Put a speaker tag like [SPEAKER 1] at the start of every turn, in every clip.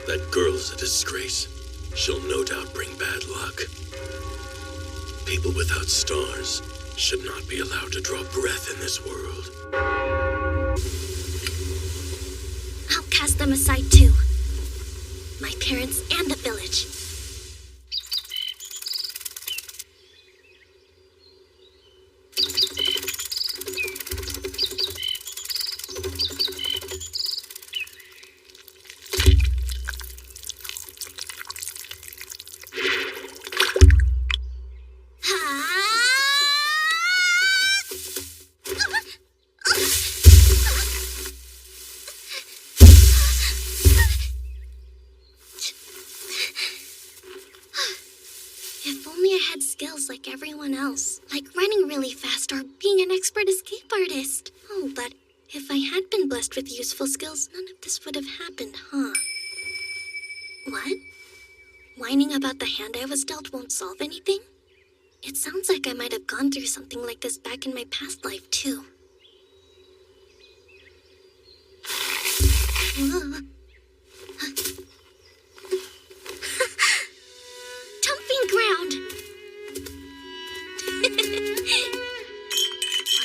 [SPEAKER 1] That girl's a disgrace. She'll no doubt bring bad luck. People without stars should not be allowed to draw breath in this world.
[SPEAKER 2] I'll cast them aside too. My parents and the village. If only I had skills like everyone else, like running really fast or being an expert escape artist. Oh, but if I had been blessed with useful skills, none of this would have happened, huh? What? Whining about the hand I was dealt won't solve anything? It sounds like I might have gone through something like this back in my past life, too. Dumping ground!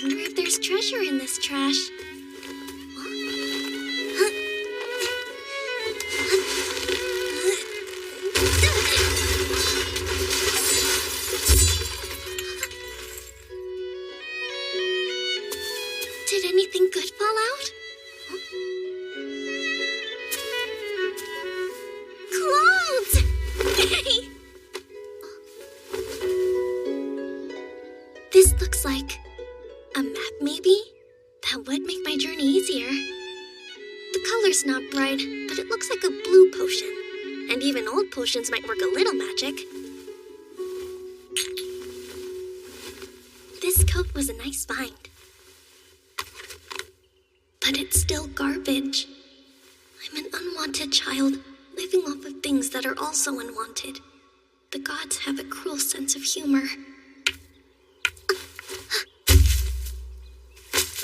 [SPEAKER 2] Wonder if there's treasure in this trash. Did anything good fall out? Clothes! Yay! This looks like a map, maybe? That would make my journey easier. The color's not bright, but it looks like a blue potion. And even old potions might work a little magic. This coat was a nice find. But it's still garbage. I'm an unwanted child, living off of things that are also unwanted. The gods have a cruel sense of humor.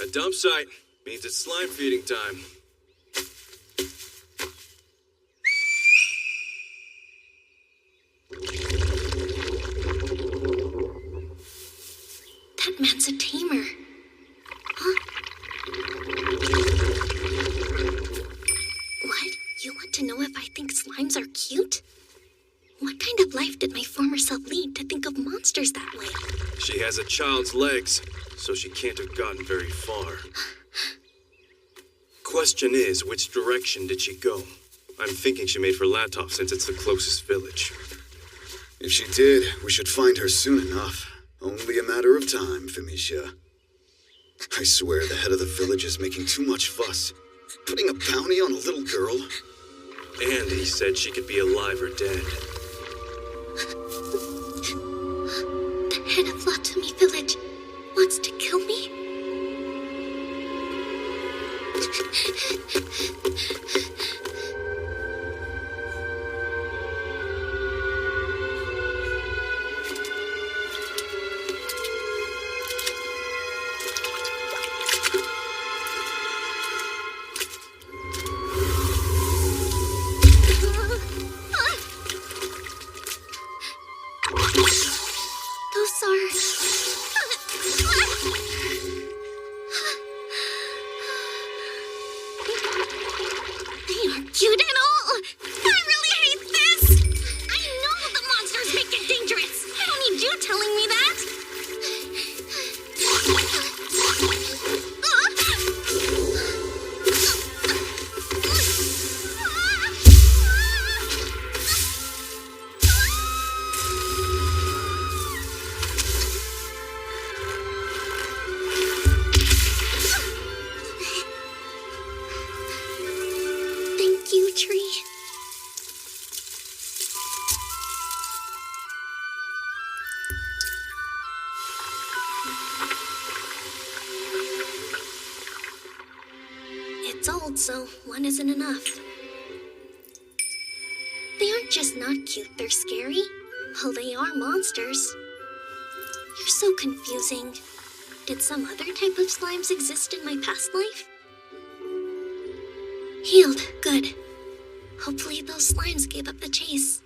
[SPEAKER 1] A dump site means it's slime feeding time.
[SPEAKER 2] That man's a tamer. Huh? What? You want to know if I think slimes are cute? What kind of life did my former self lead to think of monsters that way?
[SPEAKER 1] She has a child's legs, so she can't have gotten very far. Question is, which direction did she go? I'm thinking she made for Latov since it's the closest village.
[SPEAKER 3] If she did, we should find her soon enough. Only a matter of time, Felicia. I swear the head of the village is making too much fuss. Putting a bounty on a little girl?
[SPEAKER 1] And he said she could be alive or dead.
[SPEAKER 2] The head of Latomi village wants to kill me? Those are... They aren't cute at all! I really hate this! I know the monsters make it dangerous! I don't need you telling me that! Thank you, tree. It's old, so one isn't enough. slimes not cute, they're scary? Well, they are monsters. You're so confusing. Did some other type of slimes exist in my past life? Healed, good. Hopefully those slimes gave up the chase.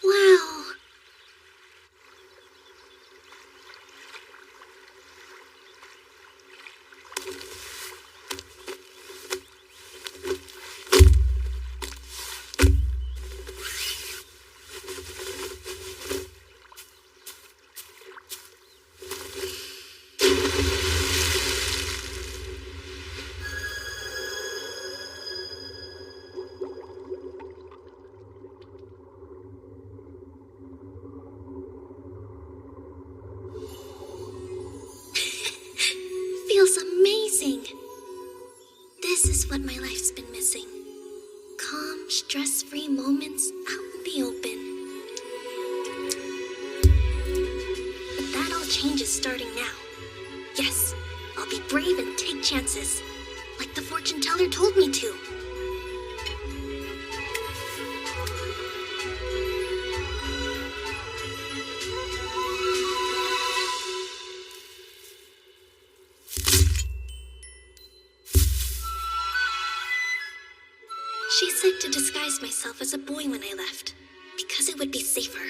[SPEAKER 2] Wow. Feels amazing. This is what my life's been missing. Calm, stress-free moments out in the open. But that all changes starting now. Yes, I'll be brave and take chances, like the fortune teller told me to. She said to disguise myself as a boy when I left, because it would be safer.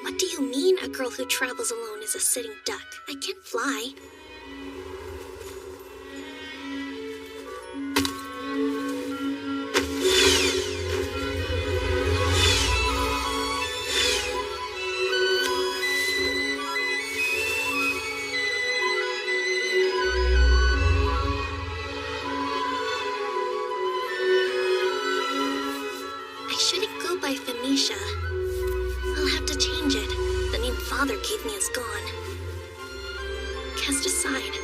[SPEAKER 2] What do you mean a girl who travels alone is a sitting duck? I can't fly. I shouldn't go by Phoenicia. I'll have to change it. The name Father gave me is gone. Cast aside.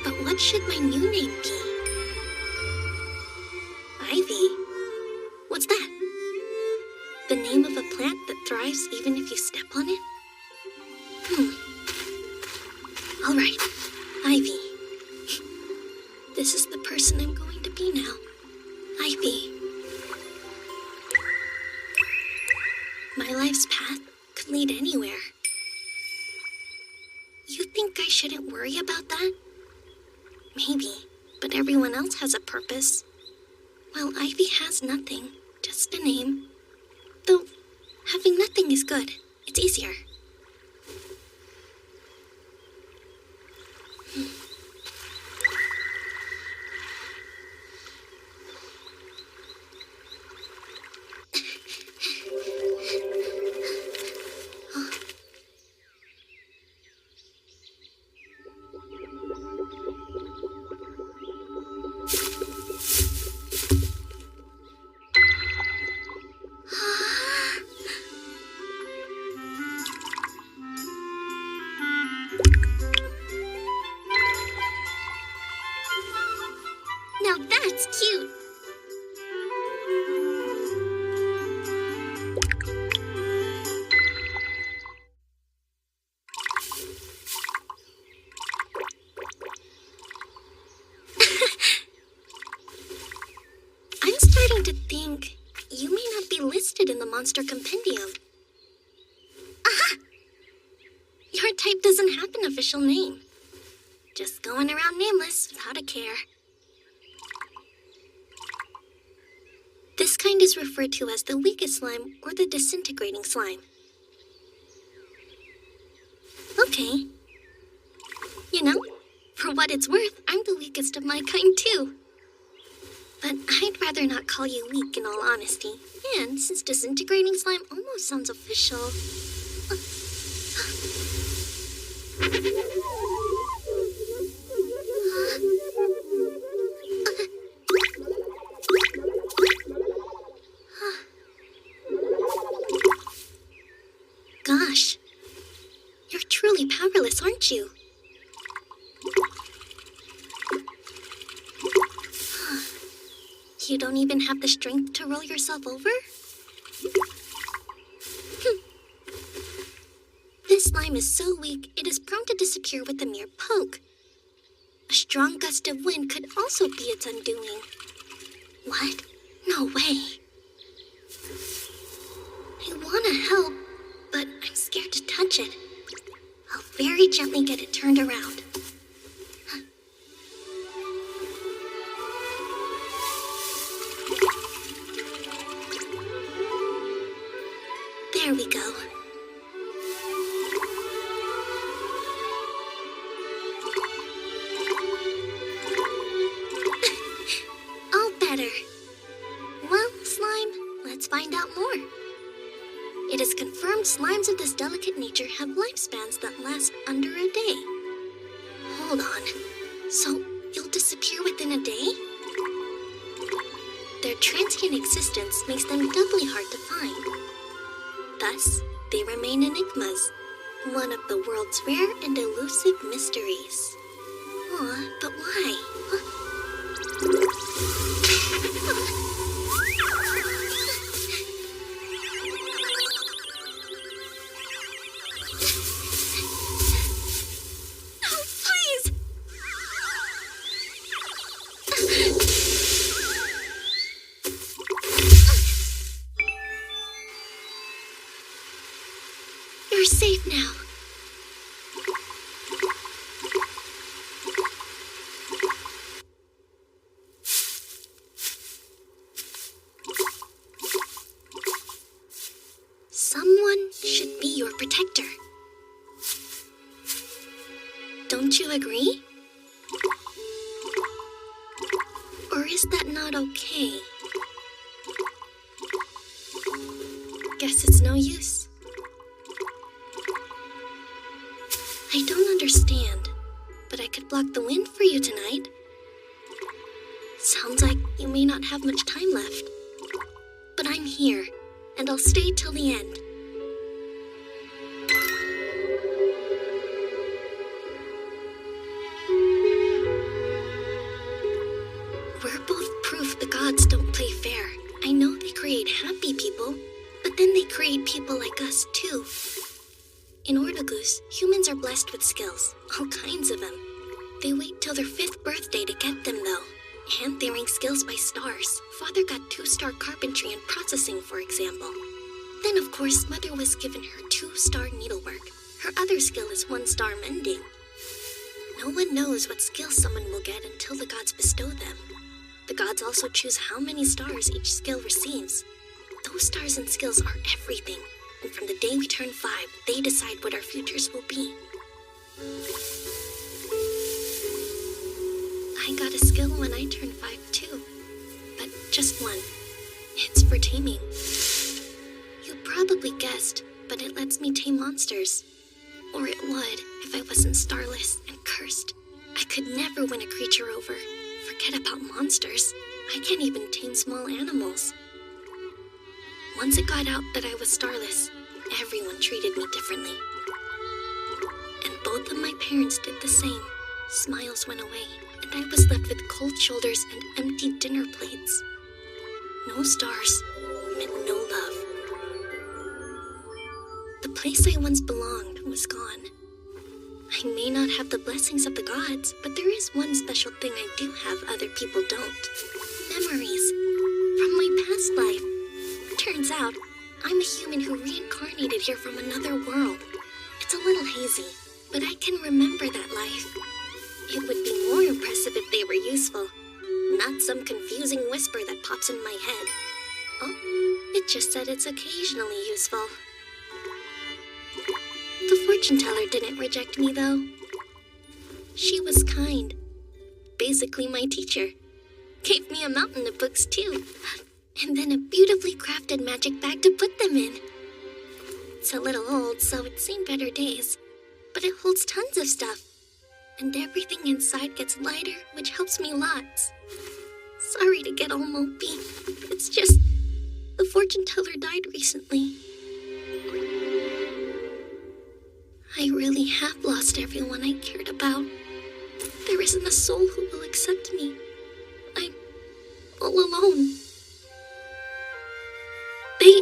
[SPEAKER 2] But what should my new name be? Ivy? What's that? The name of a plant that thrives even if you step on it? All right, Ivy. This is the person I'm going to be now. Ivy. My life's path could lead anywhere. You think I shouldn't worry about that? Maybe, but everyone else has a purpose. Well, Ivy has nothing, just a name. Though, having nothing is good. It's easier. Now that's cute. I'm starting to think you may not be listed in the monster compendium. Aha! Your type doesn't have an official name. Just going around nameless without a care. This kind is referred to as the weakest slime or the disintegrating slime. Okay. You know, for what it's worth, I'm the weakest of my kind too. But I'd rather not call you weak in all honesty. And since disintegrating slime almost sounds official... Gosh, you're truly powerless, aren't you? You don't even have the strength to roll yourself over? slime is so weak it is prone to disappear with a mere poke. A strong gust of wind could also be its undoing. What? No way. I want to help, but I'm scared to touch it. I'll very gently get it turned around. There we go. All better. Well, slime, let's find out more. It is confirmed slimes of this delicate nature have lifespans that last under a day. Hold on. So, you'll disappear within a day? Their transient existence makes them doubly hard to find. Thus, they remain enigmas, one of the world's rare and elusive mysteries. Aw, but why? You're safe now. Someone should be your protector. Don't you agree? Or is that not okay? Guess it's no use. I don't understand, but I could block the wind for you tonight. Sounds like you may not have much time left. But I'm here, and I'll stay till the end. We're both proof the gods don't play fair. I know they create happy people, but then they create people like us too. In Ordogus, humans are blessed with skills, all kinds of them. They wait till their 5th birthday to get them, though. And they rank skills by stars. Father got 2-star carpentry and processing, for example. Then, of course, Mother was given her 2-star needlework. Her other skill is 1-star mending. No one knows what skill someone will get until the gods bestow them. The gods also choose how many stars each skill receives. Those stars and skills are everything. And from the day we turn 5, they decide what our futures will be. I got a skill when I turned 5 too, but just one. It's for taming. You probably guessed, but it lets me tame monsters. Or it would if I wasn't starless and cursed. I could never win a creature over. Forget about monsters. I can't even tame small animals. Once it got out that I was starless, everyone treated me differently. And both of my parents did the same. Smiles went away, and I was left with cold shoulders and empty dinner plates. No stars meant no love. The place I once belonged was gone. I may not have the blessings of the gods, but there is one special thing I do have other people don't. Memories from my past life. Turns out, I'm a human who reincarnated here from another world. It's a little hazy, but I can remember that life. It would be more impressive if they were useful, not some confusing whisper that pops in my head. Oh, it just said it's occasionally useful. The fortune teller didn't reject me, though. She was kind. Basically my teacher. Gave me a mountain of books, too. And then a beautifully crafted magic bag to put them in. It's a little old, so it's seen better days. But it holds tons of stuff. And everything inside gets lighter, which helps me lots. Sorry to get all mopey. It's just, the fortune teller died recently. I really have lost everyone I cared about. There isn't a soul who will accept me. I'm all alone. They,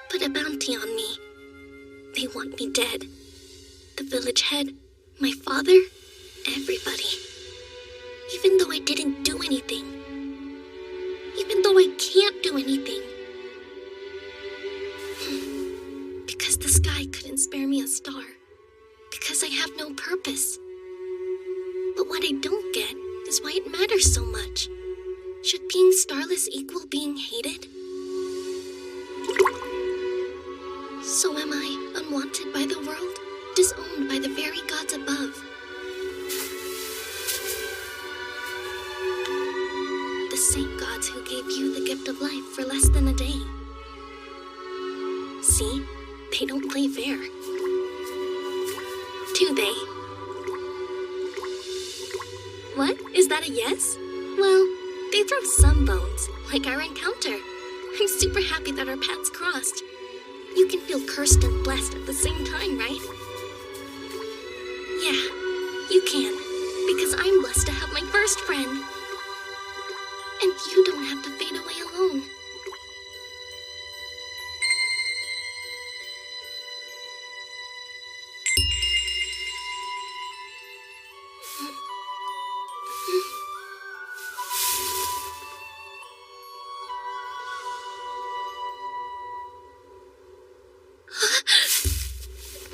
[SPEAKER 2] put a bounty on me. They want me dead. head, my father, everybody. Even though I didn't do anything. Even though I can't do anything. Because the sky couldn't spare me a star. Because I have no purpose. But what I don't get is why it matters so much. Should being starless equal being hated? So am I unwanted by the world, disowned by the very gods above? The same gods who gave you the gift of life for less than a day. See, they don't play fair. Do they? What? Is that a yes? Well, they throw some bones, like our encounter. I'm super happy that our paths crossed. You can feel cursed and blessed at the same time, right? Yeah, you can, because I'm blessed to have my first friend. And you don't have to fade away alone.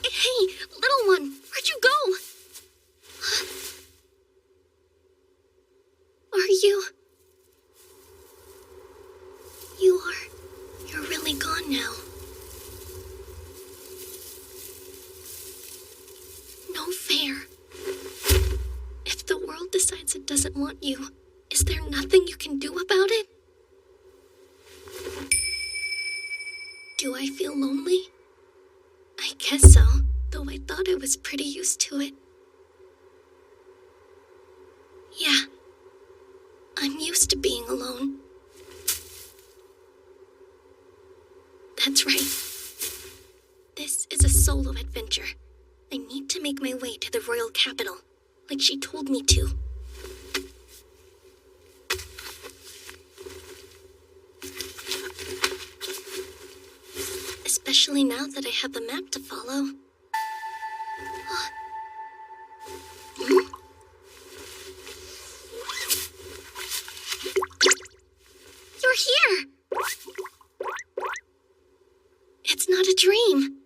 [SPEAKER 2] Hey, little one, where'd you go? Are you... You're really gone now. No fair. If the world decides it doesn't want you, is there nothing you can do about it? Do I feel lonely? I guess so, though I thought I was pretty used to it. Yeah, I'm used to being alone. That's right. This is a solo adventure. I need to make my way to the royal capital, like she told me to. Especially now that I have a map to follow. You're here! It's not a dream.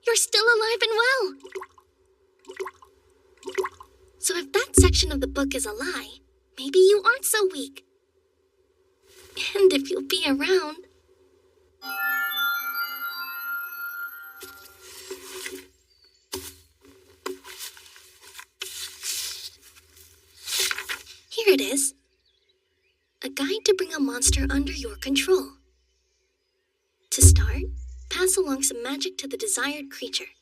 [SPEAKER 2] You're still alive and well. So if that section of the book is a lie, maybe you aren't so weak. And if you'll be around... Here it is. A guide to bring a monster under your control. To start, pass along some magic to the desired creature.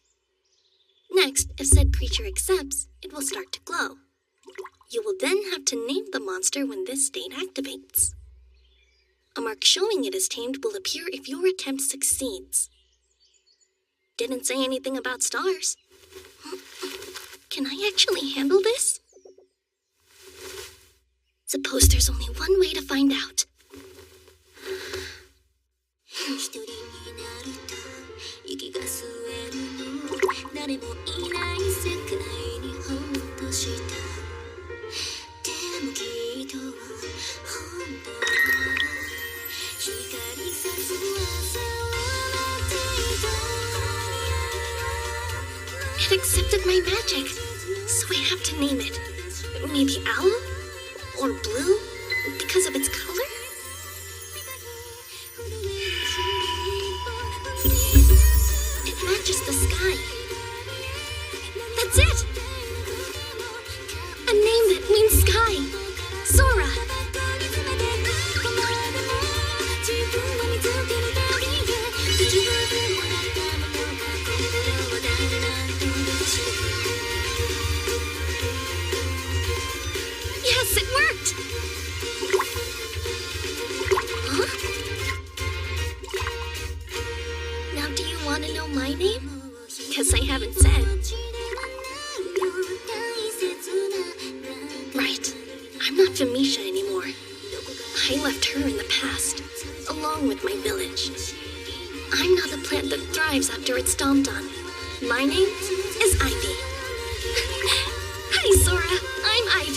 [SPEAKER 2] Next, if said creature accepts, it will start to glow. You will then have to name the monster when this state activates. A mark showing it is tamed will appear if your attempt succeeds. Didn't say anything about stars. Can I actually handle this? Suppose there's only one way to find out. It accepted my magic, so I have to name it. Maybe owl? Or blue? Because of its color? It matches the sky. That's it! A name that means sky. Sora. Yes, it worked! Huh? Now do you want to know my name? Because I haven't said. Right. I'm not Famisha anymore. I left her in the past, along with my village. I'm not a plant that thrives after it's stomped on. My name is Ivy.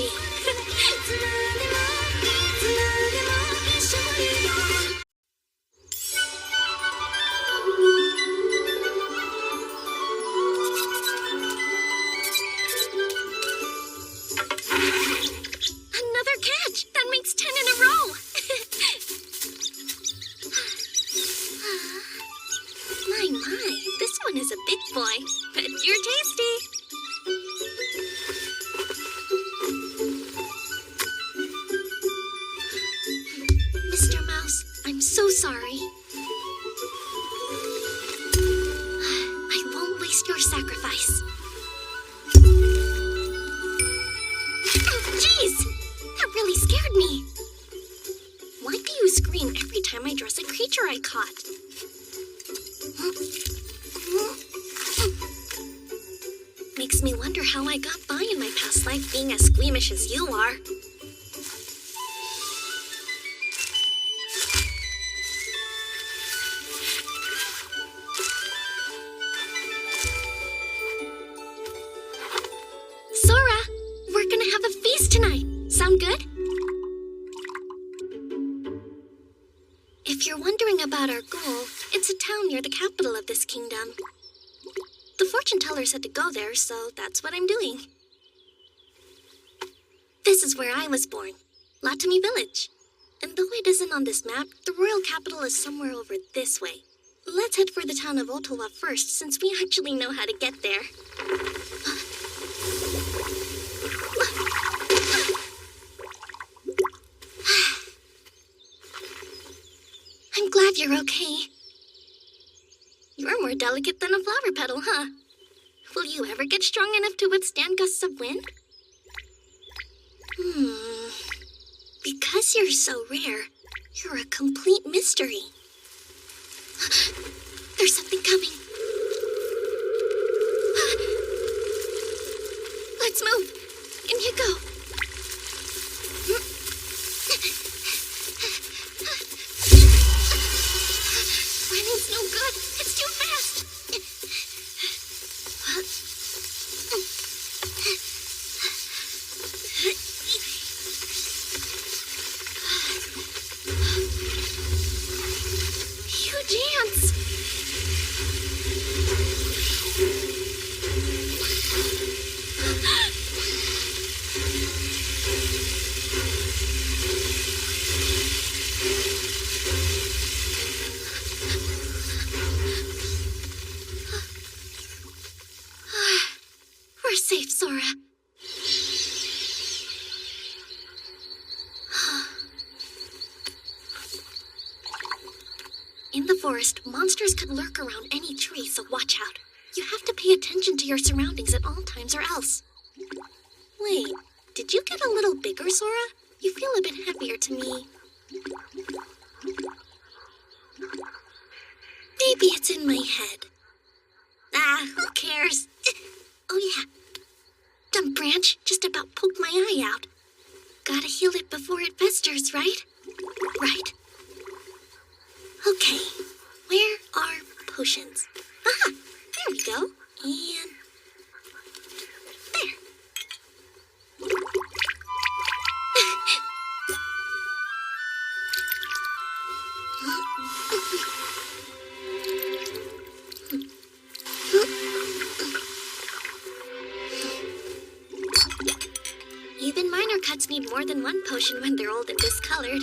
[SPEAKER 2] tasty. Another catch! That makes 10 in a row! My, this one is a big boy, but you're tasty. Mr. Mouse, I'm so sorry. I won't waste your sacrifice. Oh, jeez! That really scared me. Why do you scream every time I dress a creature I caught? Makes me wonder how I got by in my past life being as squeamish as you are. Sora, we're gonna have a feast tonight. Sound good? If you're wondering about our goal, it's a town near the capital of this kingdom. The fortune teller said to go there, so that's what I'm doing. This is where I was born, Latami Village. And though it isn't on this map, the royal capital is somewhere over this way. Let's head for the town of Ottawa first, since we actually know how to get there. I'm glad you're okay. You're more delicate than a flower petal, huh? Will you ever get strong enough to withstand gusts of wind? Because you're so rare, you're a complete mystery. There's something coming. Let's move. In you go. Running's no good. It's too fast. Huge ants. We're safe, Sora. In the forest, monsters could lurk around any tree, so watch out. You have to pay attention to your surroundings at all times or else. Wait, did you get a little bigger, Sora? You feel a bit heavier to me. Maybe it's in my head. Ah, who cares? Oh yeah, dumb branch just about poked my eye out. Gotta heal it before it festers, right? Right. Okay, where are potions? Aha, there we go. And there. Even minor cuts need more than one potion when they're old and discolored.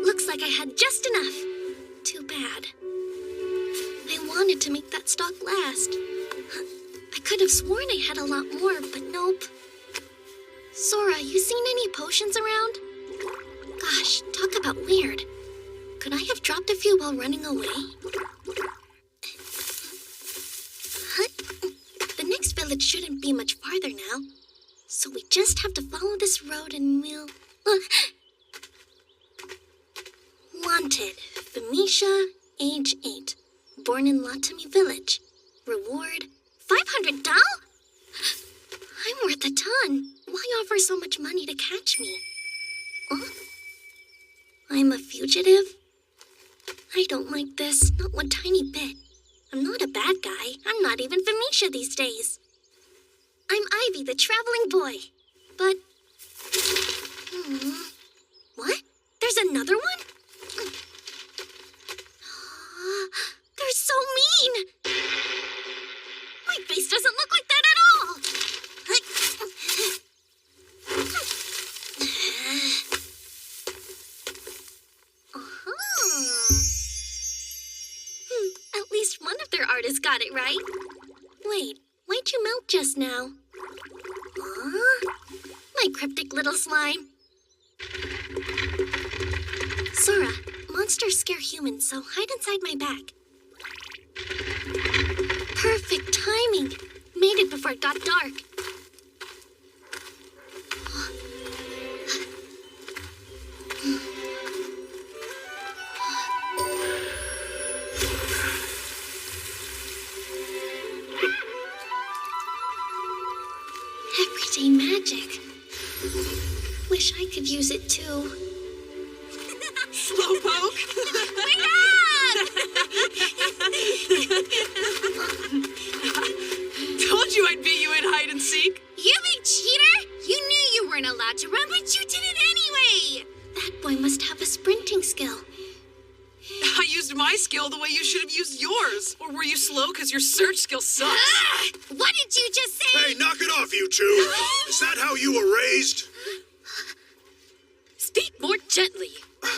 [SPEAKER 2] Looks like I had just enough. Too bad. I wanted to make that stock last. I could have sworn I had a lot more, but nope. Sora, you seen any potions around? Gosh, talk about weird. Could I have dropped a few while running away? The next village shouldn't be much farther now. So we just have to follow this road and we'll... Wanted, Felicia, age 8, born in Latami Village. Reward, 500 doll? I'm worth a ton. Why offer so much money to catch me? Huh? I'm a fugitive? I don't like this, not one tiny bit. I'm not a bad guy. I'm not even Famisha these days. I'm Ivy, the traveling boy. But... What? There's another one? They're so mean! My face doesn't look like that at all! At least one of their artists got it right. Wait, why'd you melt just now? My cryptic little slime. Sora, monsters scare humans, so hide inside my bag. Perfect timing. Made it before it got dark. Everyday magic. Wish I could use it too.
[SPEAKER 4] Slowpoke?
[SPEAKER 2] My dad!
[SPEAKER 4] Told you I'd beat you in hide and seek.
[SPEAKER 2] You big cheater! You knew you weren't allowed to run, but you did it anyway! That boy must have a sprinting skill.
[SPEAKER 4] I used my skill the way you should have used yours. Or were you slow because your search skill sucks?
[SPEAKER 2] What did you just say?
[SPEAKER 1] Hey, knock it off, you two! Is that how you were raised?
[SPEAKER 5] Speak more gently.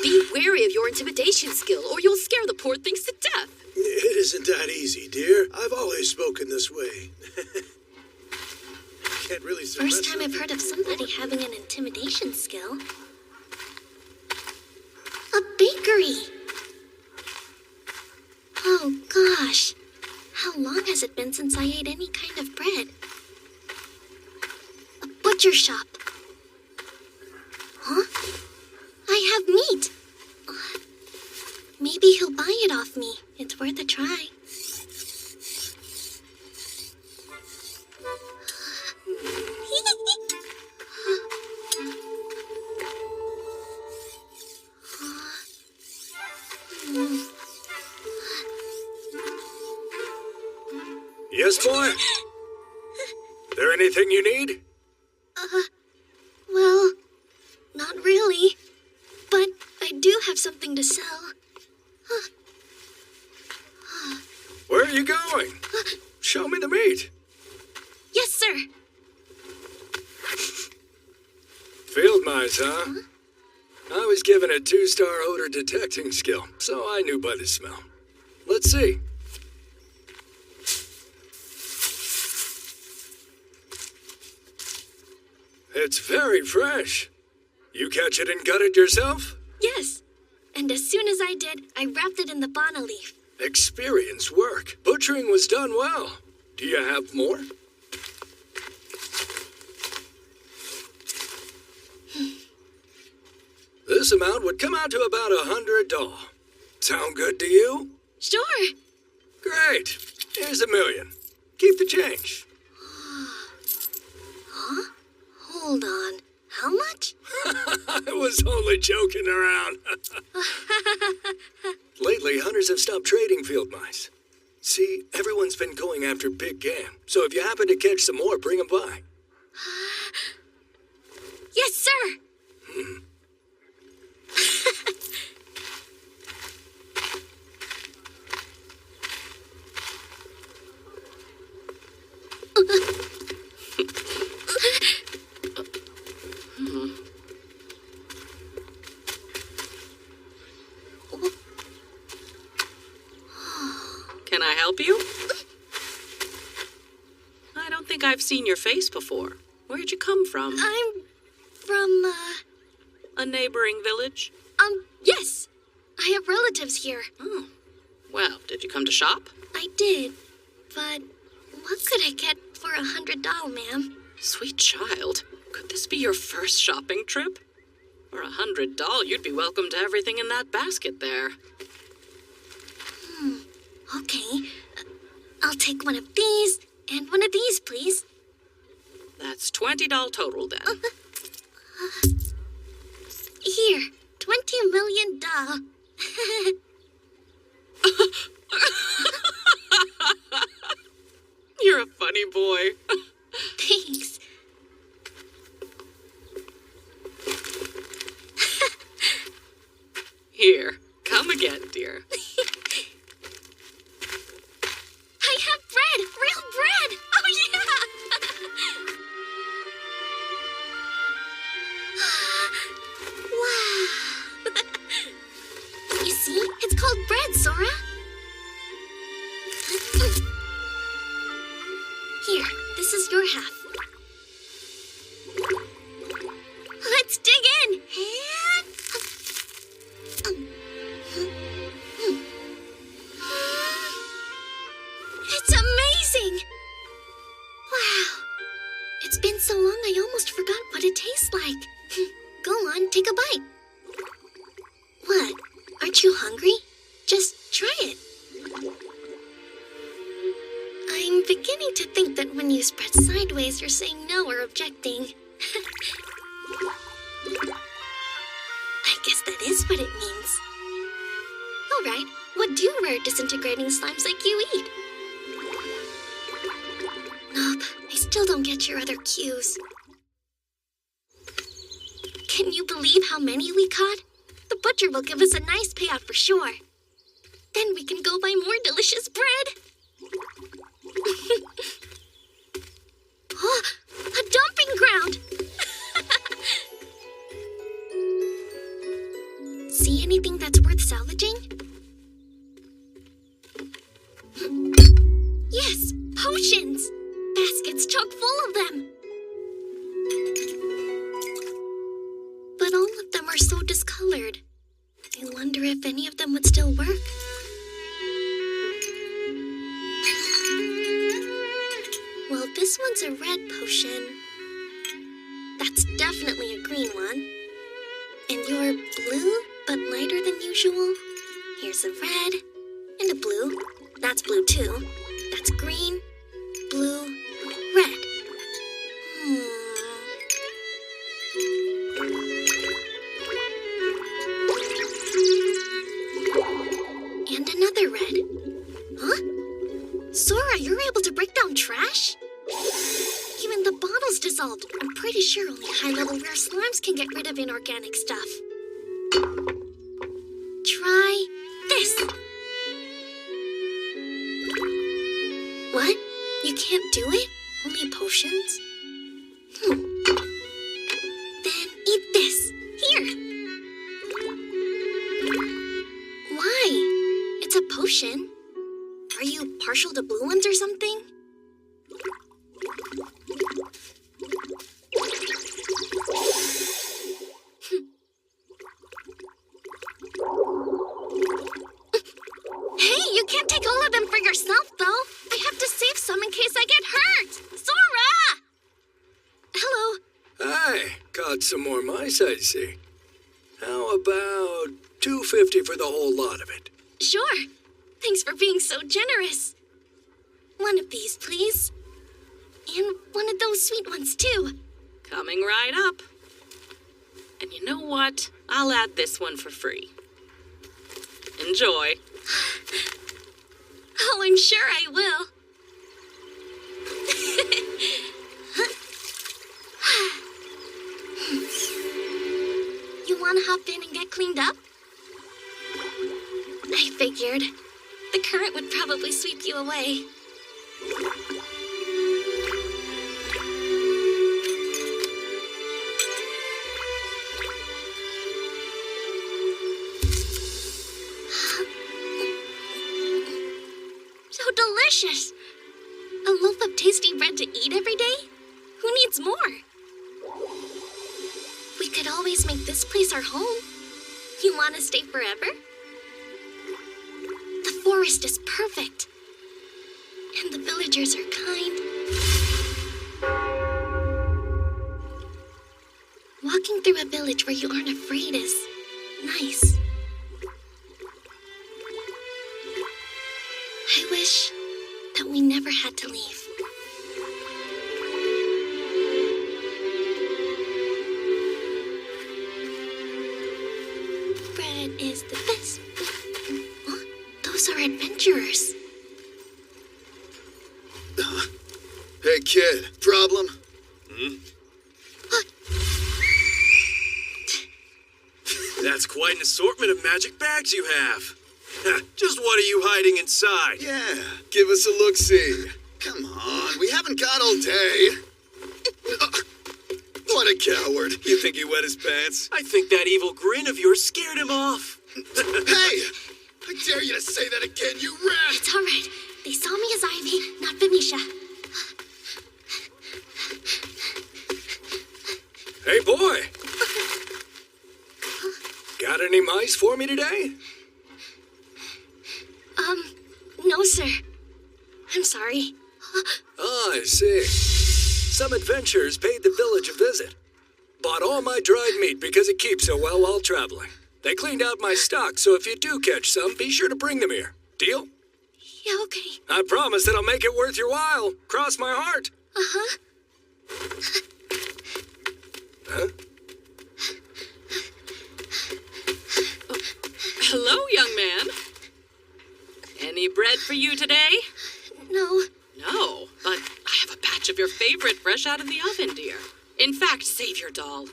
[SPEAKER 5] Be wary of your intimidation skill, or you'll scare the poor things to death.
[SPEAKER 1] It isn't that easy, dear. I've always spoken this way. Can't really
[SPEAKER 2] First time I've heard of somebody having an intimidation skill. A bakery! Oh gosh, how long has it been since I ate any kind of bread? A butcher shop. Huh? I have meat. Maybe he'll buy it off me. It's worth a try.
[SPEAKER 1] Yes, boy? There anything you need?
[SPEAKER 2] Well, not really. But I do have something to sell.
[SPEAKER 1] Where are you going? Show me the meat.
[SPEAKER 2] Yes, sir.
[SPEAKER 1] Field mice, huh? I was given a 2-star odor detecting skill, so I knew by the smell. Let's see. It's very fresh. You catch it and gut it yourself?
[SPEAKER 2] Yes. And as soon as I did, I wrapped it in the bana leaf.
[SPEAKER 1] Experience work. Butchering was done well. Do you have more? This amount would come out to about $100. Sound good to you?
[SPEAKER 2] Sure.
[SPEAKER 1] Great. Here's $1 million. Keep the change.
[SPEAKER 2] Huh? Hold on. How much?
[SPEAKER 1] I was only joking around. Lately, hunters have stopped trading field mice. See, everyone's been going after big game, so if you happen to catch some more, bring them by.
[SPEAKER 2] Yes, sir.
[SPEAKER 4] Can I help you? I don't think I've seen your face before. Where'd you come from?
[SPEAKER 2] I'm from,
[SPEAKER 4] A neighboring village?
[SPEAKER 2] yes. I have relatives here.
[SPEAKER 4] Oh. Well, did you come to shop?
[SPEAKER 2] I did. But what could I get for $100, ma'am?
[SPEAKER 4] Sweet child. Could this be your first shopping trip? For $100, you'd be welcome to everything in that basket there.
[SPEAKER 2] Okay. I'll take one of these and one of these, please.
[SPEAKER 4] That's $20 total then.
[SPEAKER 2] Here, $20 million.
[SPEAKER 4] You're a funny boy.
[SPEAKER 2] Thanks.
[SPEAKER 4] Here, come again, dear.
[SPEAKER 2] I have bread! Real bread! Oh, yeah! Wow! You see? It's called bread, Sora. Here, this is your half. Let's dig in! It's amazing! Wow. It's been so long I almost forgot what it tastes like. Go on, take a bite. What? Aren't you hungry? Just try it. I'm beginning to think that when you spread sideways, you're saying no or objecting. I guess that is what it means. All right, what do rare disintegrating slimes like you eat? Nope, I still don't get your other cues. Can you believe how many we caught? The butcher will give us a nice payout for sure. Then we can go buy more delicious bread. Oh, a dumping ground! See anything that's worth salvaging? Yes, potions! Baskets chock full of them. But all of them are so discolored. I wonder if any of them would still work. Well, this one's a red potion. That's definitely a green one. And you're blue, but lighter than usual. Here's a red and a blue. That's blue too. That's green, blue, red. And another red. Huh? Sora, you're able to break down trash? Even the bottle's dissolved. I'm pretty sure only high-level rare slimes can get rid of inorganic stuff. Try this. What? You can't do it? Only potions? Then eat this. Here. Why? It's a potion. Are you partial to blue ones or something? Hey, you can't take all of them for yourself, though. I have to save some in case I get hurt. Sora! Hello.
[SPEAKER 6] Hi, got some more mice, I see. How about $2.50 for the whole lot of it?
[SPEAKER 2] Sure. Thanks for being so generous. One of these, please. And one of those sweet ones, too.
[SPEAKER 4] Coming right up. And you know what? I'll add this one for free. Enjoy.
[SPEAKER 2] Oh, I'm sure I will. You want to hop in and get cleaned up? I figured. The current would probably sweep you away. So delicious! A loaf of tasty bread to eat every day? Who needs more? We could always make this place our home. You want to stay forever? The forest is perfect. And the villagers are kind. Walking through a village where you aren't afraid is nice. I wish that we never had to leave. Bread is the best. Huh? Those are adventurers.
[SPEAKER 3] Hey, kid. Problem?
[SPEAKER 1] That's quite an assortment of magic bags you have. Just what are you hiding inside?
[SPEAKER 3] Yeah, give us a look-see. Come on, we haven't got all day. What a coward. You think he wet his pants?
[SPEAKER 1] I think that evil grin of yours scared him off.
[SPEAKER 3] Hey! I dare you to say that again, you rat!
[SPEAKER 2] It's all right. They saw me as Ivy, not Venetia.
[SPEAKER 6] Hey, boy. Got any mice for me today?
[SPEAKER 2] No, sir. I'm sorry.
[SPEAKER 6] Oh, I see. Some adventurers paid the village a visit. Bought all my dried meat because it keeps so well while traveling. They cleaned out my stock, so if you do catch some, be sure to bring them here. Deal?
[SPEAKER 2] Yeah, okay.
[SPEAKER 6] I promise that I'll make it worth your while. Cross my heart.
[SPEAKER 2] Uh-huh.
[SPEAKER 6] Huh?
[SPEAKER 4] Hello, young man. Any bread for you today?
[SPEAKER 2] No.
[SPEAKER 4] No, but I have a batch of your favorite fresh out of the oven, dear. In fact, save your doll.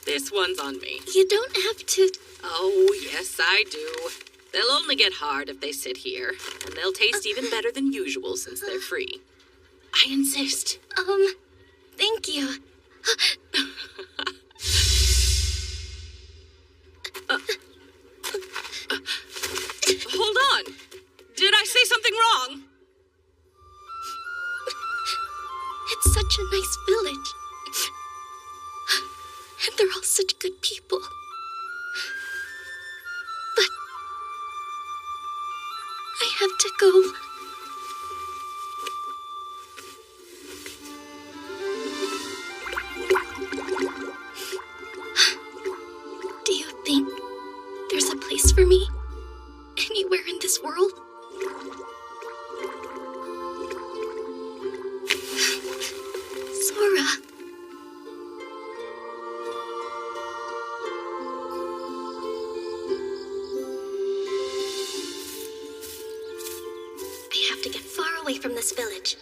[SPEAKER 4] This one's on me.
[SPEAKER 2] You don't have to...
[SPEAKER 4] Oh, yes, I do. They'll only get hard if they sit here, and they'll taste even better than usual since they're free. I insist.
[SPEAKER 2] Thank you.
[SPEAKER 4] Hold on. Did I say something wrong?
[SPEAKER 2] It's such a nice village. And they're all such good people. But I have to go. Do you think there's a place for me anywhere in this world? Sora. I have to get far away from this village.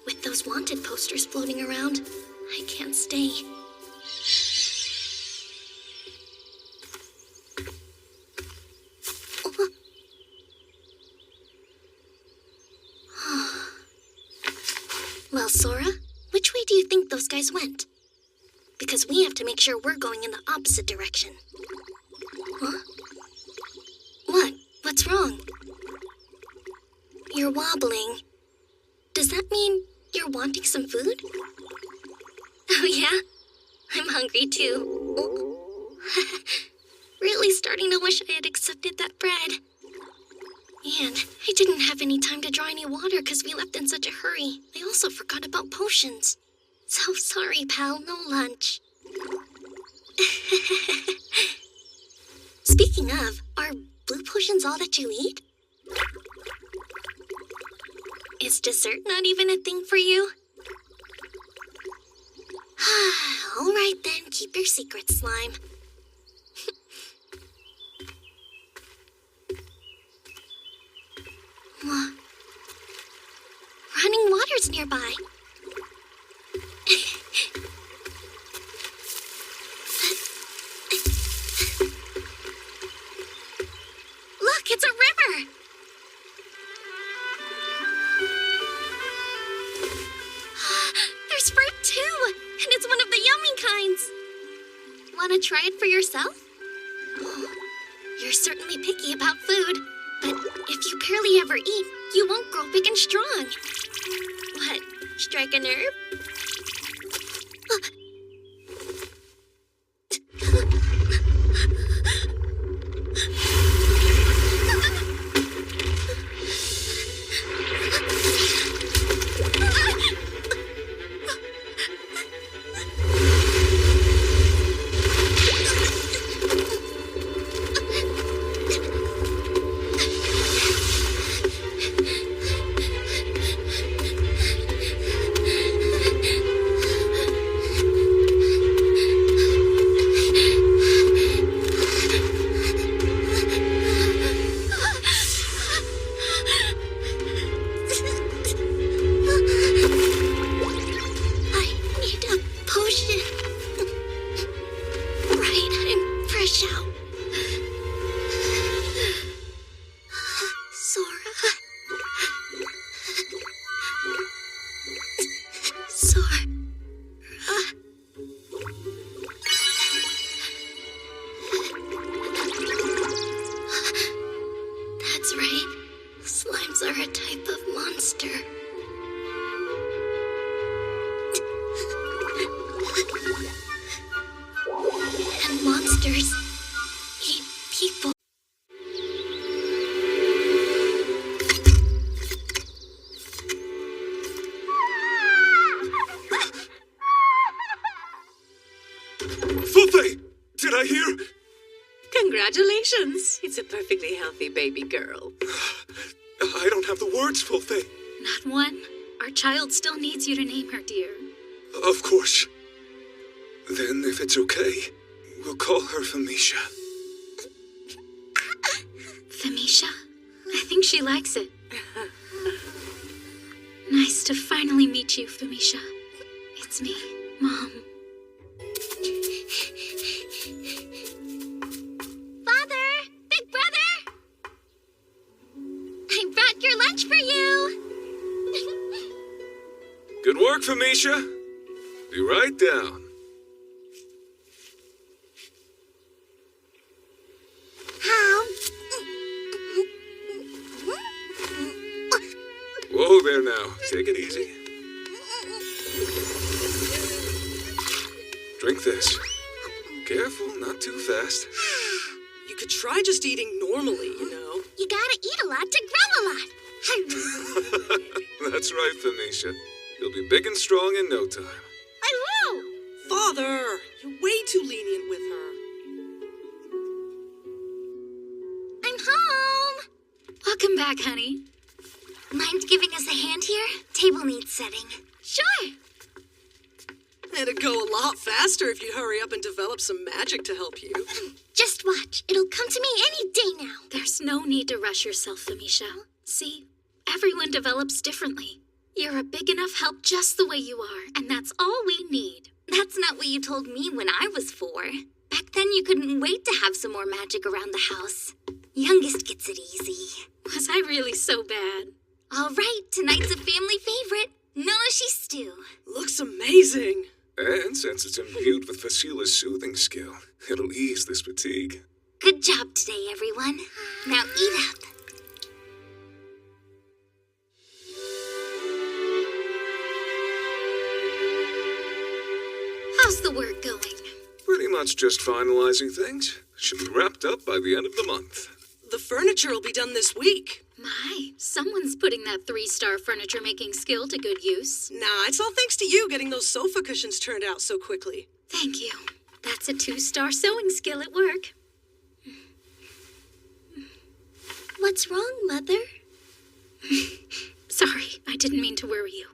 [SPEAKER 2] With those wanted posters floating around, I can't stay. Well, Sora, which way do you think those guys went? Because we have to make sure we're going in the opposite direction. Huh? What? What's wrong? You're wobbling. Does that mean you're wanting some food? Oh, yeah? I'm hungry, too. Oh. Really starting to wish I had accepted that bread. And I didn't have any time to draw any water because we left in such a hurry. I also forgot about potions. So sorry, pal, no lunch. Speaking of, are blue potions all that you eat? Is dessert not even a thing for you? All right then, keep your secret, slime. Running water's nearby. Look, it's a river. There's fruit too, and it's one of the yummy kinds. Want to try it for yourself? You're certainly picky about food, but if you barely ever eat, you won't grow big and strong. What, strike a nerve? monsters. Eat people.
[SPEAKER 6] Fulfe! Did I hear?
[SPEAKER 4] Congratulations. It's a perfectly healthy baby girl.
[SPEAKER 6] I don't have the words, Fulfe.
[SPEAKER 2] Not one. Our child still needs you to name her, dear.
[SPEAKER 6] Of course. Then, if it's okay, we'll call her Famisha.
[SPEAKER 2] Famisha? I think she likes it. Nice to finally meet you, Famisha. It's me, Mom. Father! Big brother! I brought your lunch for you!
[SPEAKER 6] Good work, Famisha. Be right down. Whoa there now. Take it easy. Drink this. Careful, not too fast.
[SPEAKER 7] You could try just eating normally, you know.
[SPEAKER 2] You gotta eat a lot to grow a lot.
[SPEAKER 6] That's right, Famisha. You'll be big and strong in no time.
[SPEAKER 2] I will!
[SPEAKER 7] Father, you're way too lenient with her.
[SPEAKER 2] I'm home! Welcome back, honey. Mind giving us a hand here? Table needs setting. Sure!
[SPEAKER 7] It'd go a lot faster if you'd hurry up and develop some magic to help you.
[SPEAKER 2] Just watch. It'll come to me any day now. There's no need to rush yourself, Famisha. See, everyone develops differently. You're a big enough help just the way you are, and that's all we need. That's not what you told me when I was 4. Back then you couldn't wait to have some more magic around the house. Youngest gets it easy. Was I really so bad? All right, tonight's a family favorite. Nonoshi stew.
[SPEAKER 7] Looks amazing.
[SPEAKER 6] And since it's imbued with Vasila's soothing skill, it'll ease this fatigue.
[SPEAKER 2] Good job today, everyone. Now eat up. How's the work going?
[SPEAKER 6] Pretty much just finalizing things. Should be wrapped up by the end of the month.
[SPEAKER 7] The furniture will be done this week.
[SPEAKER 2] My, someone's putting that 3-star furniture making skill to good use.
[SPEAKER 7] Nah, it's all thanks to you getting those sofa cushions turned out so quickly.
[SPEAKER 2] Thank you. That's a 2-star sewing skill at work. What's wrong, Mother? Sorry, I didn't mean to worry you.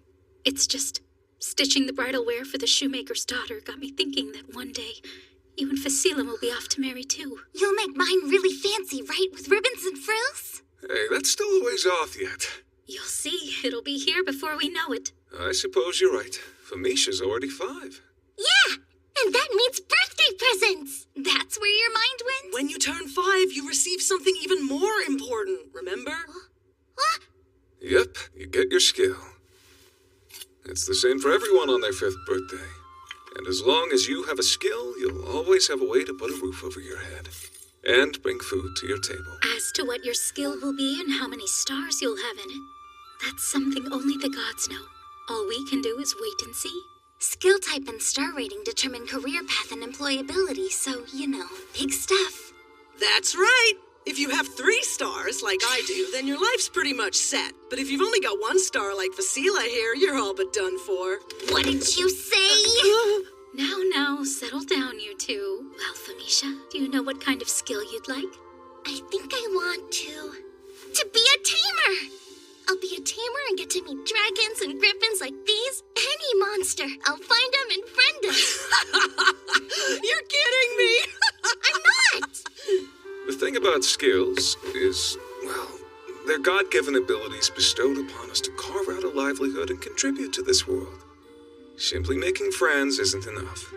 [SPEAKER 2] It's just stitching the bridal wear for the shoemaker's daughter got me thinking that one day you and Vasila will be off to marry too. You'll make mine really fancy, right? With ribbons and frills?
[SPEAKER 6] Hey, that's still a ways off yet.
[SPEAKER 2] You'll see. It'll be here before we know it.
[SPEAKER 6] I suppose you're right. Famisha's already 5.
[SPEAKER 2] Yeah! And that means birthday presents! That's where your mind went?
[SPEAKER 7] When you turn 5, you receive something even more important, remember?
[SPEAKER 2] What?
[SPEAKER 6] Yep, you get your skill. It's the same for everyone on their 5th birthday. And as long as you have a skill, you'll always have a way to put a roof over your head. And bring food to your table.
[SPEAKER 2] As to what your skill will be and how many stars you'll have in it, that's something only the gods know. All we can do is wait and see. Skill type and star rating determine career path and employability, so, you know, big stuff.
[SPEAKER 7] That's right. If you have 3 stars, like I do, then your life's pretty much set. But if you've only got 1 star, like Vasila here, you're all but done for.
[SPEAKER 2] What did you say? Now, settle down, you two. Well, Famisha, do you know what kind of skill you'd like? I think I want to be a tamer. I'll be a tamer and get to meet dragons and griffins like these. Any monster. I'll find them and friend them.
[SPEAKER 7] You're kidding me.
[SPEAKER 2] I'm not.
[SPEAKER 6] The thing about skills is, well, they're God-given abilities bestowed upon us to carve out a livelihood and contribute to this world. Simply making friends isn't enough.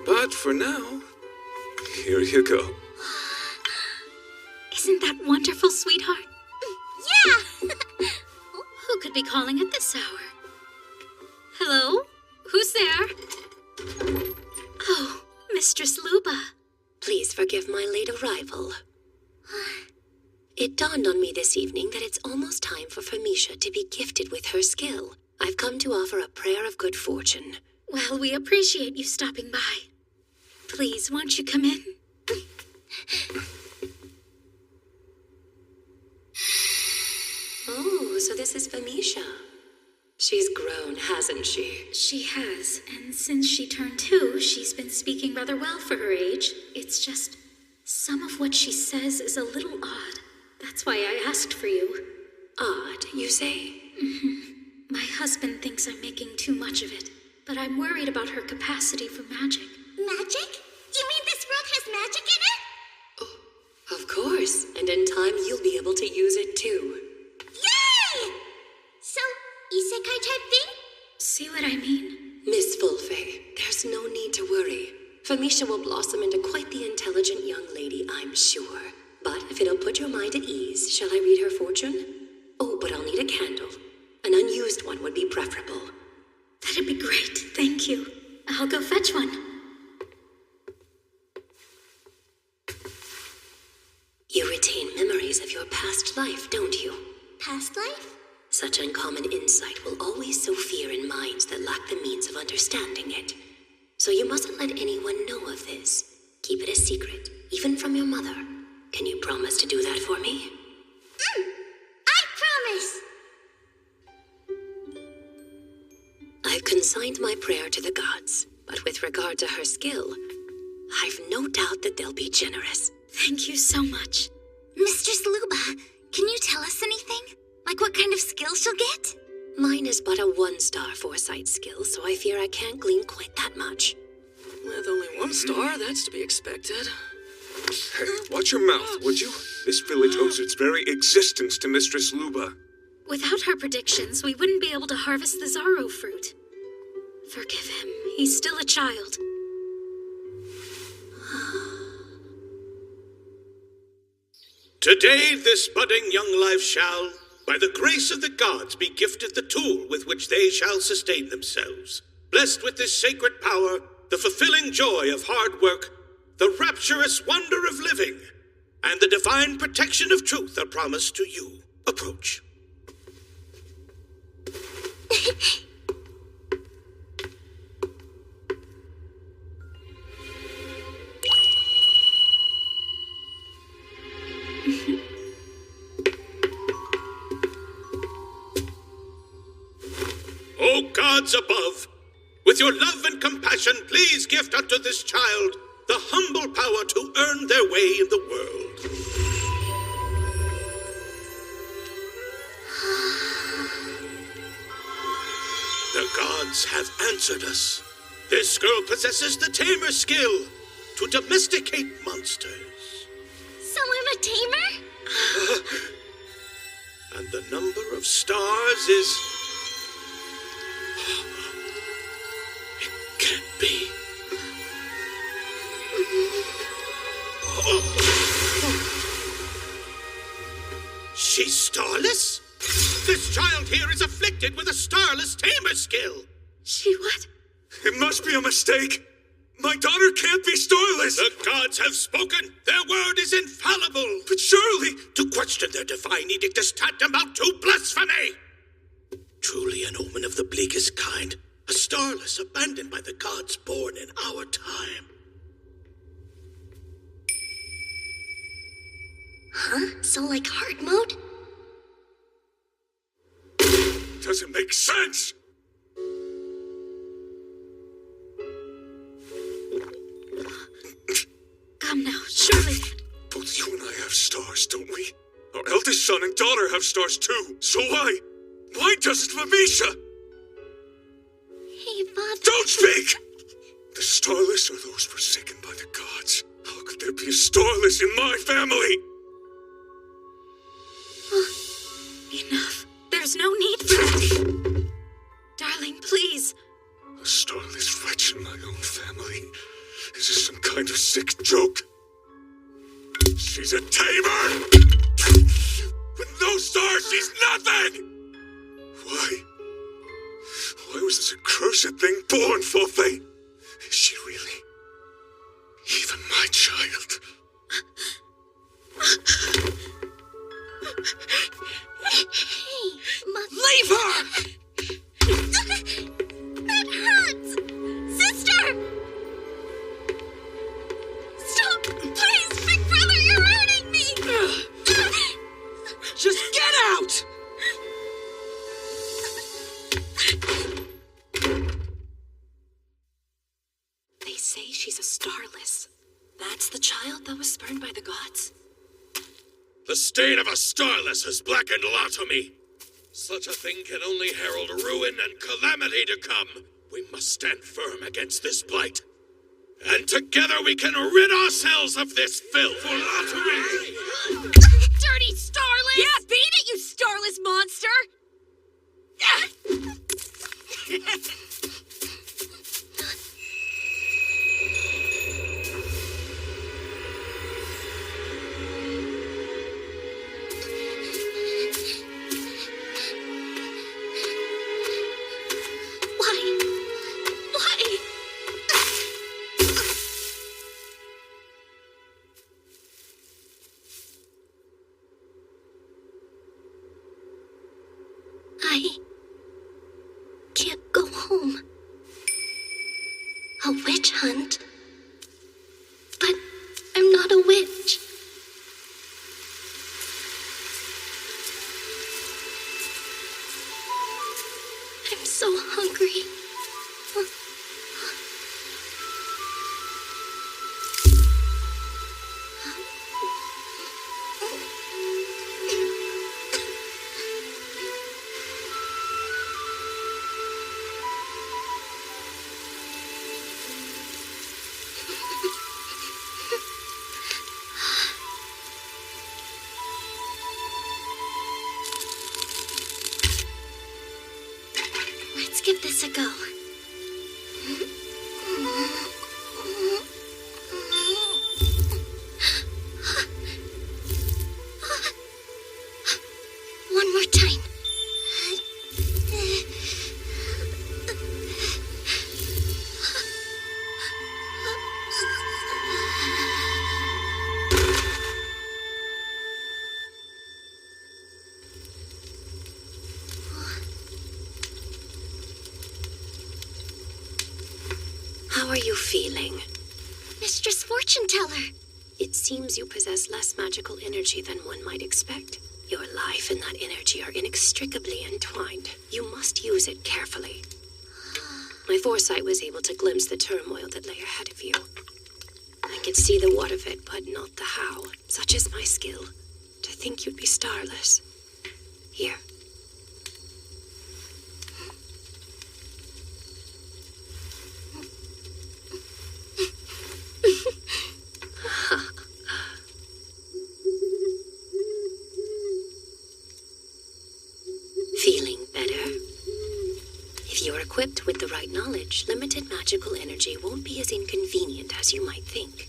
[SPEAKER 6] But for now, here you go.
[SPEAKER 2] Isn't that wonderful, sweetheart? Yeah! Who could be calling at this hour? Hello? Who's there? Oh, Mistress Luba.
[SPEAKER 8] Please forgive my late arrival. It dawned on me this evening that it's almost time for Famisha to be gifted with her skill. I've come to offer a prayer of good fortune.
[SPEAKER 2] Well, we appreciate you stopping by. Please, won't you come in?
[SPEAKER 8] Oh, so this is Famisha. She's grown, hasn't she?
[SPEAKER 2] She has, and since she turned 2, she's been speaking rather well for her age. It's just, some of what she says is a little odd. That's why I asked for you.
[SPEAKER 8] Odd, you say?
[SPEAKER 2] My husband thinks I'm making too much of it, but I'm worried about her capacity for magic.
[SPEAKER 9] Magic? You mean this world has magic in it?
[SPEAKER 8] Oh, of course. And in time, you'll be able to use it too.
[SPEAKER 9] Yay! So, isekai type thing?
[SPEAKER 2] See what I mean?
[SPEAKER 8] Miss Fulfe, there's no need to worry. Famisha will blossom into quite the intelligent young lady, I'm sure. But if it'll put your mind at ease, shall I read her fortune? Oh, but I'll need a candle. An unused one would be preferable.
[SPEAKER 2] That'd be great, thank you. I'll go fetch one.
[SPEAKER 8] You retain memories of your past life, don't you?
[SPEAKER 9] Past life?
[SPEAKER 8] Such uncommon insight will always sow fear in minds that lack the means of understanding it. So you mustn't let anyone know of this. Keep it a secret, even from your mother. Can you promise to do that for me?
[SPEAKER 9] I promise!
[SPEAKER 8] I've consigned my prayer to the gods, but with regard to her skill, I've no doubt that they'll be generous.
[SPEAKER 2] Thank you so much.
[SPEAKER 9] Mistress Luba, can you tell us anything? Like what kind of skill she'll get?
[SPEAKER 8] Mine is but a 1-star foresight skill, so I fear I can't glean quite that much.
[SPEAKER 7] With only 1 star, that's to be expected.
[SPEAKER 10] Hey, watch your mouth, would you? This village owes its very existence to Mistress Luba.
[SPEAKER 2] Without her predictions, we wouldn't be able to harvest the Zaro fruit. Forgive him. He's still a child.
[SPEAKER 1] Today this budding young life shall, by the grace of the gods, be gifted the tool with which they shall sustain themselves. Blessed with this sacred power, the fulfilling joy of hard work, the rapturous wonder of living, and the divine protection of truth are promised to you. Approach. O gods above, with your love and compassion, please gift unto this child the humble power to earn their way in the world. The gods have answered us. This girl possesses the Tamer skill to domesticate monsters.
[SPEAKER 9] So I'm a tamer?
[SPEAKER 1] And the number of stars is... It can't be. She's starless? This child here is afflicted with a starless tamer skill.
[SPEAKER 2] She what?
[SPEAKER 10] It must be a mistake. My daughter can't be starless.
[SPEAKER 1] The gods have spoken. Their word is infallible.
[SPEAKER 10] But surely...
[SPEAKER 1] To question their divine edict is tantamount to blasphemy. Truly an omen of the bleakest kind. A starless abandoned by the gods born in our time.
[SPEAKER 9] Huh? So like hard mode?
[SPEAKER 10] Doesn't make sense.
[SPEAKER 2] Come now, surely.
[SPEAKER 10] Both you and I have stars, don't we? Our eldest son and daughter have stars too. So why? Why doesn't Famisha?
[SPEAKER 9] Hey, Father.
[SPEAKER 10] Don't speak! The starless are those forsaken by the gods. How could there be a starless in my family?
[SPEAKER 2] Enough. There's no need for that. Darling, please.
[SPEAKER 10] A starless wretch in my own family? Is this some kind of sick joke? She's a tamer! With no stars, she's nothing! Why was this accursed thing born, Fulfe? Is she really even my child?
[SPEAKER 9] Hey, Mother.
[SPEAKER 7] Leave her!
[SPEAKER 9] That hurts! Sister!
[SPEAKER 8] say she's a starless. That's the child that was spurned by the gods?
[SPEAKER 10] The stain of a starless has blackened Latomy. Such a thing can only herald ruin and calamity to come. We must stand firm against this blight. And together we can rid ourselves of this filth for Latomy!
[SPEAKER 5] Dirty starless! Yeah, beat it, you starless monster!
[SPEAKER 2] I can't go home. A witch hunt? But I'm not a witch. I'm so hungry. Let's give this a go. One more time.
[SPEAKER 8] How are you feeling?
[SPEAKER 2] Mistress Fortune Teller.
[SPEAKER 8] It seems you possess less magical energy than one might expect. Your life and that energy are inextricably entwined. You must use it carefully. My foresight was able to glimpse the turmoil that lay ahead of you. I could see the what of it, but not the how. Such is my skill. To think you'd be starless. Here. Feeling better? If you're equipped with the right knowledge, limited magical energy won't be as inconvenient as you might think.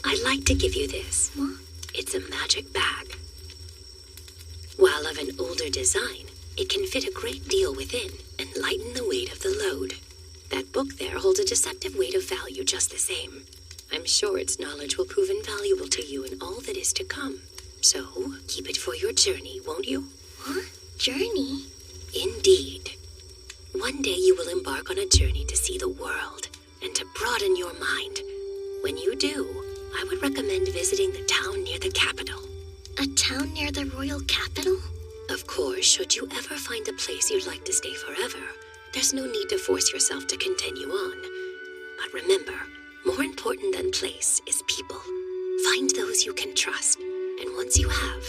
[SPEAKER 8] I'd like to give you this. It's a magic bag. While of an older design, it can fit a great deal within and lighten the weight of the load. That book there holds a deceptive weight of value just the same. I'm sure its knowledge will prove invaluable to you in all that is to come. So, keep it for your journey, won't you?
[SPEAKER 2] Huh? Journey?
[SPEAKER 8] Indeed. One day you will embark on a journey to see the world and to broaden your mind. When you do, I would recommend visiting the town near the capital.
[SPEAKER 2] A town near the royal capital?
[SPEAKER 8] Of course, should you ever find a place you'd like to stay forever, there's no need to force yourself to continue on. But remember, more important than place is people. Find those you can trust, and once you have,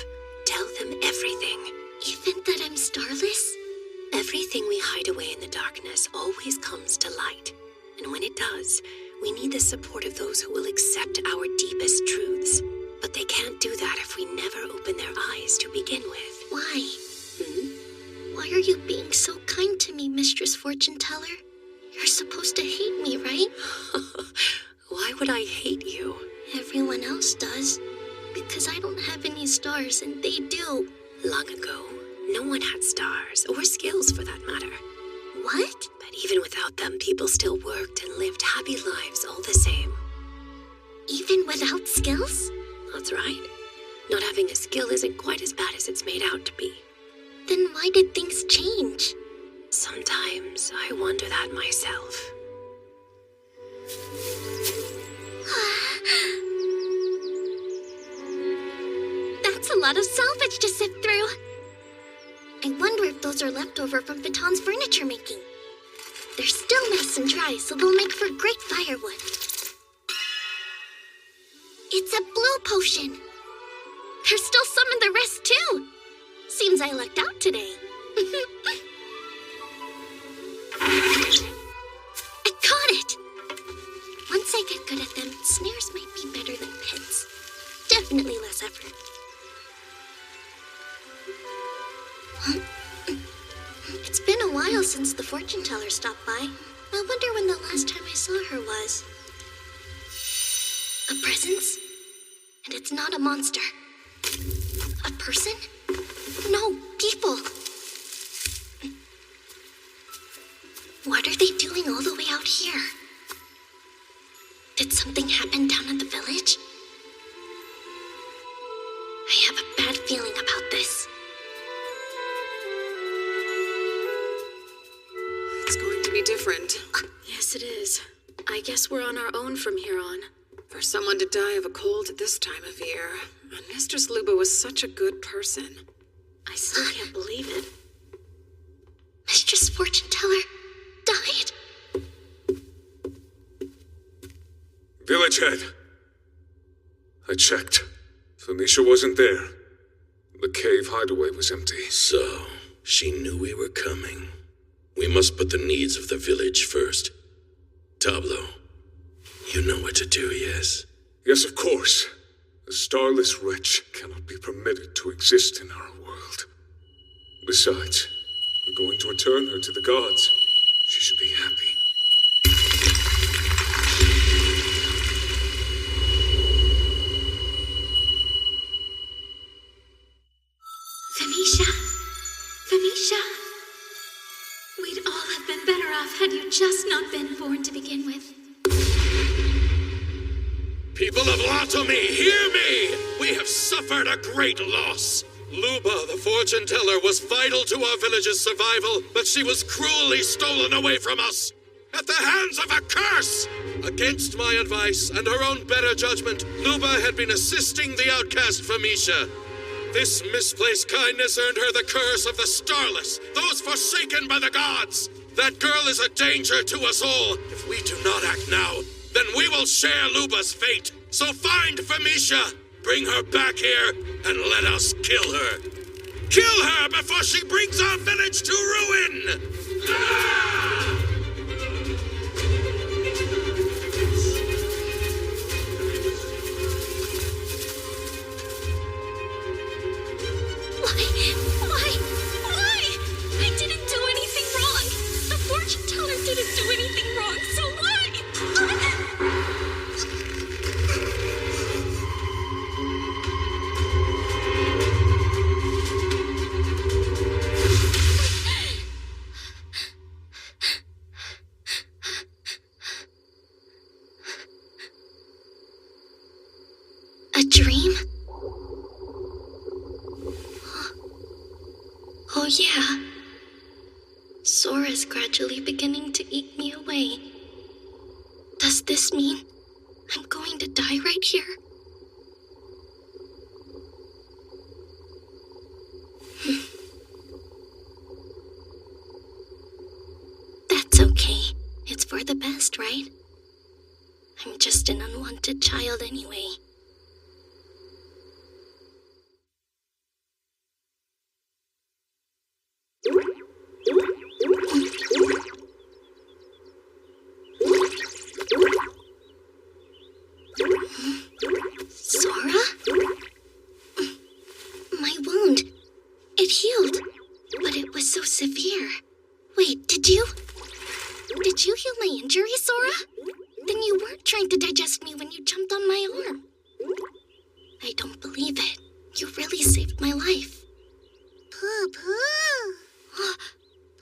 [SPEAKER 8] tell them everything.
[SPEAKER 2] Even that I'm starless?
[SPEAKER 8] Everything we hide away in the darkness always comes to light. And when it does, we need the support of those who will accept our deepest truths. But they can't do that if we never open their eyes to begin with.
[SPEAKER 2] Why? Why are you being so kind to me, Mistress Fortune Teller? You're supposed to hate me, right?
[SPEAKER 8] Why would I hate you?
[SPEAKER 2] Everyone else does. Because I don't have any stars and they do.
[SPEAKER 8] Long ago, no one had stars, or skills for that matter.
[SPEAKER 2] What?
[SPEAKER 8] But even without them, people still worked and lived happy lives all the same.
[SPEAKER 2] Even without skills?
[SPEAKER 8] That's right. Not having a skill isn't quite as bad as it's made out to be.
[SPEAKER 2] Then why did things change?
[SPEAKER 8] Sometimes I wonder that myself.
[SPEAKER 2] That's a lot of salvage to sift through. I wonder if those are left over from Baton's furniture making. they're still nice and dry, so they'll make for great firewood. It's a blue potion. There's still some in the rest, too. Seems I lucked out today. I caught it! Once I get good at them, snares might be better than pits. Definitely less effort. Huh? It's been a while since the fortune teller stopped by. I wonder when the last time I saw her was. A presence? And it's not a monster. A person? No, people. What are they doing all the way out here? Did something happen down at the village? I have a bad feeling about this.
[SPEAKER 5] It's going to be different. Yes, it is. I guess we're on our own from here on. For someone to die of a cold at this time of year. And Mistress Luba was such a good person. I still can't believe it.
[SPEAKER 2] Mistress Fortune Teller died.
[SPEAKER 10] Village head. I checked. Felicia wasn't there. The cave hideaway was empty.
[SPEAKER 1] So, she knew we were coming. We must put the needs of the village first. Tableau, you know what to do, yes?
[SPEAKER 10] Yes, of course. A starless wretch cannot be permitted to exist in our world. Besides, we're going to return her to the gods. She should be happy.
[SPEAKER 2] Felicia? Felicia? We'd all have been better off had you just not been born to begin with.
[SPEAKER 1] People of Latomy, hear me! We have suffered a great loss. Luba, the fortune teller, was vital to our village's survival, but she was cruelly stolen away from us. At the hands of a curse! Against my advice and her own better judgment, Luba had been assisting the outcast Felicia. This misplaced kindness earned her the curse of the Starless, those forsaken by the gods. That girl is a danger to us all. If we do not act now, then we will share Luba's fate. So find Felicia, bring her back here, and let us kill her. Kill her before she brings our village to ruin!
[SPEAKER 2] Why? I didn't do anything wrong. The fortune teller didn't do anything wrong, so why? A dream? Oh yeah. Sora's gradually beginning to eat me away. Does this mean I'm going to die right here? That's okay. It's for the best, right? I'm just an unwanted child anyway. Sora? My wound. It healed, but it was so severe. Wait, did you heal my injury, Sora? Then you weren't trying to digest me when you jumped on my arm. I don't believe it. You really saved my life. Pooh-pooh.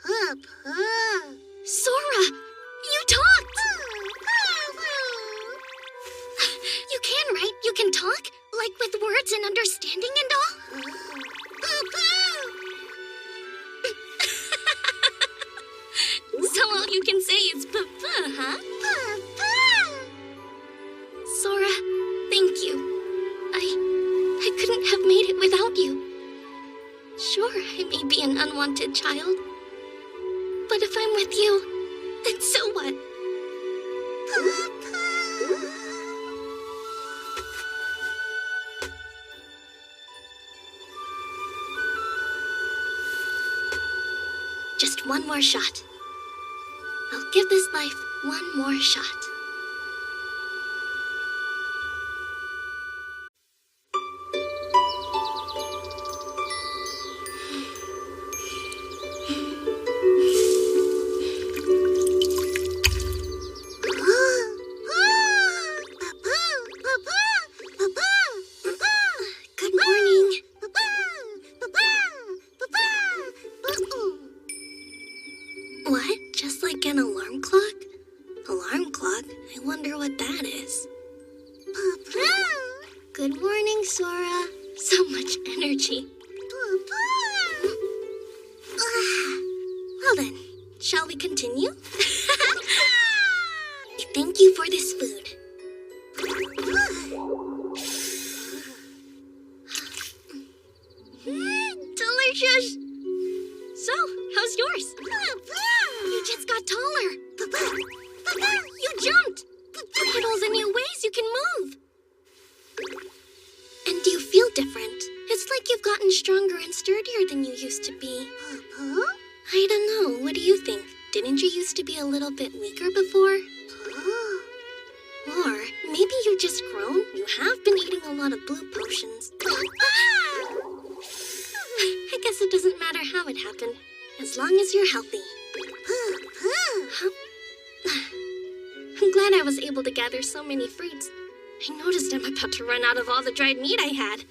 [SPEAKER 2] Pooh-pooh. Sora, you talked! You can, right? You can talk? Like with words and understanding and all? Pooh-pooh. So all you can say is pooh-pooh, huh? Pooh-pooh. Sora, thank you. I couldn't have made it without you. Sure, I may be an unwanted child, but if I'm with you, Then so what? Just one more shot. I'll give this life one more shot. Good morning. What? Just like an alarm clock? Alarm clock? I wonder what that is. Good morning, Sora. So much energy. Well then, shall we continue? Thank you for this food. Delicious! So, how's yours? You just got taller. You jumped. Look at all the new ways you can move. And do you feel different? It's like you've gotten stronger and sturdier than you used to be. I don't know. What do you think? Didn't you used to be a little bit weaker before? Or maybe you've just grown. You have been eating a lot of blue potions. I guess it doesn't matter how it happened, as long as you're healthy. Huh? I'm glad I was able to gather so many fruits. I noticed I'm about to run out of all the dried meat I had.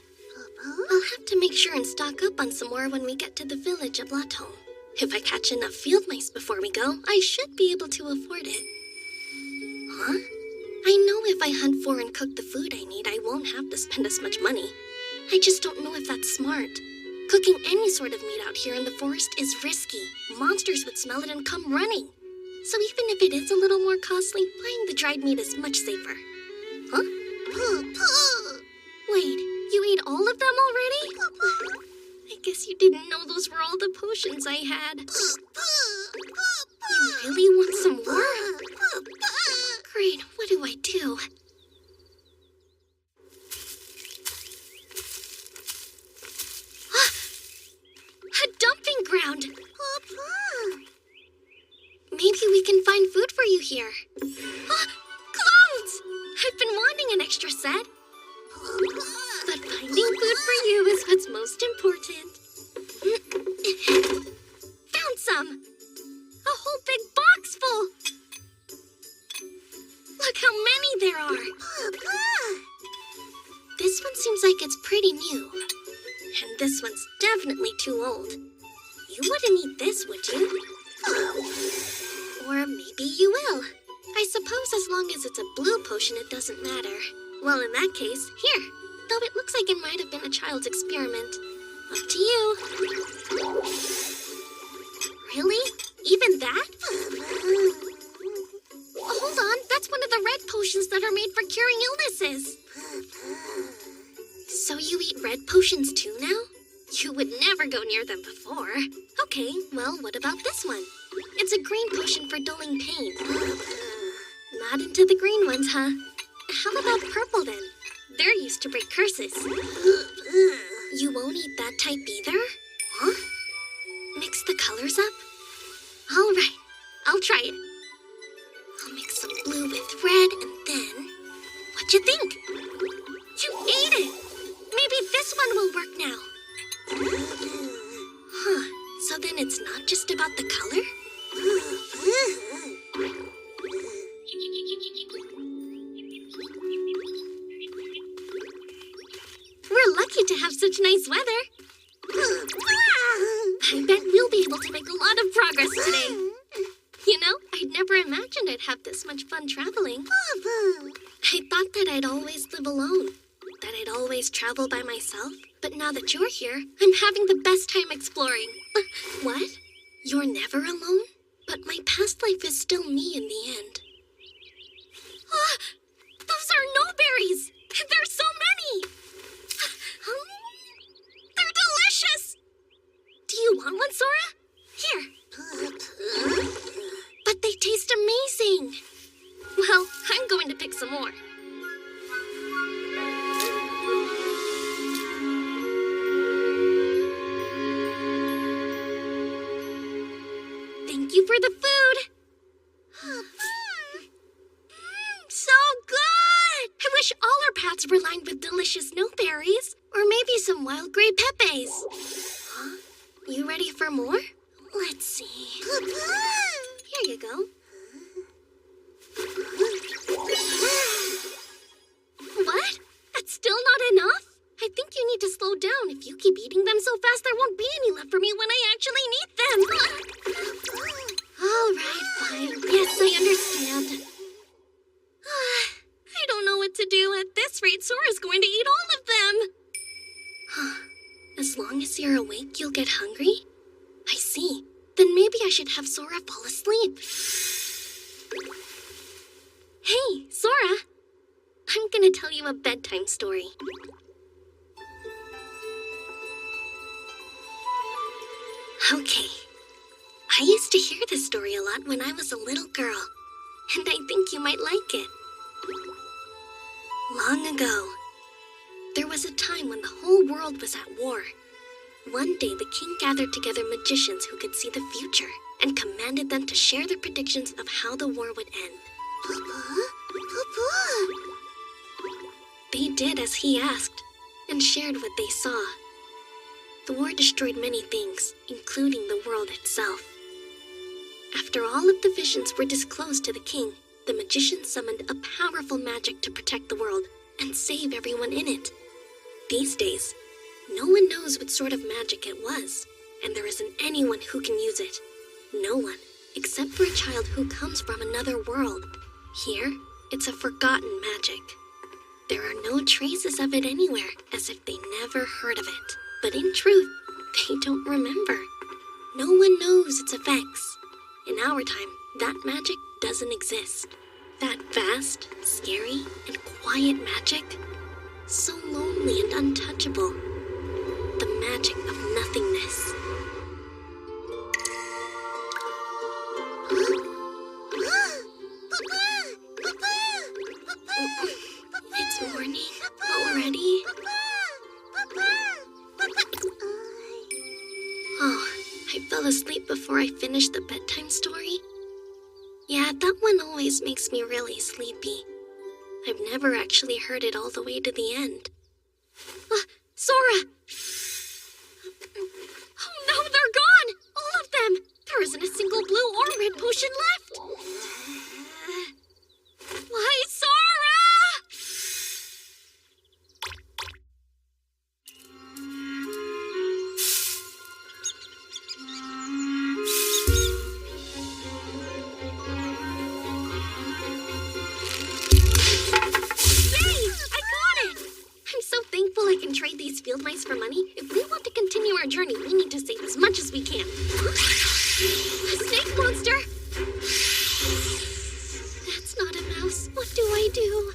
[SPEAKER 2] I'll have to make sure and stock up on some more when we get to the village of Laton. If I catch enough field mice before we go, I should be able to afford it. Huh? I know if I hunt for and cook the food I need, I won't have to spend as much money. I just don't know if that's smart. Cooking any sort of meat out here in the forest is risky. Monsters would smell it and come running. So even if it is a little more costly, buying the dried meat is much safer. Huh? Wait, you ate all of them already? I guess you didn't know those were all the potions I had. You really want some more? Great, what do I do? A dumping ground! Maybe we can find food for you here. Clothes! I've been wanting an extra set. But finding food for you is what's most important. Found some! A whole big box full! Look how many there are! This one seems like it's pretty new. And this one's definitely too old. You wouldn't eat this, would you? Or maybe you will. I suppose as long as it's a blue potion, it doesn't matter. Well, in that case, here. Though it looks like it might have been a child's experiment. Up to you. Really? Even that? Hold on, that's one of the red potions that are made for curing illnesses. So you eat red potions too now? You would never go near them before. Okay, well, what about this one? It's a green potion for dulling pain. Not into the green ones, huh? How about purple then? They're used to break curses. You won't eat that type either? Huh? Mix the colors up? All right, I'll try it. I'll mix some blue with red and then... What'd you think? You ate it! Maybe this one will work now. Huh, so then it's not just about the color? We're lucky to have such nice weather. I bet we'll be able to make a lot of progress today. You know, I'd never imagined I'd have this much fun traveling. I thought that I'd always live alone, that I'd always travel by myself. But now that you're here, I'm having the best time exploring. What? You're never alone? But my past life is still me in the end. Those are no-berries! There's so many! They're delicious! Do you want one, Sora? Here. But they taste Thank you for the food. So good! I wish all our paths were lined with delicious snowberries. Or maybe some wild gray pepes. Huh? You ready for more? Let's see. Here you go. What? That's still not enough? I think you need to slow down. If you keep eating them so fast, there won't be any left for me when I actually need them. All right, fine. Yes, I understand. I don't know what to do. At this rate, Sora's going to eat all of them. As long as you're awake, you'll get hungry? I see. Then maybe I should have Sora fall asleep. Hey, Sora! I'm gonna tell you a bedtime story. Okay. I used to hear this story a lot when I was a little girl, and I think you might like it. Long ago, there was a time when the whole world was at war. One day, the king gathered together magicians who could see the future and commanded them to share their predictions of how the war would end. Papa! They did as he asked and shared what they saw. The war destroyed many things, including the world itself. After all of the visions were disclosed to the king, the magician summoned a powerful magic to protect the world and save everyone in it. These days, no one knows what sort of magic it was, and there isn't anyone who can use it. No one, except for a child who comes from another world. Here, it's a forgotten magic. There are no traces of it anywhere, as if they never heard of it. But in truth, they don't remember. No one knows its effects. In our time, that magic doesn't exist. That vast, scary, and quiet magic, so lonely and untouchable. The magic of nothingness. It's morning already. Oh, I fell asleep before I finished the bedtime story. Yeah, that one always makes me really sleepy. I've never actually heard it all the way to the end. Sora! Oh no, they're gone! All of them! There isn't a single blue or red potion left! Why, Sora! I can trade these field mice for money. If we want to continue our journey, we need to save as much as we can. A snake monster! That's not a mouse. What do I do?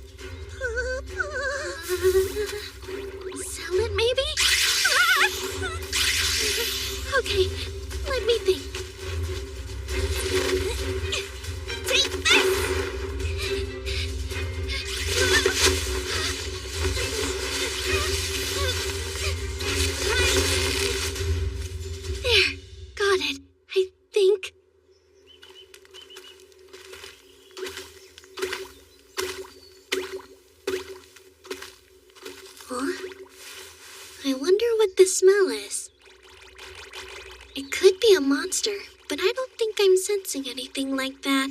[SPEAKER 2] Sell it, maybe? Okay, let me think. Take this! There, got it, I think. Huh? I wonder what the smell is. It could be a monster, but I don't think I'm sensing anything like that.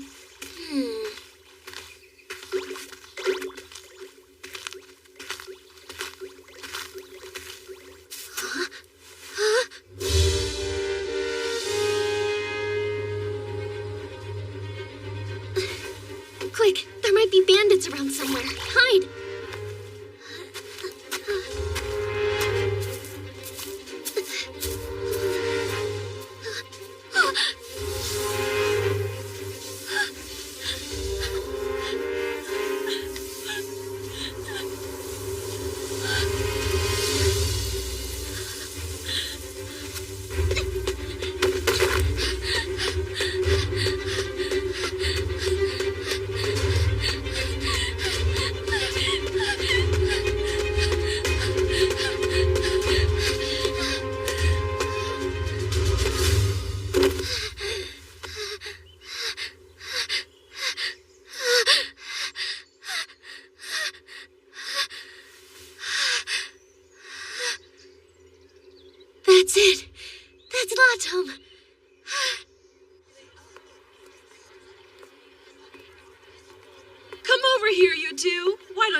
[SPEAKER 2] Quick, there might be bandits around somewhere. Hide!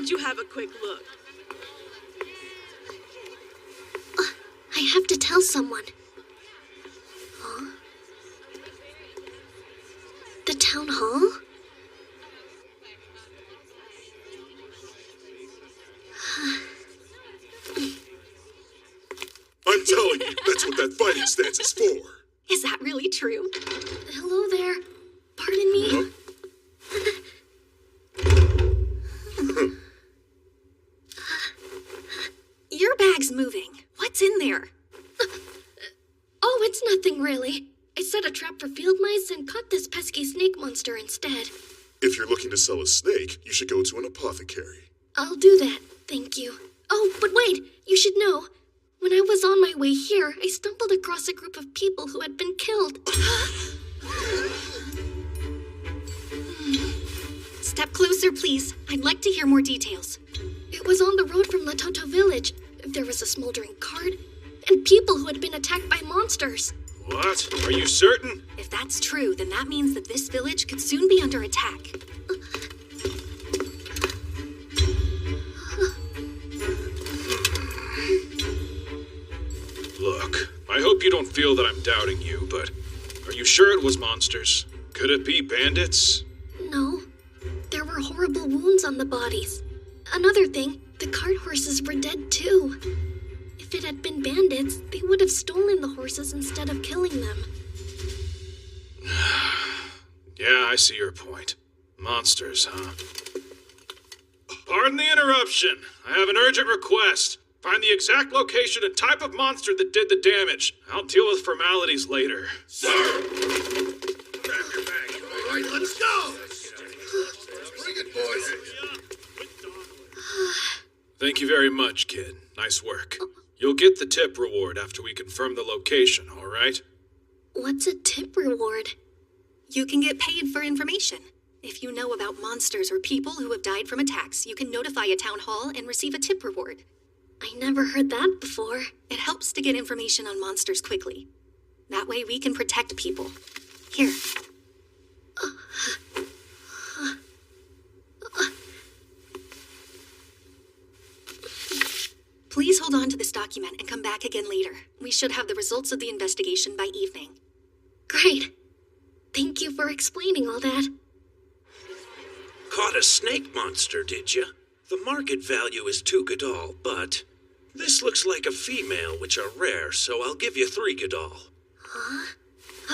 [SPEAKER 7] don't you have a quick look?
[SPEAKER 2] I have to tell someone. Huh? The town hall?
[SPEAKER 10] I'm telling you, that's what that fighting stance is for.
[SPEAKER 5] Is that really true?
[SPEAKER 2] Hello there. Pardon me?
[SPEAKER 10] Huh?
[SPEAKER 5] Your bag's moving. What's in there?
[SPEAKER 2] Oh, it's nothing really. I set a trap for field mice and caught this pesky snake monster instead.
[SPEAKER 10] If you're looking to sell a snake, you should go to an apothecary.
[SPEAKER 2] I'll do that, thank you. Oh, but wait, you should know. When I was on my way here, I stumbled across a group of people who had been killed.
[SPEAKER 5] Step closer, please. I'd like to hear more details.
[SPEAKER 2] It was on the road from Latoto village. There was a smoldering cart, and people who had been attacked by monsters.
[SPEAKER 1] What? Are you certain?
[SPEAKER 5] If that's true, then that means that this village could soon be under attack.
[SPEAKER 1] Look, I hope you don't feel that I'm doubting you, but are you sure it was monsters? Could it be bandits?
[SPEAKER 2] No, there were horrible wounds on the bodies. Another thing, the cart horses were dead too. If it had been bandits, they would have stolen the horses instead of killing them.
[SPEAKER 1] Yeah, I see your point. Monsters, huh? Pardon the interruption. I have an urgent request. Find the exact location and type of monster that did the damage. I'll deal with formalities later.
[SPEAKER 10] Sir! Grab your bag. All right, let's go! Bring it, boys.
[SPEAKER 1] Thank you very much, kid. Nice work. You'll get the tip reward after we confirm the location, all right?
[SPEAKER 2] What's a tip reward?
[SPEAKER 5] You can get paid for information. If you know about monsters or people who have died from attacks, you can notify a town hall and receive a tip reward.
[SPEAKER 2] I never heard that before.
[SPEAKER 5] It helps to get information on monsters quickly. That way we can protect people. Here. Please hold on to this document and come back again later. We should have the results of the investigation by evening.
[SPEAKER 2] Great. Thank you for explaining all that.
[SPEAKER 11] Caught a snake monster, did you? The market value is 2 Godal, but this looks like a female, which are rare, so I'll give you 3 Godal.
[SPEAKER 2] Huh?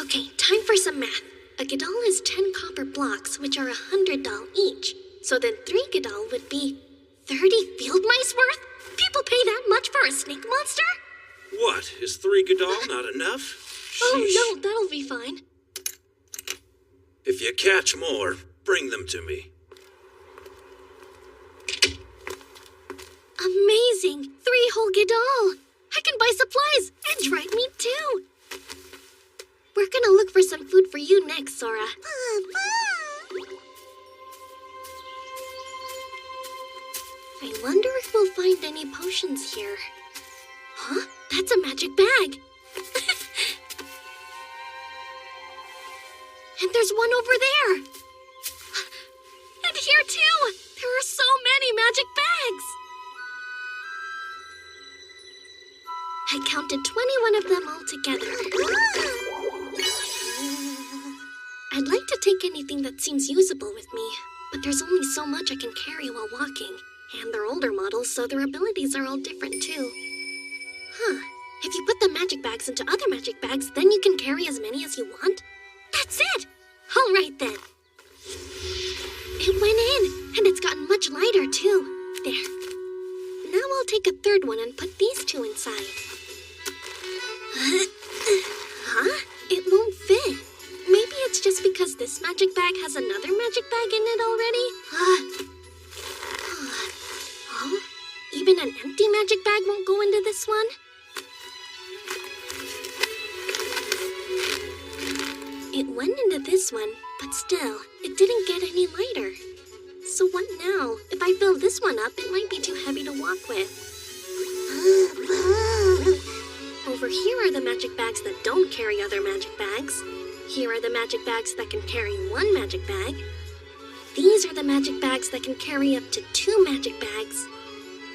[SPEAKER 2] Okay, time for some math. A Godal is 10 copper blocks, which are 100 doll each. So then 3 Godal would be 30 field mice worth? People pay that much for a snake monster?
[SPEAKER 11] What, is 3 Godal not enough?
[SPEAKER 2] Oh
[SPEAKER 11] Sheesh.
[SPEAKER 2] no, that'll be fine.
[SPEAKER 11] If you catch more, bring them to me.
[SPEAKER 2] Amazing! 3 whole Godal! I can buy supplies and dried meat too! We're gonna look for some food for you next, Sora. I wonder if we'll find any potions here. Huh? That's a magic bag! And there's one over there! And here too! There are so many magic bags! I counted 21 of them all together. I'd like to take anything that seems usable with me, but there's only so much I can carry while walking. And they're older models, so their abilities are all different too. Huh. If you put the magic bags into other magic bags, then you can carry as many as you want? That's it! All right then. It went in, and it's gotten much lighter too. There. Now I'll take a third one and put these 2 inside. Huh? It won't fit. Maybe it's just because this magic bag has another magic bag in it already? Oh? Even an empty magic bag won't go into this one? It went into this one, but still, it didn't get any lighter. So what now? If I fill this one up, it might be too heavy to walk with. Over here are the magic bags that don't carry other magic bags. Here are the magic bags that can carry one magic bag. these are the magic bags that can carry up to 2 magic bags.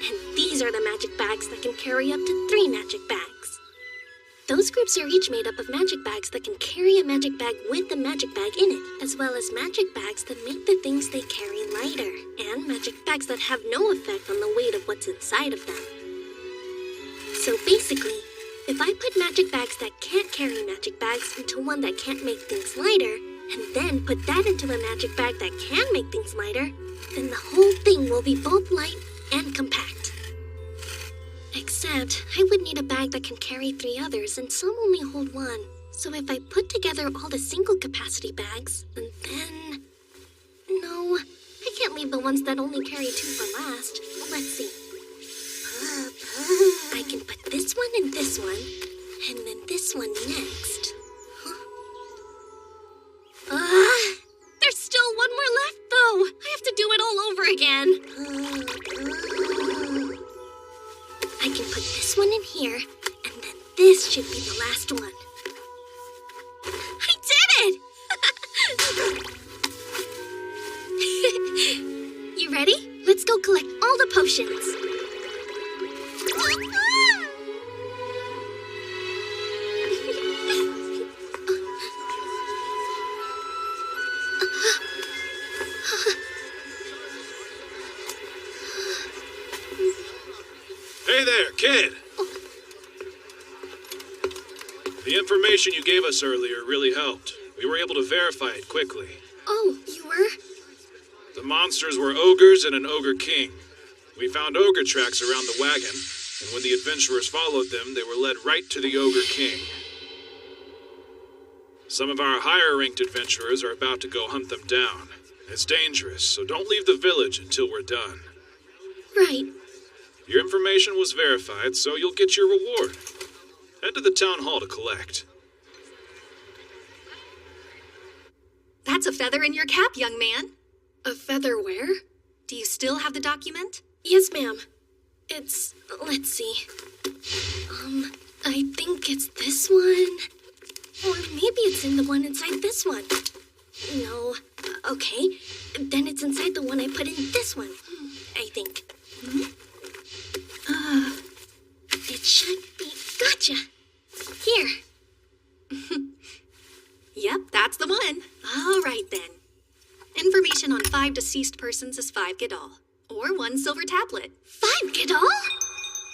[SPEAKER 2] And these are the magic bags that can carry up to 3 magic bags. Those groups are each made up of magic bags that can carry a magic bag with the magic bag in it, as well as magic bags that make the things they carry lighter, and magic bags that have no effect on the weight of what's inside of them. So basically, if I put magic bags that can't carry magic bags into one that can't make things lighter, and then put that into a magic bag that can make things lighter, then the whole thing will be both light and compact. Except, I would need a bag that can carry 3 others, and some only hold 1. So if I put together all the single capacity bags, and then... No, I can't leave the ones that only carry 2 for last. Let's see. I can put this one and this one, and then this one next. There's still 1 more left, though. I have to do it all over again. I can put this one in here, and then this should be the last one. I did it! You ready? Let's go collect all the potions.
[SPEAKER 12] Hey there, kid! The information you gave us earlier really helped. We were able to verify it quickly.
[SPEAKER 2] Oh, you were?
[SPEAKER 12] The monsters were ogres and an ogre king. We found ogre tracks around the wagon, and when the adventurers followed them, they were led right to the ogre king. Some of our higher-ranked adventurers are about to go hunt them down. It's dangerous, so don't leave the village until we're done.
[SPEAKER 2] Right.
[SPEAKER 12] Your information was verified, so you'll get your reward. Head to the town hall to collect.
[SPEAKER 13] That's a feather in your cap, young man.
[SPEAKER 5] A feather where?
[SPEAKER 13] Do you still have the document?
[SPEAKER 2] Yes, ma'am. It's... let's see. I think it's this one. Or maybe it's in the one inside this one. No. Okay. Then it's inside the one I put in this one. I think. It should be... Gotcha! Here.
[SPEAKER 13] Yep, that's the one. All right, then. Information on 5 deceased persons is 5 Gadol, or 1 silver tablet.
[SPEAKER 2] 5 Gadol?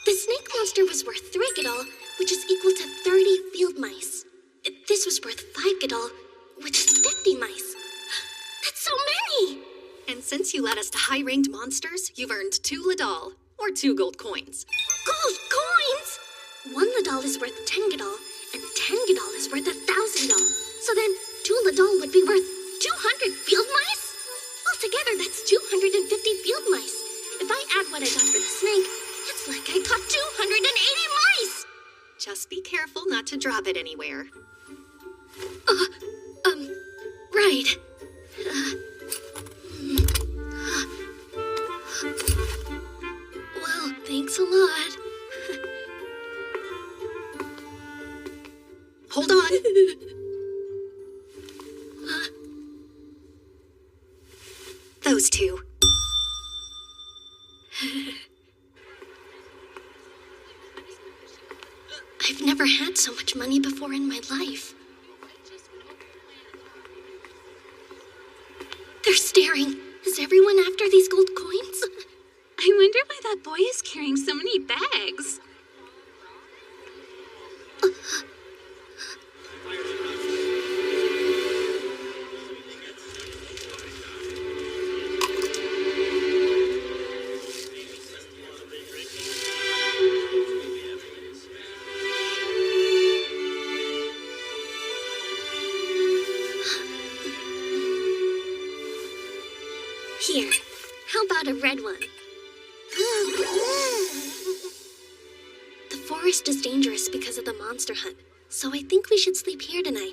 [SPEAKER 2] The snake monster was worth 3 Gadol, which is equal to 30 field mice. This was worth 5 Gadol, which is 50 mice. That's so many!
[SPEAKER 13] And since you led us to high-ranked monsters, you've earned 2 Ladol, or 2 gold coins.
[SPEAKER 2] Gold coins? 1 Ladol is worth 10 Gadol, and 10 Gadol is worth 1,000 Gadol. So then, 2 Ladol would be worth 200 field mice? Altogether, that's 250 field mice. If I add what I got for the snake, it's like I caught 280 mice!
[SPEAKER 13] Just be careful not to drop it anywhere.
[SPEAKER 2] Right. Well, thanks a lot.
[SPEAKER 13] Hold on. Those 2.
[SPEAKER 2] I've never had so much money before in my life. They're staring. Is everyone after these gold coins?
[SPEAKER 14] I wonder why that boy is carrying so many bags.
[SPEAKER 2] Here, how about a red one? The forest is dangerous because of the monster hunt, so I think we should sleep here tonight.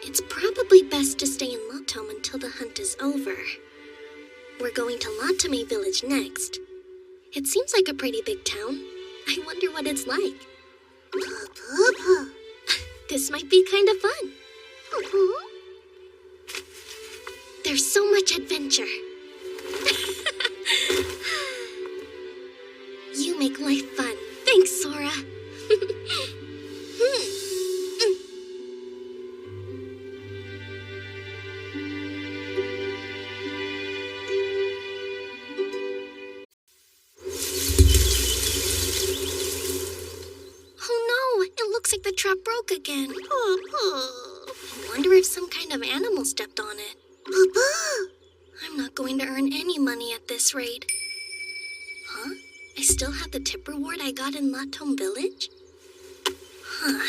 [SPEAKER 2] It's probably best to stay in Lotome until the hunt is over. We're going to Lotome Village next. It seems like a pretty big town. I wonder what it's like. This might be kind of fun. There's so much adventure. You make life fun. Thanks, Sora. Oh no, it looks like the trap broke again. I wonder if some kind of animal stepped on it. I'm not going to earn any money at this rate. Huh? I still have the tip reward I got in Latom Village? Huh.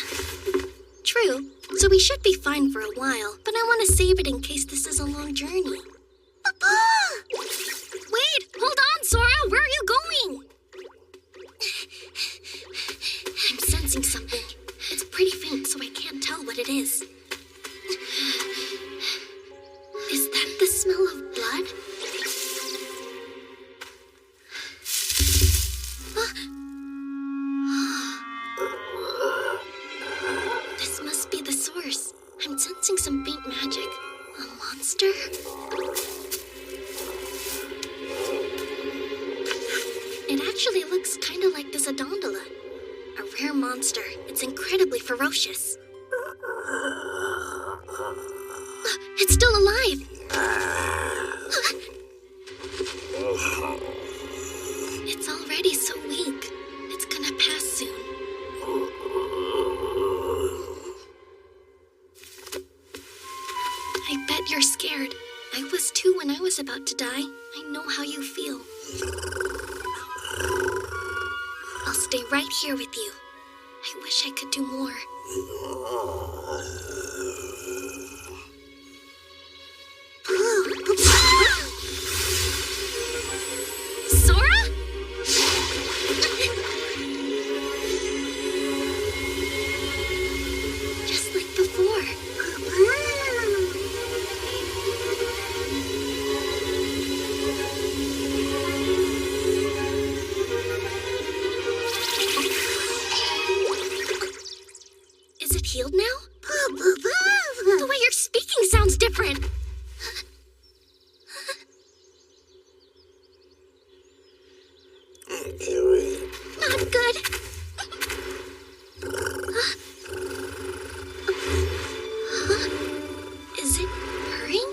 [SPEAKER 2] True, so we should be fine for a while, but I want to save it in case this is a long journey. Wait, hold on, Sora! Where are you going? I'm sensing something. It's pretty faint, so I can't tell what it is. Is that the smell of blood? This must be the source. I'm sensing some faint magic. A monster? It actually looks kind of like this Adondola. A rare monster. It's incredibly ferocious. It's still alive! It's already so weak. It's gonna pass soon. I bet you're scared. I was too when I was about to die. I know how you feel. I'll stay right here with you. I wish I could do more. Sora? Just like before. Is it healed now? The way you're speaking sounds different. Not good. Is it purring?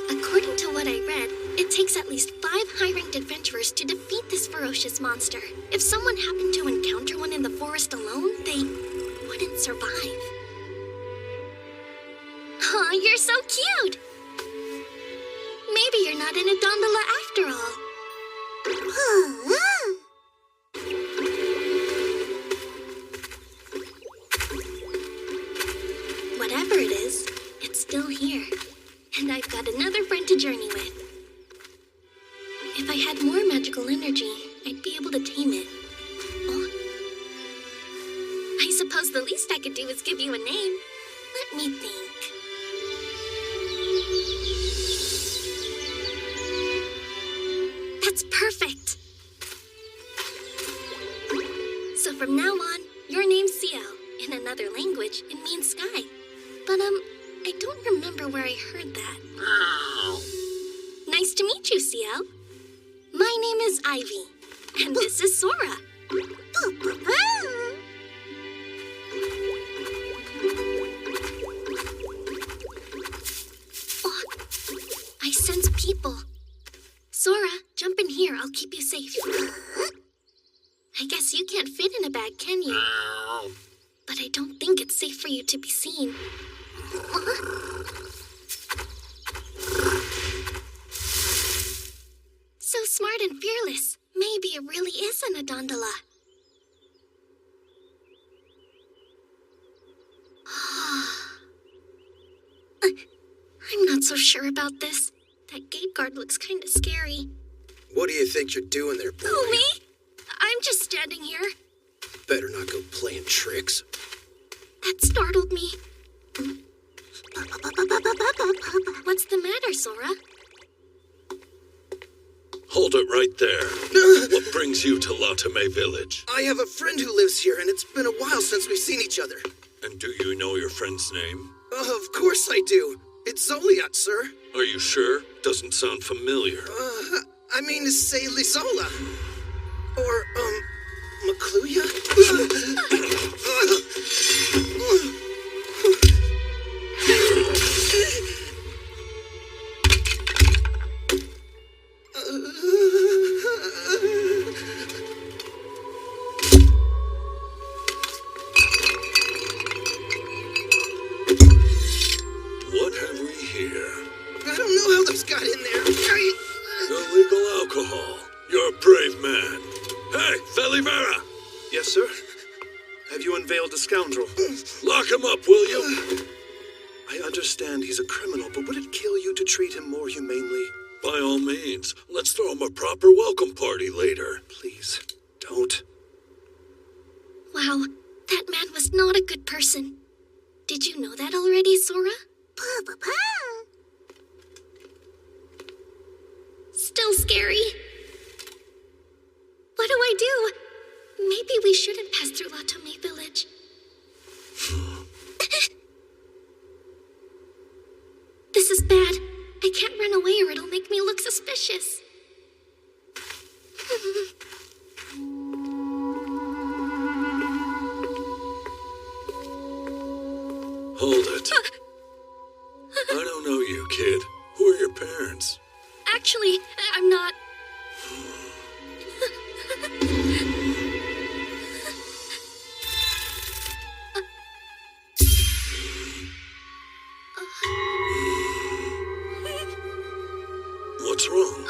[SPEAKER 2] According to what I read, it takes at least 5 high-ranked adventurers to defeat this ferocious monster. If someone happened to encounter one in the forest alone, they wouldn't survive. Aw, you're so cute! Maybe you're not in a Dondola after all. Whatever it is, it's still here. And I've got another friend to journey with. If I had more magical energy, I'd be able to tame it. Oh. I suppose the least I could do is give you a name. Let me think. That's perfect. So from now on, your name's Ciel. In another language, it means sky. But, I don't remember where I heard that. Nice to meet you, Ciel. My name is Ivy, and this is Sora. Oh, I sense people. Sora, jump in here. I'll keep you safe. I guess you can't fit in a bag, can you? But I don't think it's safe for you to be seen. So smart and fearless. Maybe it really is an Adondola. I'm not so sure about this. That gate guard looks kind of scary.
[SPEAKER 15] What do you think you're doing there, boy?
[SPEAKER 2] Oh, me? I'm just standing here.
[SPEAKER 15] Better not go playing tricks.
[SPEAKER 2] That startled me. What's the matter, Sora?
[SPEAKER 10] Hold it right there. What brings you to Latame Village?
[SPEAKER 15] I have a friend who lives here, and it's been a while since we've seen each other.
[SPEAKER 11] And do you know your friend's name?
[SPEAKER 15] Of course I do. It's Zoliot, sir.
[SPEAKER 11] Are you sure? Doesn't sound familiar.
[SPEAKER 15] I mean to say Lizola. Or, Macluya?
[SPEAKER 11] What have we here?
[SPEAKER 15] I don't know how those got in there.
[SPEAKER 11] Illegal alcohol. You're a brave man. Hey, Felivera!
[SPEAKER 16] Yes, sir? Have you unveiled a scoundrel?
[SPEAKER 11] Lock him up, will you?
[SPEAKER 16] I understand he's a criminal, but would it kill you to treat him more humanely?
[SPEAKER 11] By all means. Let's throw him a proper welcome party later.
[SPEAKER 16] Please, don't.
[SPEAKER 2] Wow, that man was not a good person. Did you know that already, Sora? Still scary. What do I do? Maybe we shouldn't pass through Latome Village. This is bad. I can't run away or it'll make me look suspicious.
[SPEAKER 11] Hold it. I don't know you, kid. Who are your parents?
[SPEAKER 2] Actually, I'm not.
[SPEAKER 11] What's wrong?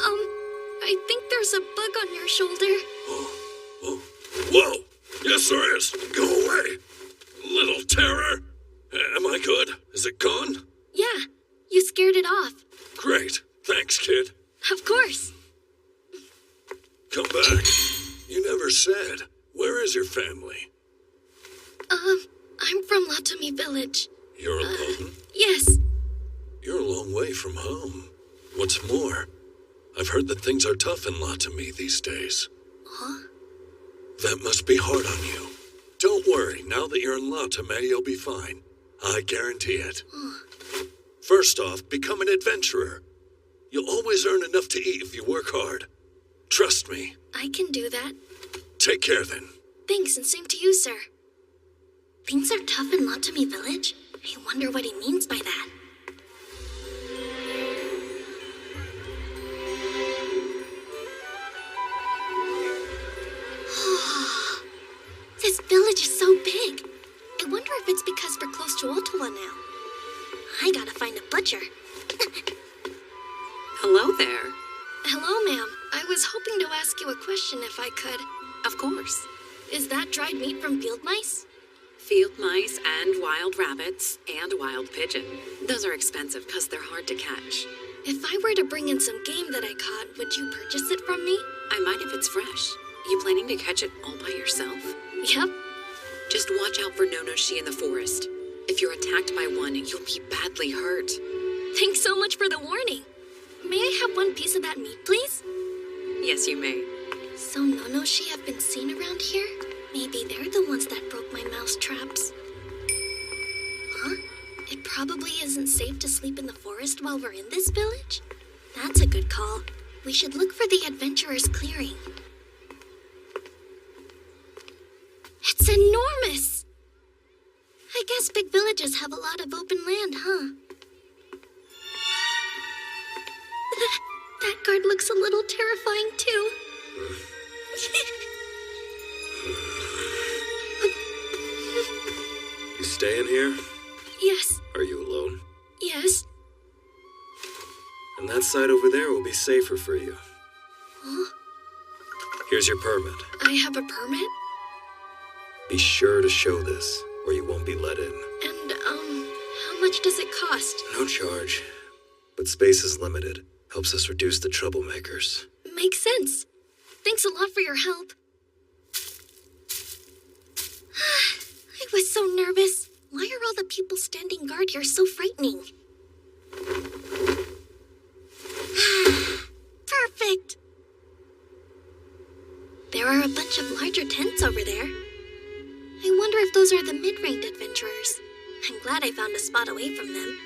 [SPEAKER 2] I think there's a bug on your shoulder.
[SPEAKER 11] Whoa! Yes, there is. Go away. Little terror. Am I good? Is it gone?
[SPEAKER 2] Yeah, you scared it off.
[SPEAKER 11] Great. Thanks, kid.
[SPEAKER 2] Of course.
[SPEAKER 11] Come back. You never said. Where is your family?
[SPEAKER 2] I'm from Latome Village.
[SPEAKER 11] You're alone?
[SPEAKER 2] Yes.
[SPEAKER 11] You're a long way from home. What's more, I've heard that things are tough in Latome these days.
[SPEAKER 2] Huh?
[SPEAKER 11] That must be hard on you. Don't worry, now that you're in Latome, you'll be fine. I guarantee it. First off, become an adventurer. You'll always earn enough to eat if you work hard. Trust me.
[SPEAKER 2] I can do that.
[SPEAKER 11] Take care then.
[SPEAKER 2] Thanks, and same to you, sir. Things are tough in Latome Village? I wonder what he means by that. This village is so big. I wonder if it's because we're close to Ottawa now. I gotta find a butcher.
[SPEAKER 5] Hello there.
[SPEAKER 2] Hello, ma'am. I was hoping to ask you a question if I could.
[SPEAKER 5] Of course.
[SPEAKER 2] Is that dried meat from field mice?
[SPEAKER 5] Field mice and wild rabbits and wild pigeon. Those are expensive because they're hard to catch.
[SPEAKER 2] If I were to bring in some game that I caught, would you purchase it from me?
[SPEAKER 5] I might if it's fresh. You planning to catch it all by yourself?
[SPEAKER 2] Yep.
[SPEAKER 5] Just watch out for no-no-she in the forest. If you're attacked by one, you'll be badly hurt.
[SPEAKER 2] Thanks so much for the warning. May I have one piece of that meat, please?
[SPEAKER 5] Yes, you may.
[SPEAKER 2] So no-no-she have been seen around here? Maybe they're the ones that broke my mouse traps. Huh? It probably isn't safe to sleep in the forest while we're in this village? That's a good call. We should look for the adventurer's clearing. It's enormous! I guess big villages have a lot of open land, huh? That guard looks a little terrifying, too.
[SPEAKER 16] You staying here?
[SPEAKER 2] Yes.
[SPEAKER 16] Are you alone?
[SPEAKER 2] Yes.
[SPEAKER 16] And that side over there will be safer for you.
[SPEAKER 2] Huh?
[SPEAKER 16] Here's your permit.
[SPEAKER 2] I have a permit?
[SPEAKER 16] Be sure to show this, or you won't be let in.
[SPEAKER 2] And, how much does it cost?
[SPEAKER 16] No charge. But space is limited. Helps us reduce the troublemakers.
[SPEAKER 2] Makes sense. Thanks a lot for your help. I was so nervous. Why are all the people standing guard here so frightening? Perfect. There are a bunch of larger tents over there. I wonder if those those are the mid-ranked adventurers. I'm glad I found a spot away from them.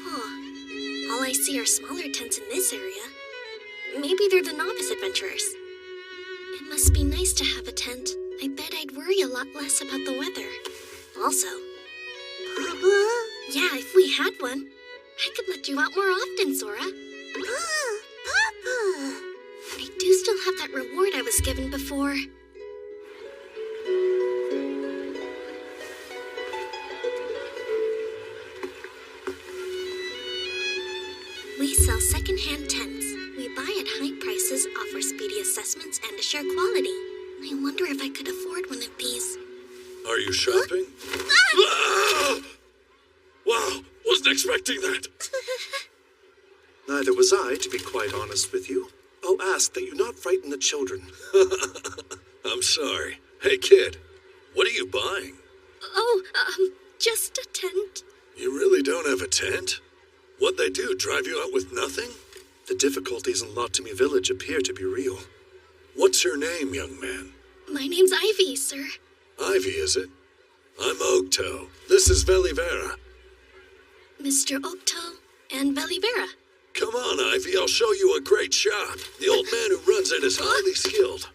[SPEAKER 2] Huh. All I see are smaller tents in this area. Maybe they're the novice adventurers. It must be nice to have a tent. I bet I'd worry a lot less about the weather. Also, Papa? Yeah, if we had one, I could let you out more often, Sora. Papa! I do still have that reward I was given before. We sell second-hand tents. We buy at high prices, offer speedy assessments, and assure quality. I wonder if I could afford one of these.
[SPEAKER 11] Are you shopping? Ah! Wow, wasn't expecting that.
[SPEAKER 16] Neither was I, to be quite honest with you. I'll ask that you not frighten the children.
[SPEAKER 11] I'm sorry. Hey, kid, what are you buying?
[SPEAKER 2] Oh, just a tent.
[SPEAKER 11] You really don't have a tent? What'd they do, drive you out with nothing?
[SPEAKER 16] The difficulties in Lotami Village appear to be real.
[SPEAKER 11] What's your name, young man?
[SPEAKER 2] My name's Ivy, sir.
[SPEAKER 11] Ivy, is it? I'm Ogto. This is Velivera.
[SPEAKER 2] Mr. Octo and Belivera.
[SPEAKER 11] Come on, Ivy, I'll show you a great shop. The old man who runs it is highly skilled.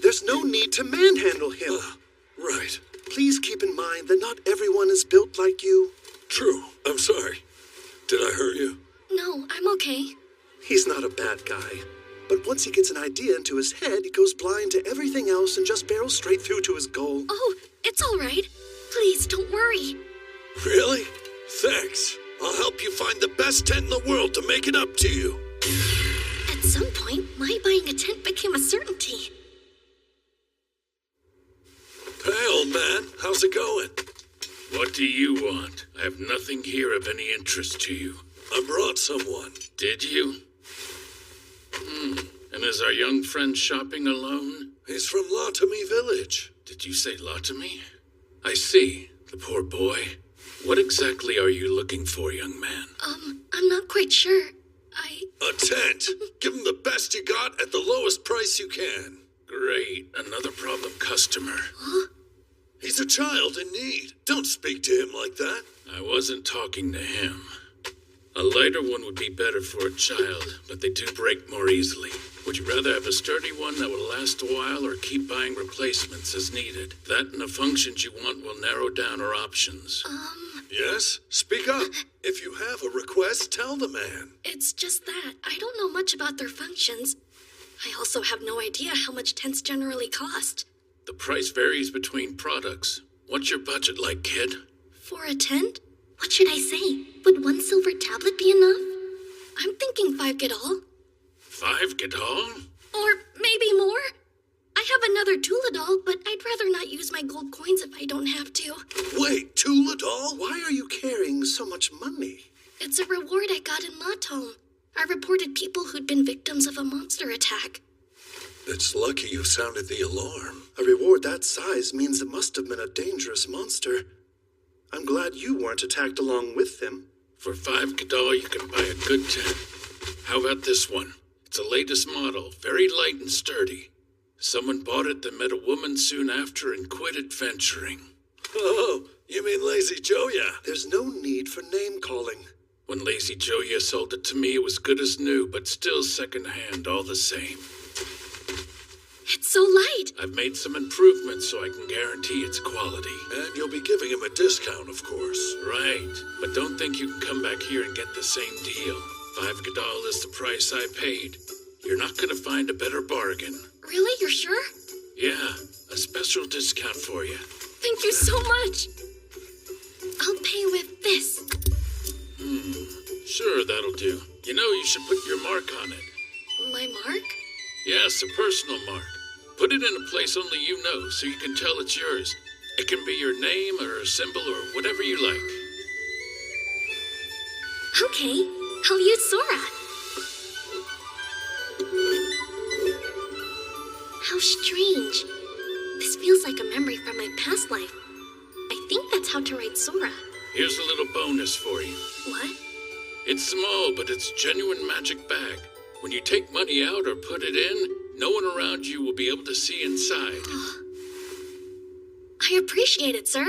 [SPEAKER 16] There's no need to manhandle him.
[SPEAKER 11] Right.
[SPEAKER 16] Please keep in mind that not everyone is built like you.
[SPEAKER 11] True. I'm sorry. Did I hurt you?
[SPEAKER 2] No, I'm okay.
[SPEAKER 16] He's not a bad guy. But once he gets an idea into his head, he goes blind to everything else and just barrels straight through to his goal.
[SPEAKER 2] Oh, it's all right. Please, don't worry.
[SPEAKER 11] Really? Thanks. I'll help you find the best tent in the world to make it up to you.
[SPEAKER 2] At some point, my buying a tent became a certainty.
[SPEAKER 11] Hey, old man, how's it going?
[SPEAKER 17] What do you want? I have nothing here of any interest to you.
[SPEAKER 11] I brought someone.
[SPEAKER 17] Did you? And is our young friend shopping alone?
[SPEAKER 11] He's from Lotami Village.
[SPEAKER 17] Did you say Lotami? I see. The poor boy. What exactly are you looking for, young man?
[SPEAKER 2] I'm not quite sure.
[SPEAKER 11] A tent. Give him the best you got at the lowest price you can.
[SPEAKER 17] Great. Another problem customer.
[SPEAKER 2] Huh?
[SPEAKER 11] He's a child in need. Don't speak to him like that.
[SPEAKER 17] I wasn't talking to him. A lighter one would be better for a child, but they do break more easily. Would you rather have a sturdy one that will last a while or keep buying replacements as needed? That and the functions you want will narrow down our options.
[SPEAKER 11] Yes? Speak up. If you have a request, tell the man.
[SPEAKER 2] It's just that I don't know much about their functions. I also have no idea how much tents generally cost.
[SPEAKER 17] The price varies between products. What's your budget like, kid?
[SPEAKER 2] For a tent? What should I say? Would 1 silver tablet be enough? I'm thinking 5 Gadol.
[SPEAKER 17] 5 Gadol?
[SPEAKER 2] Or maybe more? I have another Tuladol, but I'd rather not use my gold coins if I don't have to.
[SPEAKER 11] Wait, Tuladol?
[SPEAKER 16] Why are you carrying so much money?
[SPEAKER 2] It's a reward I got in Latom. I reported people who'd been victims of a monster attack.
[SPEAKER 11] It's lucky you sounded the alarm.
[SPEAKER 16] A reward that size means it must have been a dangerous monster. I'm glad you weren't attacked along with them.
[SPEAKER 17] For 5 Gadol, you can buy a good tent. How about this one? It's the latest model, very light and sturdy. Someone bought it that met a woman soon after and quit adventuring.
[SPEAKER 11] Oh, you mean Lazy Joya?
[SPEAKER 16] There's no need for name-calling.
[SPEAKER 17] When Lazy Joya sold it to me, it was good as new, but still second-hand all the same.
[SPEAKER 2] It's so light.
[SPEAKER 17] I've made some improvements so I can guarantee its quality.
[SPEAKER 11] And you'll be giving him a discount, of course.
[SPEAKER 17] Right, but don't think you can come back here and get the same deal. 5 Gadol is the price I paid. You're not going to find a better bargain.
[SPEAKER 2] Really? You're sure?
[SPEAKER 17] Yeah, a special discount for you.
[SPEAKER 2] Thank you so much. I'll pay with this.
[SPEAKER 17] Sure, that'll do. You know, you should put your mark on it.
[SPEAKER 2] My mark?
[SPEAKER 17] Yes, a personal mark. Put it in a place only you know, so you can tell it's yours. It can be your name or a symbol or whatever you like.
[SPEAKER 2] Okay, I'll use Sora. How strange. This feels like a memory from my past life. I think that's how to write Sora.
[SPEAKER 17] Here's a little bonus for you.
[SPEAKER 2] What?
[SPEAKER 17] It's small, but it's a genuine magic bag. When you take money out or put it in, no one around you will be able to see inside.
[SPEAKER 2] I appreciate it, sir.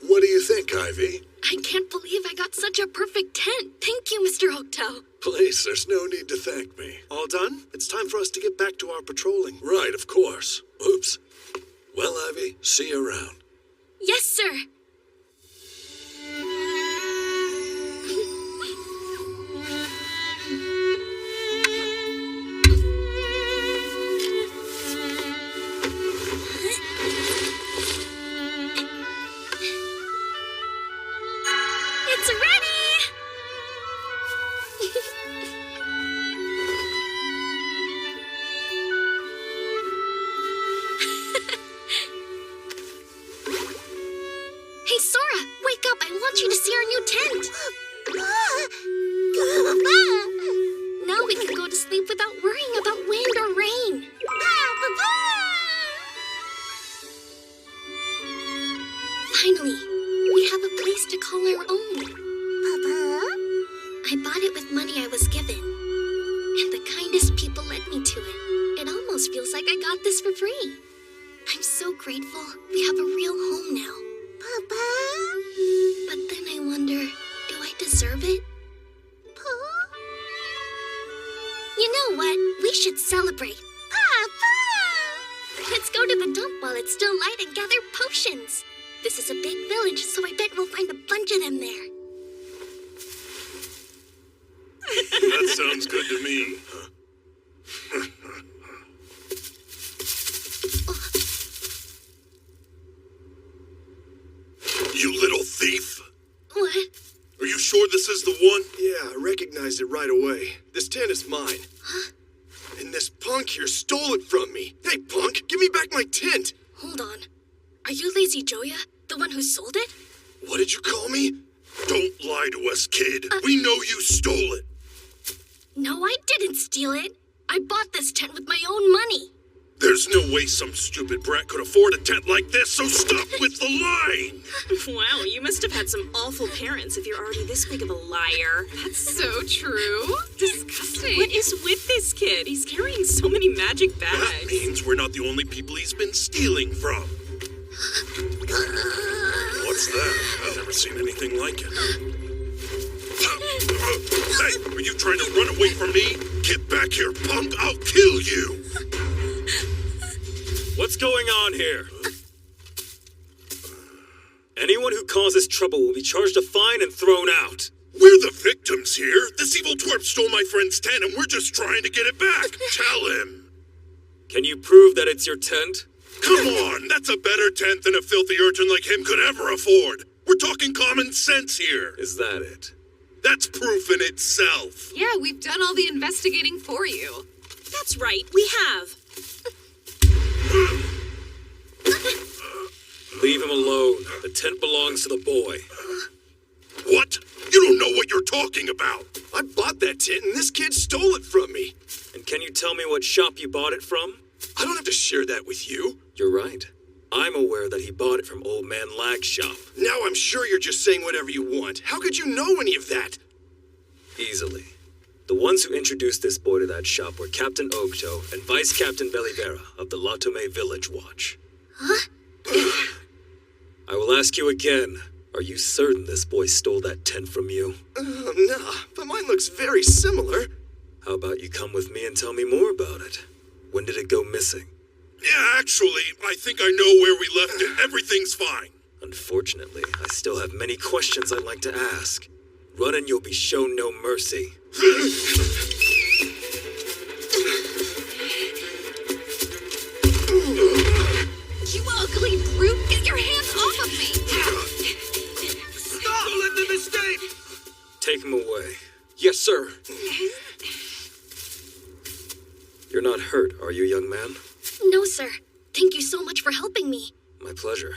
[SPEAKER 11] What do you think, Ivy?
[SPEAKER 2] I can't believe I got such a perfect tent. Thank you, Mr. Octo.
[SPEAKER 11] Please, there's no need to thank me.
[SPEAKER 16] All done? It's time for us to get back to our patrolling.
[SPEAKER 11] Right, of course. Oops. Well, Ivy, see you around.
[SPEAKER 2] Yes, sir. It's ready! Hey, Sora, wake up. I want you to see our new tent. Now we can go to sleep without worrying about wind or rain. Finally, we have a place to call our own. I bought it with money I was given, and the kindest people led me to it. It almost feels like I got this for free. I'm so grateful we have a real home now. But then I wonder, do I deserve it? You know what? We should celebrate. Let's go to the dump while it's still light and gather potions. This is a big village, so I bet we'll find a bunch of them there.
[SPEAKER 10] That sounds good to me. You little thief!
[SPEAKER 2] What?
[SPEAKER 10] Are you sure this is the one?
[SPEAKER 16] Yeah, I recognized it right away. This tent is mine.
[SPEAKER 2] Huh?
[SPEAKER 16] And this punk here stole it from me. Hey, punk, give me back my tent.
[SPEAKER 2] Hold on. Are you Lazy Joya, the one who sold it?
[SPEAKER 16] What did you call me?
[SPEAKER 10] Don't lie to us, kid. We know you stole it.
[SPEAKER 2] No, I didn't steal it. I bought this tent with my own money.
[SPEAKER 10] There's no way some stupid brat could afford a tent like this, so stop with the lying!
[SPEAKER 4] Wow, you must have had some awful parents if you're already this big of a liar.
[SPEAKER 5] That's so true. Disgusting.
[SPEAKER 4] What is with this kid? He's carrying so many magic bags.
[SPEAKER 10] That means we're not the only people he's been stealing from. What's that? I've never seen anything like it. Hey, are you trying to run away from me? Get back here, punk! I'll kill you!
[SPEAKER 18] What's going on here? Anyone who causes trouble will be charged a fine and thrown out.
[SPEAKER 10] We're the victims here. This evil twerp stole my friend's tent and we're just trying to get it back. Tell him.
[SPEAKER 18] Can you prove that it's your tent?
[SPEAKER 10] Come on, that's a better tent than a filthy urchin like him could ever afford. We're talking common sense here.
[SPEAKER 18] Is that it?
[SPEAKER 10] That's proof in itself.
[SPEAKER 5] Yeah, we've done all the investigating for you.
[SPEAKER 4] That's right, we have.
[SPEAKER 18] Leave him alone. The tent belongs to the boy.
[SPEAKER 10] What? You don't know what you're talking about.
[SPEAKER 16] I bought that tent and this kid stole it from me.
[SPEAKER 18] And can you tell me what shop you bought it from?
[SPEAKER 16] I don't have to share that with you.
[SPEAKER 18] You're right. I'm aware that he bought it from Old Man Lag's shop.
[SPEAKER 16] Now I'm sure you're just saying whatever you want. How could you know any of that?
[SPEAKER 18] Easily. The ones who introduced this boy to that shop were Captain Ogto and Vice Captain Belivera of the Latome Village Watch.
[SPEAKER 2] Huh?
[SPEAKER 18] I will ask you again. Are you certain this boy stole that tent from you?
[SPEAKER 16] Nah, but mine looks very similar.
[SPEAKER 18] How about you come with me and tell me more about it? When did it go missing?
[SPEAKER 10] Yeah, actually, I think I know where we left it. Everything's fine.
[SPEAKER 18] Unfortunately, I still have many questions I'd like to ask. Run and you'll be shown no mercy.
[SPEAKER 5] You ugly brute! Get your hands off of me!
[SPEAKER 15] Stop! Don't let them escape!
[SPEAKER 18] Take him away.
[SPEAKER 16] Yes, sir.
[SPEAKER 18] You're not hurt, are you, young man?
[SPEAKER 2] No, sir. Thank you so much for helping me.
[SPEAKER 18] My pleasure.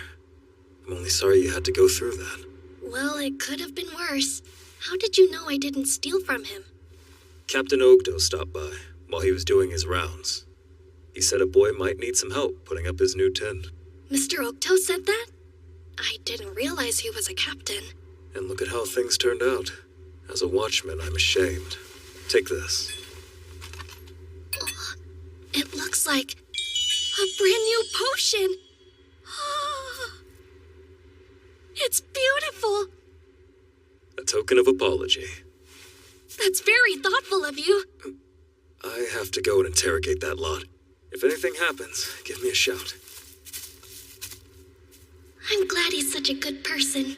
[SPEAKER 18] I'm only sorry you had to go through that.
[SPEAKER 2] Well, it could have been worse. How did you know I didn't steal from him?
[SPEAKER 18] Captain Ogdo stopped by while he was doing his rounds. He said a boy might need some help putting up his new tent.
[SPEAKER 2] Mr. Octo said that? I didn't realize he was a captain.
[SPEAKER 18] And look at how things turned out. As a watchman, I'm ashamed. Take this.
[SPEAKER 2] Oh, it looks like a brand new potion.
[SPEAKER 18] token of apology.
[SPEAKER 2] That's very thoughtful of you.
[SPEAKER 18] I have to go and interrogate that lot. If anything happens, give me a shout.
[SPEAKER 2] I'm glad he's such a good person.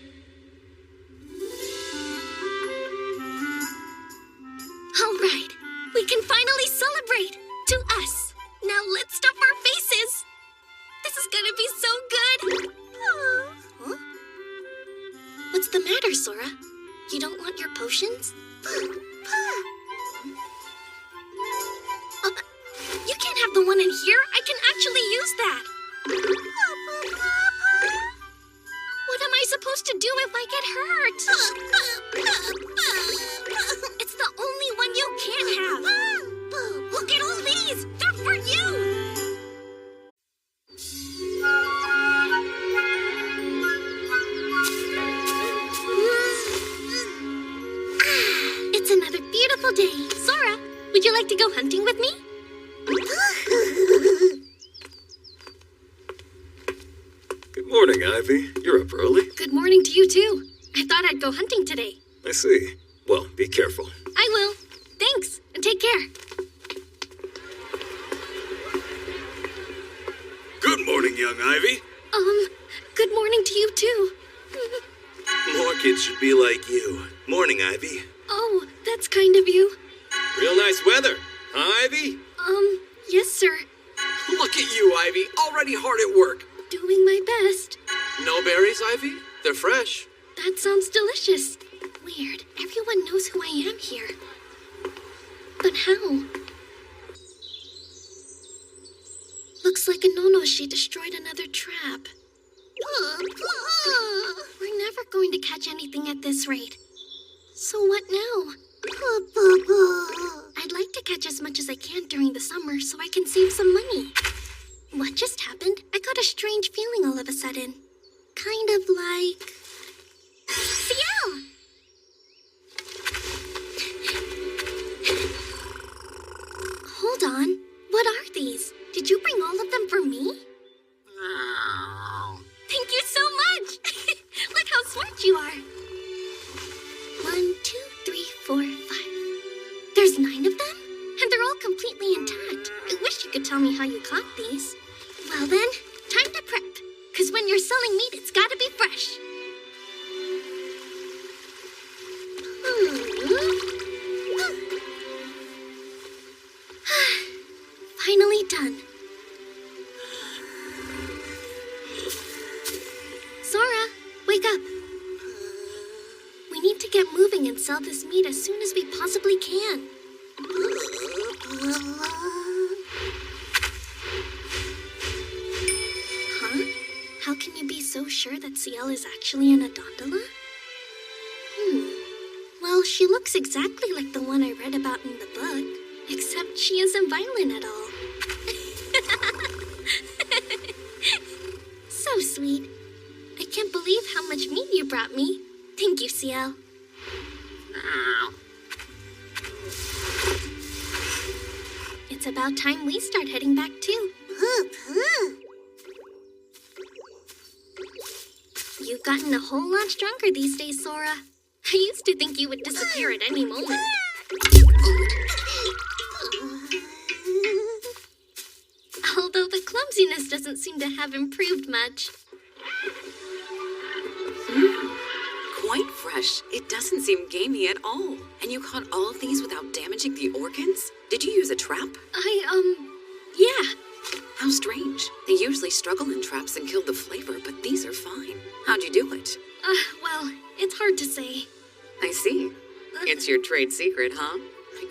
[SPEAKER 2] All right, we can finally celebrate. To us. Now let's stuff our faces. This is gonna be so good. Huh? What's the matter, Sora? You don't want your potions? You can't have the one in here. I can actually use that. What am I supposed to do if I get hurt? It's the only one you can't have. Look at all these. They're for you. It's another beautiful day. Sora, would you like to go hunting with me?
[SPEAKER 18] Good morning, Ivy. You're up early.
[SPEAKER 2] Good morning to you, too. I thought I'd go hunting today.
[SPEAKER 18] I see. Well, be careful.
[SPEAKER 2] I will. Thanks, and take care.
[SPEAKER 16] Good morning, young Ivy.
[SPEAKER 2] Good morning to you, too.
[SPEAKER 16] More kids should be like you. Morning, Ivy.
[SPEAKER 2] Oh, that's kind of you.
[SPEAKER 16] Real nice weather, huh, Ivy?
[SPEAKER 2] Yes, sir.
[SPEAKER 19] Look at you, Ivy. Already hard at work.
[SPEAKER 2] Doing my best.
[SPEAKER 19] No berries, Ivy? They're fresh.
[SPEAKER 2] That sounds delicious. Weird. Everyone knows who I am here. But how? Looks like a Nonoshi destroyed another trap. We're never going to catch anything at this rate. So what now? I'd like to catch as much as I can during the summer so I can save some money. What just happened? I got a strange feeling all of a sudden. Kind of like... Ciel! Hold on. What are these? Did you bring all of them for me? Thank you so much! Look how smart you are. 1, 2, 3, 4, 5. There's 9 of them? And they're all completely intact. I wish you could tell me how you caught these. Well then, time to prep. Because when you're selling meat, it's gotta be fresh. Finally done. Sora, wake up. We need to get moving and sell this meat as soon as we possibly can. Huh? How can you be so sure that Ciel is actually in a gondola? Well, she looks exactly like the one I read about in the book, except she isn't violent at all. So sweet. I can't believe how much meat you brought me. Thank you, Ciel. It's about time we start heading back too. You've gotten a whole lot stronger these days, Sora. I used to think you would disappear at any moment. Although the clumsiness doesn't seem to have improved much.
[SPEAKER 4] Quite fresh. It doesn't seem gamey at all. And you caught all of these without damaging the organs? Did you use a trap?
[SPEAKER 2] Yeah.
[SPEAKER 4] How strange. They usually struggle in traps and kill the flavor, but these are fine. How'd you do it?
[SPEAKER 2] Well, it's hard to say.
[SPEAKER 4] I see. It's your trade secret, huh?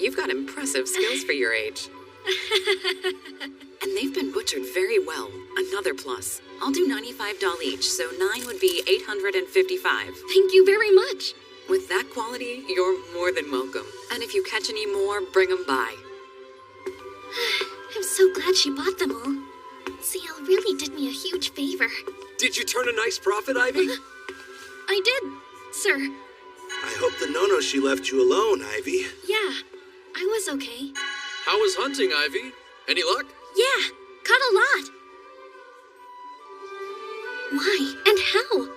[SPEAKER 4] You've got impressive skills for your age. And they've been butchered very well. Another plus. I'll do $95 each, so 9 would be $855.
[SPEAKER 2] Thank you very much.
[SPEAKER 4] With that quality, you're more than welcome. And if you catch any more, bring them by.
[SPEAKER 2] I'm so glad she bought them all. Ciel really did me a huge favor.
[SPEAKER 19] Did you turn a nice profit, Ivy?
[SPEAKER 2] I did, sir.
[SPEAKER 16] I hope the Nonoshi left you alone, Ivy.
[SPEAKER 2] Yeah, I was okay.
[SPEAKER 19] How was hunting, Ivy? Any luck?
[SPEAKER 2] Yeah, caught a lot. Why and how?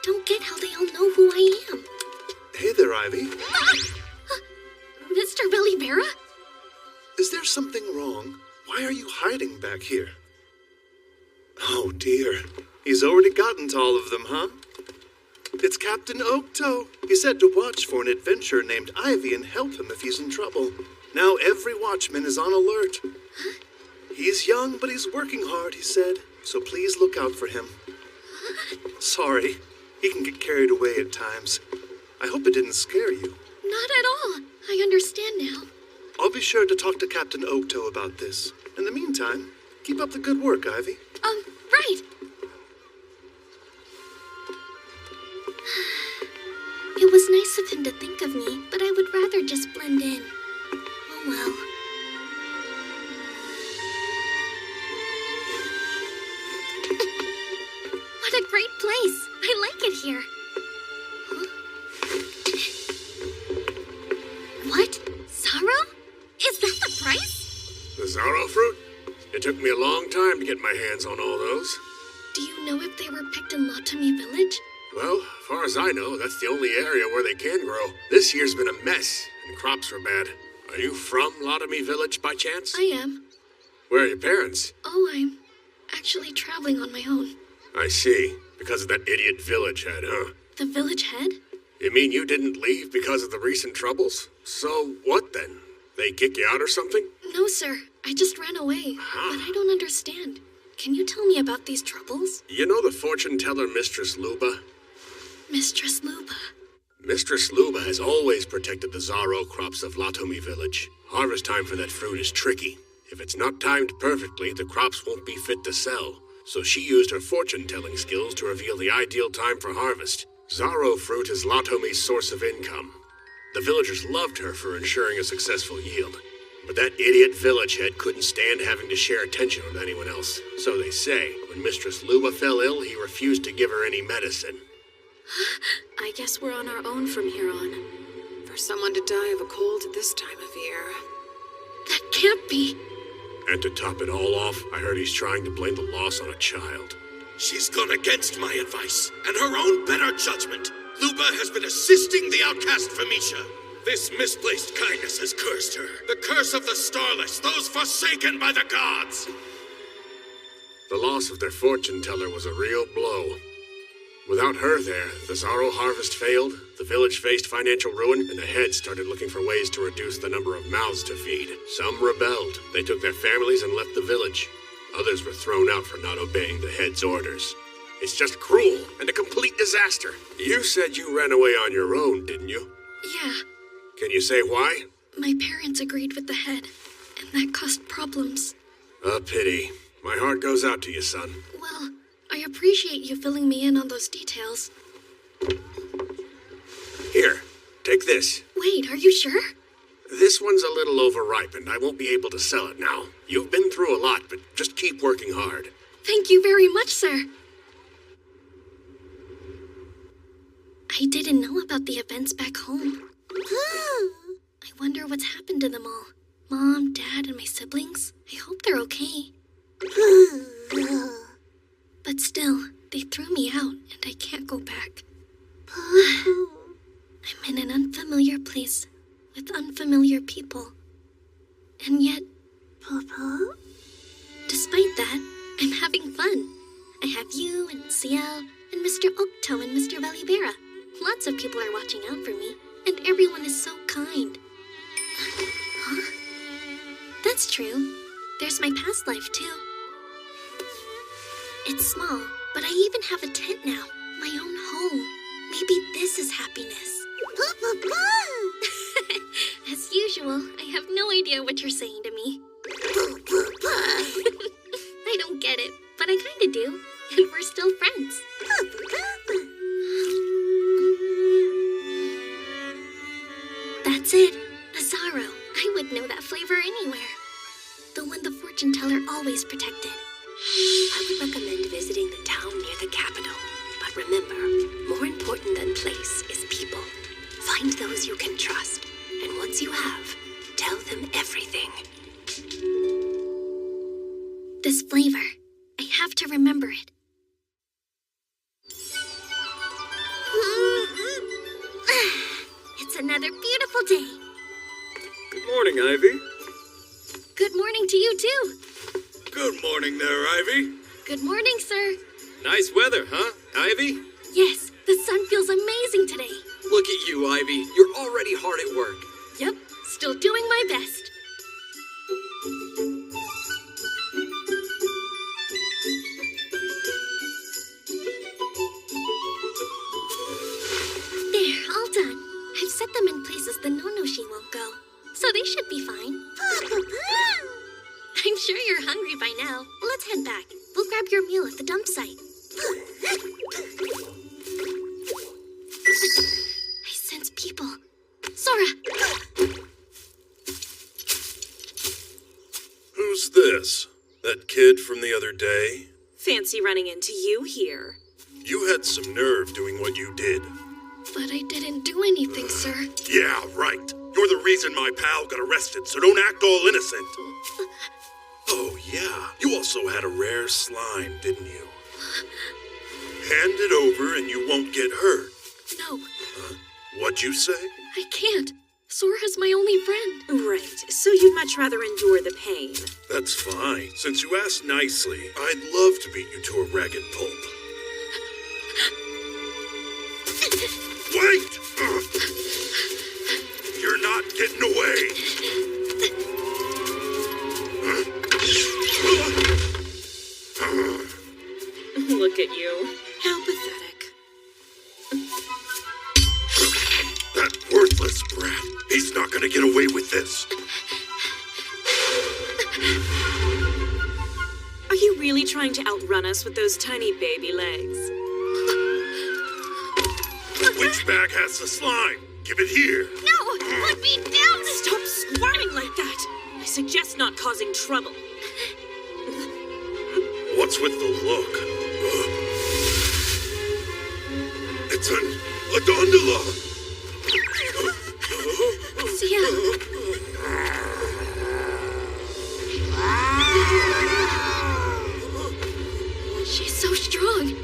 [SPEAKER 2] don't get how they all know who I am.
[SPEAKER 16] Hey there, Ivy.
[SPEAKER 2] Mr. Belivera?
[SPEAKER 16] Is there something wrong? Why are you hiding back here? Oh dear. He's already gotten to all of them, huh? It's Captain Oaktoe. He said to watch for an adventurer named Ivy and help him if he's in trouble. Now every watchman is on alert.
[SPEAKER 2] Huh?
[SPEAKER 16] He's young, but he's working hard, he said. So please look out for him. Sorry, he can get carried away at times. I hope it didn't scare you.
[SPEAKER 2] Not at all. I understand now.
[SPEAKER 16] I'll be sure to talk to Captain Oaktoe about this. In the meantime, keep up the good work, Ivy.
[SPEAKER 2] Right. It was nice of him to think of me, but I would rather just blend in. Oh well. What a great place! I like it here. Huh? What? Sorrow? Is that the price?
[SPEAKER 10] The Zorro fruit? It took me a long time to get my hands on all those.
[SPEAKER 2] Do you know if they were picked in Latomi Village?
[SPEAKER 10] Well, as far as I know, that's the only area where they can grow. This year's been a mess, and crops were bad. Are you from Latomi Village by chance?
[SPEAKER 2] I am.
[SPEAKER 10] Where are your parents?
[SPEAKER 2] Oh, I'm actually traveling on my own.
[SPEAKER 10] I see. Because of that idiot village head, huh?
[SPEAKER 2] The village head?
[SPEAKER 10] You mean you didn't leave because of the recent troubles? So what then? They kick you out or something?
[SPEAKER 2] No, sir. I just ran away. But I don't understand. Can you tell me about these troubles?
[SPEAKER 10] You know the fortune teller Mistress Luba?
[SPEAKER 2] Mistress Luba.
[SPEAKER 10] Mistress Luba has always protected the Zorro crops of Latomi Village. Harvest time for that fruit is tricky. If it's not timed perfectly, the crops won't be fit to sell. So she used her fortune-telling skills to reveal the ideal time for harvest. Zorro fruit is Latomi's source of income. The villagers loved her for ensuring a successful yield. But that idiot village head couldn't stand having to share attention with anyone else. So they say, when Mistress Luba fell ill, he refused to give her any medicine.
[SPEAKER 5] I guess we're on our own from here on. For someone to die of a cold at this time of year.
[SPEAKER 2] That can't be.
[SPEAKER 10] And to top it all off, I heard he's trying to blame the loss on a child.
[SPEAKER 1] She's gone against my advice and her own better judgment. Luba has been assisting the outcast Famisha. This misplaced kindness has cursed her. The curse of the starless, those forsaken by the gods.
[SPEAKER 10] The loss of their fortune teller was a real blow. Without her there, the Zorro harvest failed, the village faced financial ruin, and the head started looking for ways to reduce the number of mouths to feed. Some rebelled. They took their families and left the village. Others were thrown out for not obeying the head's orders. It's just cruel and a complete disaster. You said you ran away on your own, didn't you?
[SPEAKER 2] Yeah.
[SPEAKER 10] Can you say why?
[SPEAKER 2] My parents agreed with the head, and that caused problems.
[SPEAKER 10] A pity. My heart goes out to you, son.
[SPEAKER 2] Well, I appreciate you filling me in on those details.
[SPEAKER 10] Here, take this.
[SPEAKER 2] Wait, are you sure?
[SPEAKER 10] This one's a little overripe, and I won't be able to sell it now. You've been through a lot, but just keep working hard.
[SPEAKER 2] Thank you very much, sir. I didn't know about the events back home. I wonder what's happened to them all. Mom, Dad, and my siblings. I hope they're okay. But still, they threw me out, and I can't go back. I'm in an unfamiliar place with unfamiliar people. And yet, despite that, I'm having fun. I have you and Ciel and Mr. Oaktoe and Mr. Valivera. Lots of people are watching out for me, and everyone is so kind. Huh? That's true. There's my past life, too. It's small, but I even have a tent now. My own home. Maybe this is happiness. As usual, I have no idea what you're saying to me. I don't get it, but I kinda do. And we're still friends. That's it. A Zorro. I would know that flavor anywhere. The one the fortune teller always protected.
[SPEAKER 8] I would recommend visiting the town near the capital. But remember, more important than place is people. Find those you can trust. And once you have, tell them everything.
[SPEAKER 2] This flavor. I have to remember it. another beautiful day.
[SPEAKER 16] Good morning, Ivy.
[SPEAKER 2] Good morning to you, too.
[SPEAKER 10] Good morning there, Ivy.
[SPEAKER 2] Good morning, sir.
[SPEAKER 19] Nice weather, huh, Ivy?
[SPEAKER 2] Yes, the sun feels amazing today.
[SPEAKER 19] Look at you, Ivy. You're already hard at work.
[SPEAKER 2] Yep, still doing my best. There, all done. I've set them in places the Nonoshi won't go, so they should be fine. I'm sure you're hungry by now. Let's head back. We'll grab your meal at the dump site. I sense people. Sora!
[SPEAKER 11] Who's this? That kid from the other day?
[SPEAKER 5] Fancy running into you here.
[SPEAKER 11] You had some nerve doing what you did.
[SPEAKER 2] But I didn't do anything, sir.
[SPEAKER 10] Yeah, right. You're the reason my pal got arrested, so don't act all innocent.
[SPEAKER 11] Oh, yeah. You also had a rare slime, didn't you? Hand it over and you won't get hurt.
[SPEAKER 2] No.
[SPEAKER 11] What'd you say?
[SPEAKER 2] I can't. Sora's my only friend.
[SPEAKER 5] Right, so you'd much rather endure the pain.
[SPEAKER 11] That's fine. Since you asked nicely, I'd love to beat you to a ragged pulp.
[SPEAKER 10] Wait! You're not getting away!
[SPEAKER 5] Look at you. How pathetic.
[SPEAKER 10] That worthless brat. He's not gonna get away with this.
[SPEAKER 5] Are you really trying to outrun us with those tiny baby legs?
[SPEAKER 10] Which bag has the slime? Give it here.
[SPEAKER 2] No! Let me down!
[SPEAKER 5] Stop squirming like that! I suggest not causing trouble.
[SPEAKER 10] What's with the look? It's a gondola.
[SPEAKER 2] She's so strong.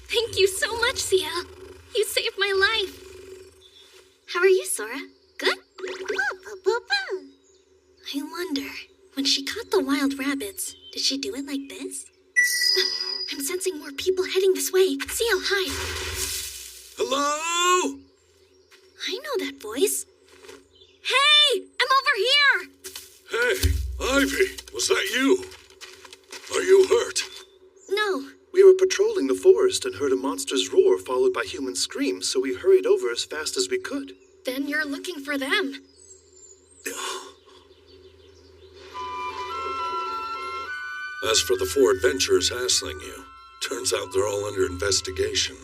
[SPEAKER 2] Thank you so much, Sia. You saved my life. How are you, Sora? Good? I wonder, when she caught the wild rabbits, did she do it like this? I'm sensing more people heading this way. Sia, hide.
[SPEAKER 11] Hello?
[SPEAKER 2] I know that voice. Hey, I'm over here.
[SPEAKER 11] Hey, Ivy, was that you? Are you hurt?
[SPEAKER 2] No.
[SPEAKER 16] We were patrolling the forest and heard a monster's roar followed by human screams, so we hurried over as fast as we could.
[SPEAKER 2] Then you're looking for them.
[SPEAKER 11] As for the four adventurers hassling you, turns out they're all under investigation.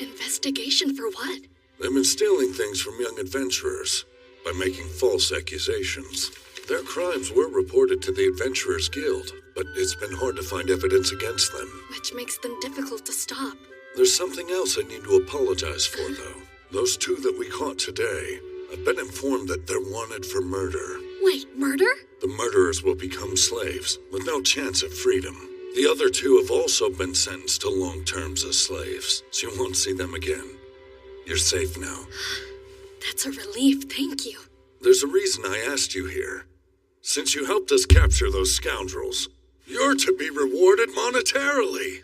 [SPEAKER 2] Investigation for what?
[SPEAKER 11] They've been stealing things from young adventurers by making false accusations. Their crimes were reported to the Adventurers Guild, but it's been hard to find evidence against them.
[SPEAKER 2] Which makes them difficult to stop.
[SPEAKER 11] There's something else I need to apologize for, though. Those two that we caught today, I've been informed that they're wanted for murder.
[SPEAKER 2] Wait, murder?
[SPEAKER 11] The murderers will become slaves, with no chance of freedom. The other two have also been sentenced to long terms as slaves, so you won't see them again. You're safe now.
[SPEAKER 2] That's a relief, thank you.
[SPEAKER 11] There's a reason I asked you here. Since you helped us capture those scoundrels, you're to be rewarded monetarily.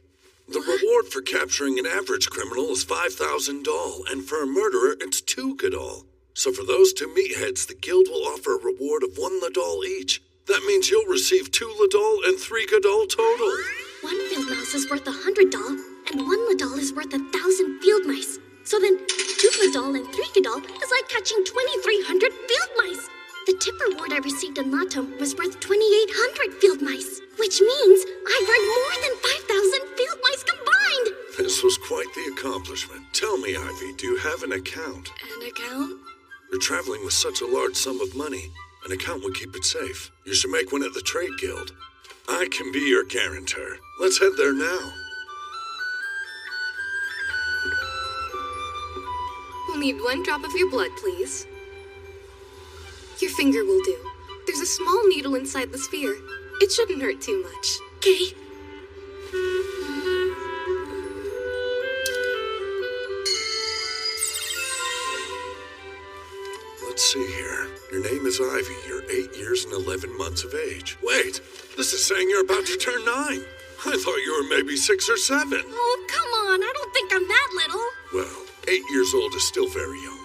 [SPEAKER 11] The reward for capturing an average criminal is 5,000 doll, and for a murderer, it's 2 gadol. So for those two meatheads, the guild will offer a reward of 1 ladol each. That means you'll receive 2 ladol and 3 gadol total.
[SPEAKER 2] 1 field mouse is worth 100 doll, and 1 ladol is worth 1,000 field mice. So then, 2 ladol and 3 gadol is like catching 2,300 field mice. The tip reward I received in Latom was worth 2,800 field mice, which means I've earned more than 5,000 field mice combined.
[SPEAKER 11] This was quite the accomplishment. Tell me, Ivy, do you have an account?
[SPEAKER 2] An account?
[SPEAKER 11] You're traveling with such a large sum of money. An account would keep it safe. You should make one at the Trade Guild. I can be your guarantor. Let's head there now.
[SPEAKER 5] need 1 drop of your blood, please. Your finger will do. There's a small needle inside the sphere. It shouldn't hurt too much.
[SPEAKER 2] Okay.
[SPEAKER 11] Let's see here. Your name is Ivy. You're 8 years and 11 months of age. Wait, this is saying you're about to turn 9. I thought you were maybe 6 or 7.
[SPEAKER 2] Oh, come on. I don't think I'm that little.
[SPEAKER 11] Well, 8 years old is still very young.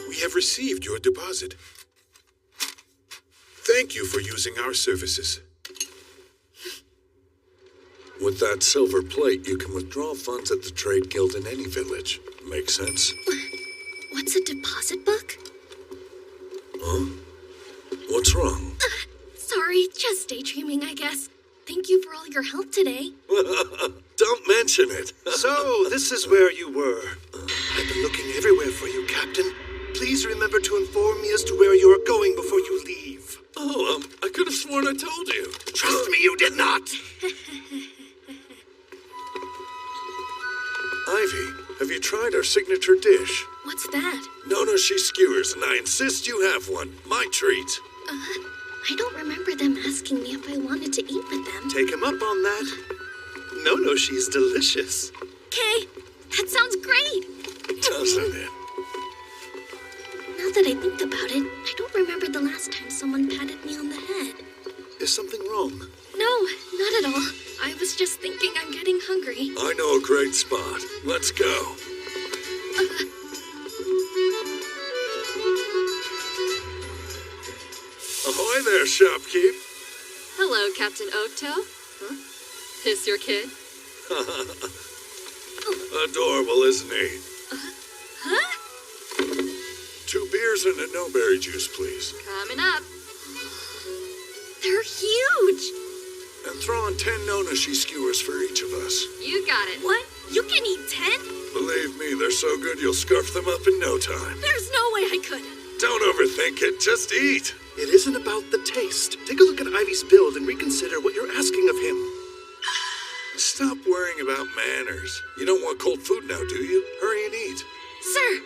[SPEAKER 10] We have received your deposit. Thank you for using our services.
[SPEAKER 11] With that silver plate, you can withdraw funds at the trade guild in any village. Makes sense?
[SPEAKER 2] What's a deposit book?
[SPEAKER 11] Huh? What's wrong?
[SPEAKER 2] Sorry, just daydreaming, I guess. Thank you for all your help today.
[SPEAKER 11] Don't mention it.
[SPEAKER 16] So, this is where you were. I've been looking everywhere for you, Captain. Please remember to inform me as to where you are going before you leave.
[SPEAKER 11] Oh, I could have sworn I told you.
[SPEAKER 16] Trust me, you did not.
[SPEAKER 11] Ivy, have you tried our signature dish?
[SPEAKER 2] What's that?
[SPEAKER 11] Nono-she skewers, and I insist you have one. My treat.
[SPEAKER 2] I don't remember them asking me if I wanted to eat with them.
[SPEAKER 16] Take him up on that. No, she's delicious.
[SPEAKER 2] Okay, that sounds great.
[SPEAKER 11] Doesn't it?
[SPEAKER 2] Now that I think about it, I don't remember the last time someone patted me on the head.
[SPEAKER 16] Is something wrong?
[SPEAKER 2] No, not at all. I was just thinking I'm getting hungry.
[SPEAKER 11] I know a great spot. Let's go. Ahoy there, shopkeep.
[SPEAKER 5] Hello, Captain Oakto. Huh? This your kid?
[SPEAKER 11] Adorable, isn't he?
[SPEAKER 5] Huh?
[SPEAKER 11] 2 beers and a no-berry juice, please.
[SPEAKER 5] Coming up.
[SPEAKER 2] They're huge.
[SPEAKER 11] And throw in 10 Nono-she skewers for each of us.
[SPEAKER 5] You got it.
[SPEAKER 2] What? You can eat 10?
[SPEAKER 11] Believe me, they're so good you'll scarf them up in no time.
[SPEAKER 2] There's no way I could.
[SPEAKER 11] Don't overthink it, just eat.
[SPEAKER 16] It isn't about the taste. Take a look at Ivy's build and reconsider what you're asking of him.
[SPEAKER 11] Stop worrying about manners. You don't want cold food now, do you? Hurry and eat.
[SPEAKER 2] Sir.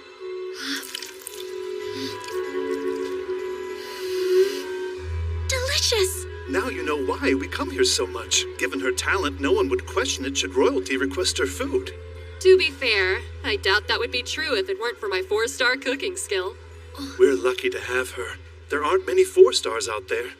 [SPEAKER 2] Delicious.
[SPEAKER 16] Now you know why we come here so much. Given her talent, no one would question it should royalty request her food.
[SPEAKER 5] To be fair, I doubt that would be true if it weren't for my 4-star cooking skill.
[SPEAKER 16] We're lucky to have her. There aren't many 4-stars out there.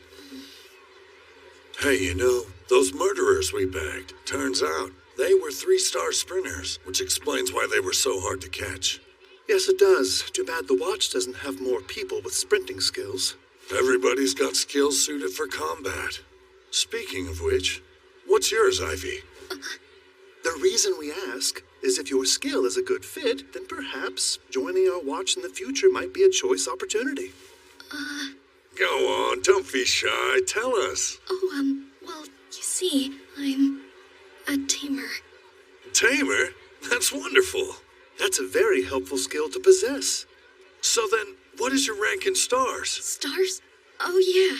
[SPEAKER 11] Hey, you know, those murderers we bagged, turns out they were 3-star sprinters, which explains why they were so hard to catch.
[SPEAKER 16] Yes, it does. Too bad the watch doesn't have more people with sprinting skills.
[SPEAKER 11] Everybody's got skills suited for combat. Speaking of which, what's yours, Ivy?
[SPEAKER 16] The reason we ask is if your skill is a good fit, then perhaps joining our watch in the future might be a choice opportunity.
[SPEAKER 11] Go on, don't be shy. Tell us.
[SPEAKER 2] Well, you see, I'm a tamer.
[SPEAKER 11] Tamer? That's wonderful.
[SPEAKER 16] That's a very helpful skill to possess.
[SPEAKER 11] So then, what is your rank in stars?
[SPEAKER 2] Stars? Oh, yeah.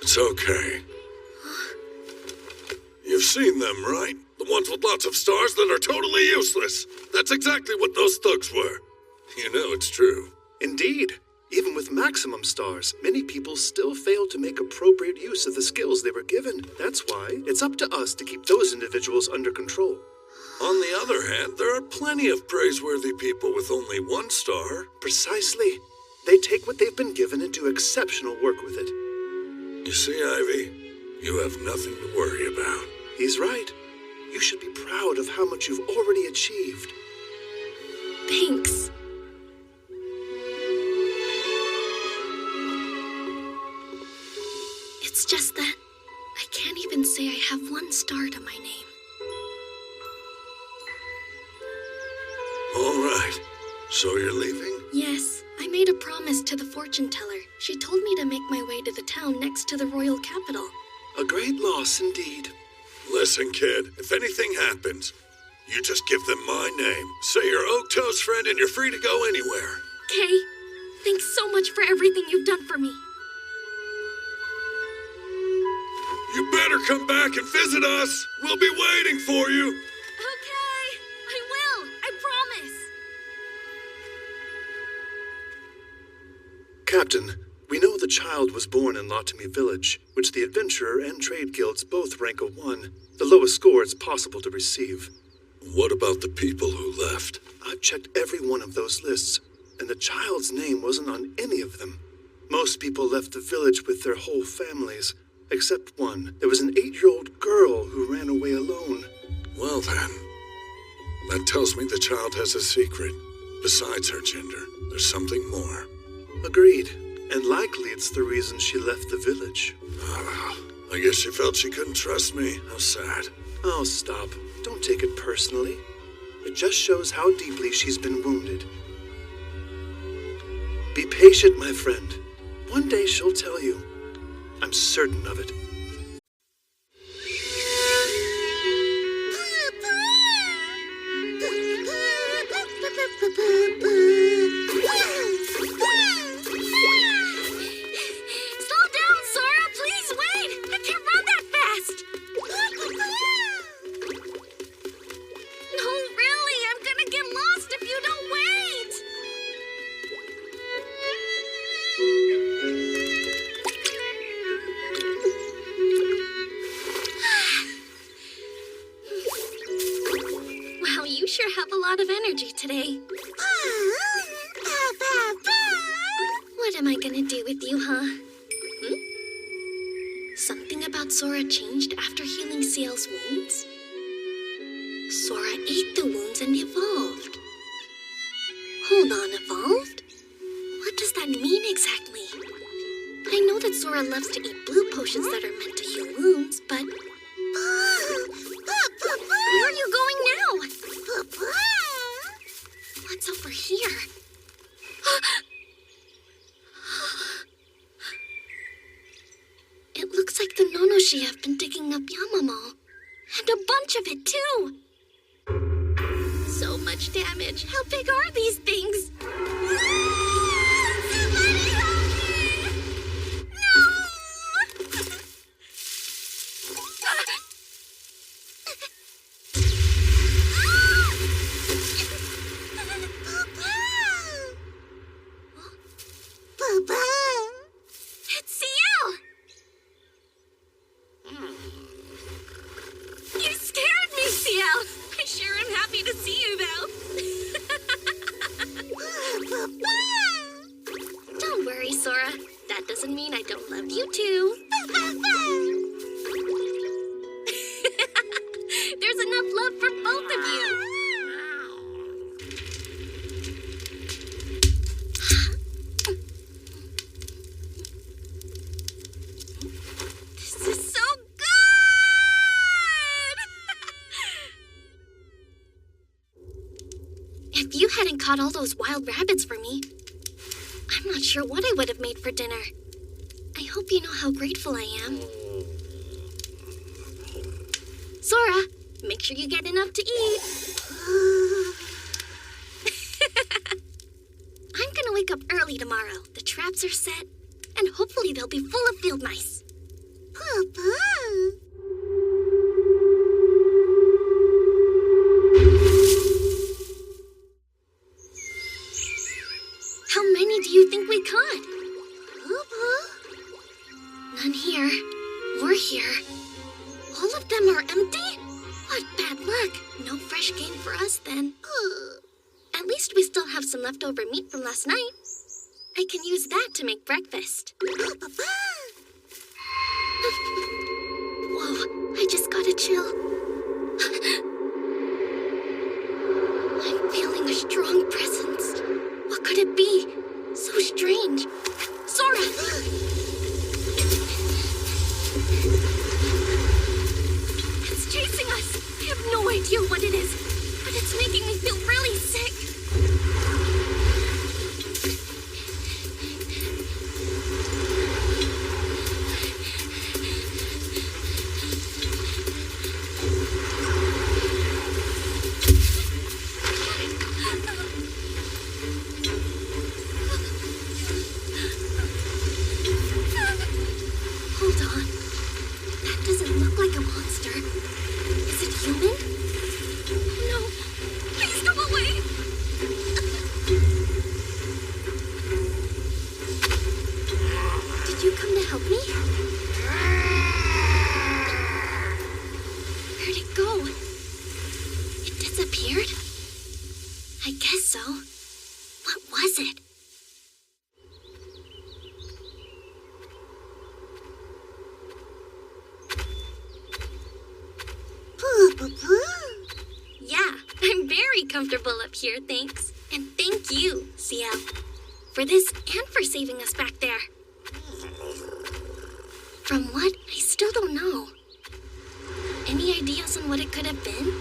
[SPEAKER 11] It's okay. You've seen them, right? The ones with lots of stars that are totally useless. That's exactly what those thugs were. You know it's true.
[SPEAKER 16] Indeed. Even with maximum stars, many people still fail to make appropriate use of the skills they were given. That's why it's up to us to keep those individuals under control.
[SPEAKER 11] On the other hand, there are plenty of praiseworthy people with only 1 star.
[SPEAKER 16] Precisely. They take what they've been given and do exceptional work with it.
[SPEAKER 11] You see, Ivy, you have nothing to worry about.
[SPEAKER 16] He's right. You should be proud of how much you've already achieved.
[SPEAKER 2] Thanks. It's just that I can't even say I have 1 star to my name.
[SPEAKER 11] All right. So you're leaving?
[SPEAKER 2] Yes, I made a promise to the fortune teller. She told me to make my way to the town next to the royal capital.
[SPEAKER 16] A great loss indeed.
[SPEAKER 11] Listen, kid, if anything happens, you just give them my name. Say you're Oakto's friend and you're free to go anywhere.
[SPEAKER 2] Kay, thanks so much for everything you've done for me.
[SPEAKER 11] You better come back and visit us. We'll be waiting for you.
[SPEAKER 2] Okay, I will. I promise.
[SPEAKER 16] Captain, we know the child was born in Latomy Village, which the Adventurer and Trade Guilds both rank a 1, the lowest score it's possible to receive.
[SPEAKER 11] What about the people who left?
[SPEAKER 16] I've checked every one of those lists, and the child's name wasn't on any of them. Most people left the village with their whole families, except one. There was an 8-year-old girl who ran away alone.
[SPEAKER 11] Well then, that tells me the child has a secret. Besides her gender, there's something more.
[SPEAKER 16] Agreed. And likely it's the reason she left the village.
[SPEAKER 11] I guess she felt she couldn't trust me. How sad.
[SPEAKER 16] Oh, stop. Don't take it personally. It just shows how deeply she's been wounded. Be patient, my friend. One day she'll tell you. I'm certain of it.
[SPEAKER 2] Slow down, Sora! Please wait! I can't run that fast! No, really! I'm gonna get lost if you don't wait! Wow, you sure have a lot of energy today. What am I gonna do with you, huh? Something about Sora changed after healing Ciel's wounds? Sora ate the wounds and evolved. Hold on, evolved? What does that mean exactly? I know that Sora loves to eat blue potions that are meant to heal wounds, but... Where are you going now? What's over here? It looks like the Nonoshi have been digging up Yamamo. And a bunch of it, too. So much damage. How big are these things? Somebody help me! No! Papa! It's Ciel! You scared me, Ciel! I sure am happy to see you, though. Don't worry, Sora. That doesn't mean I don't love you, too. There's enough love for both of you. This is so good! If you hadn't caught all those wild rabbits for me, I'm not sure what I would have made for dinner. I hope you know how grateful I am. Sora, make sure you get enough to eat. I'm gonna wake up early tomorrow. The traps are set, and hopefully they'll be full of field mice. Papa! How many do you think we caught? None here, or here. All of them are empty? What bad luck. No fresh game for us then. At least we still have some leftover meat from last night. I can use that to make breakfast. Whoa, I just got a chill. I'm feeling a strong presence. What could it be? So strange. Sora! It's chasing us. I have no idea what it is, but it's making me feel really sick. Yeah, I'm very comfortable up here, thanks. And thank you, CL, for this and for saving us back there. From what? I still don't know. Any ideas on what it could have been?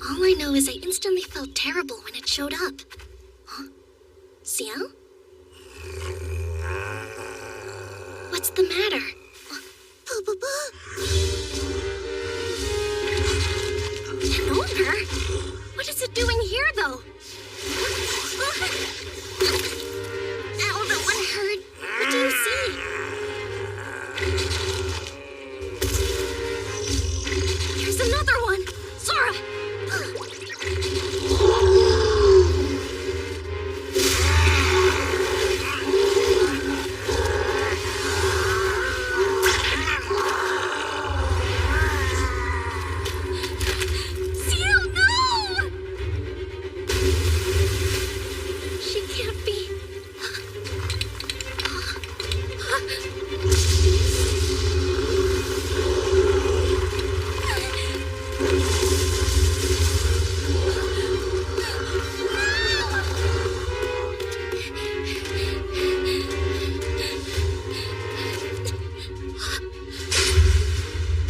[SPEAKER 2] All I know is I instantly felt terrible when it showed up. Huh? CL? What's the matter? An ogre? What is it doing here, though? Ow, that one hurt. What do you see? Here's another one. Sora! Seal, no! She can't be.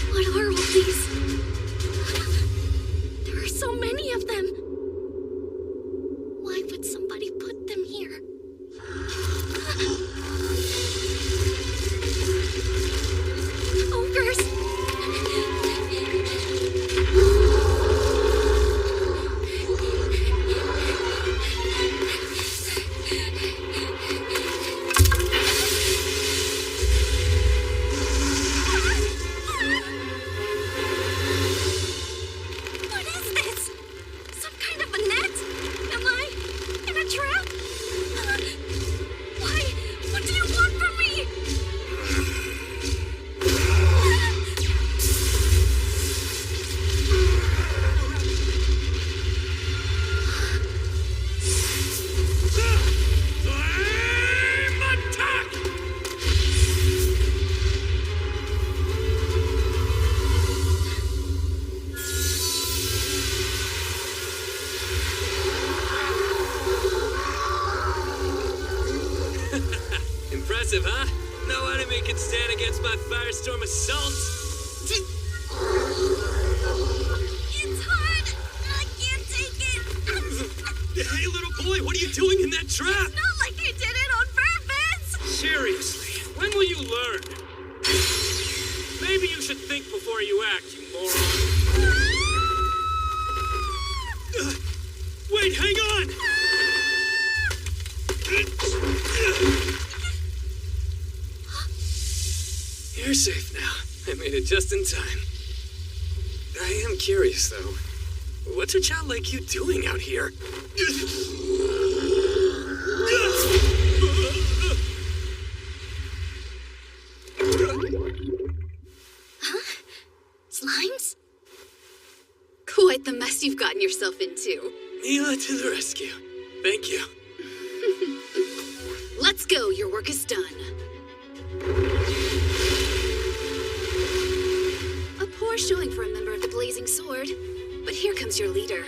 [SPEAKER 2] What are all these? There are so many of them. Why would somebody put them here? Ogres! What is this? Some kind of a net? Am I in a trap? Why? What do you want from me?
[SPEAKER 18] Impressive, huh? No enemy can stand against my firestorm assault.
[SPEAKER 2] It's hard. I can't take it.
[SPEAKER 18] Hey, little boy, what are you doing in that trap?
[SPEAKER 2] Not like I did it on purpose.
[SPEAKER 18] Seriously, when will you learn? Maybe you should think before you act, you moron. Wait, hang on! You're safe now. I made it just in time. I am curious, though. What's a child like you doing out here?
[SPEAKER 2] Slimes?
[SPEAKER 13] Quite the mess you've gotten yourself into.
[SPEAKER 18] Mila to the rescue. Thank you.
[SPEAKER 13] Let's go, your work is done. A poor showing for a member of the Blazing Sword, but here comes your leader.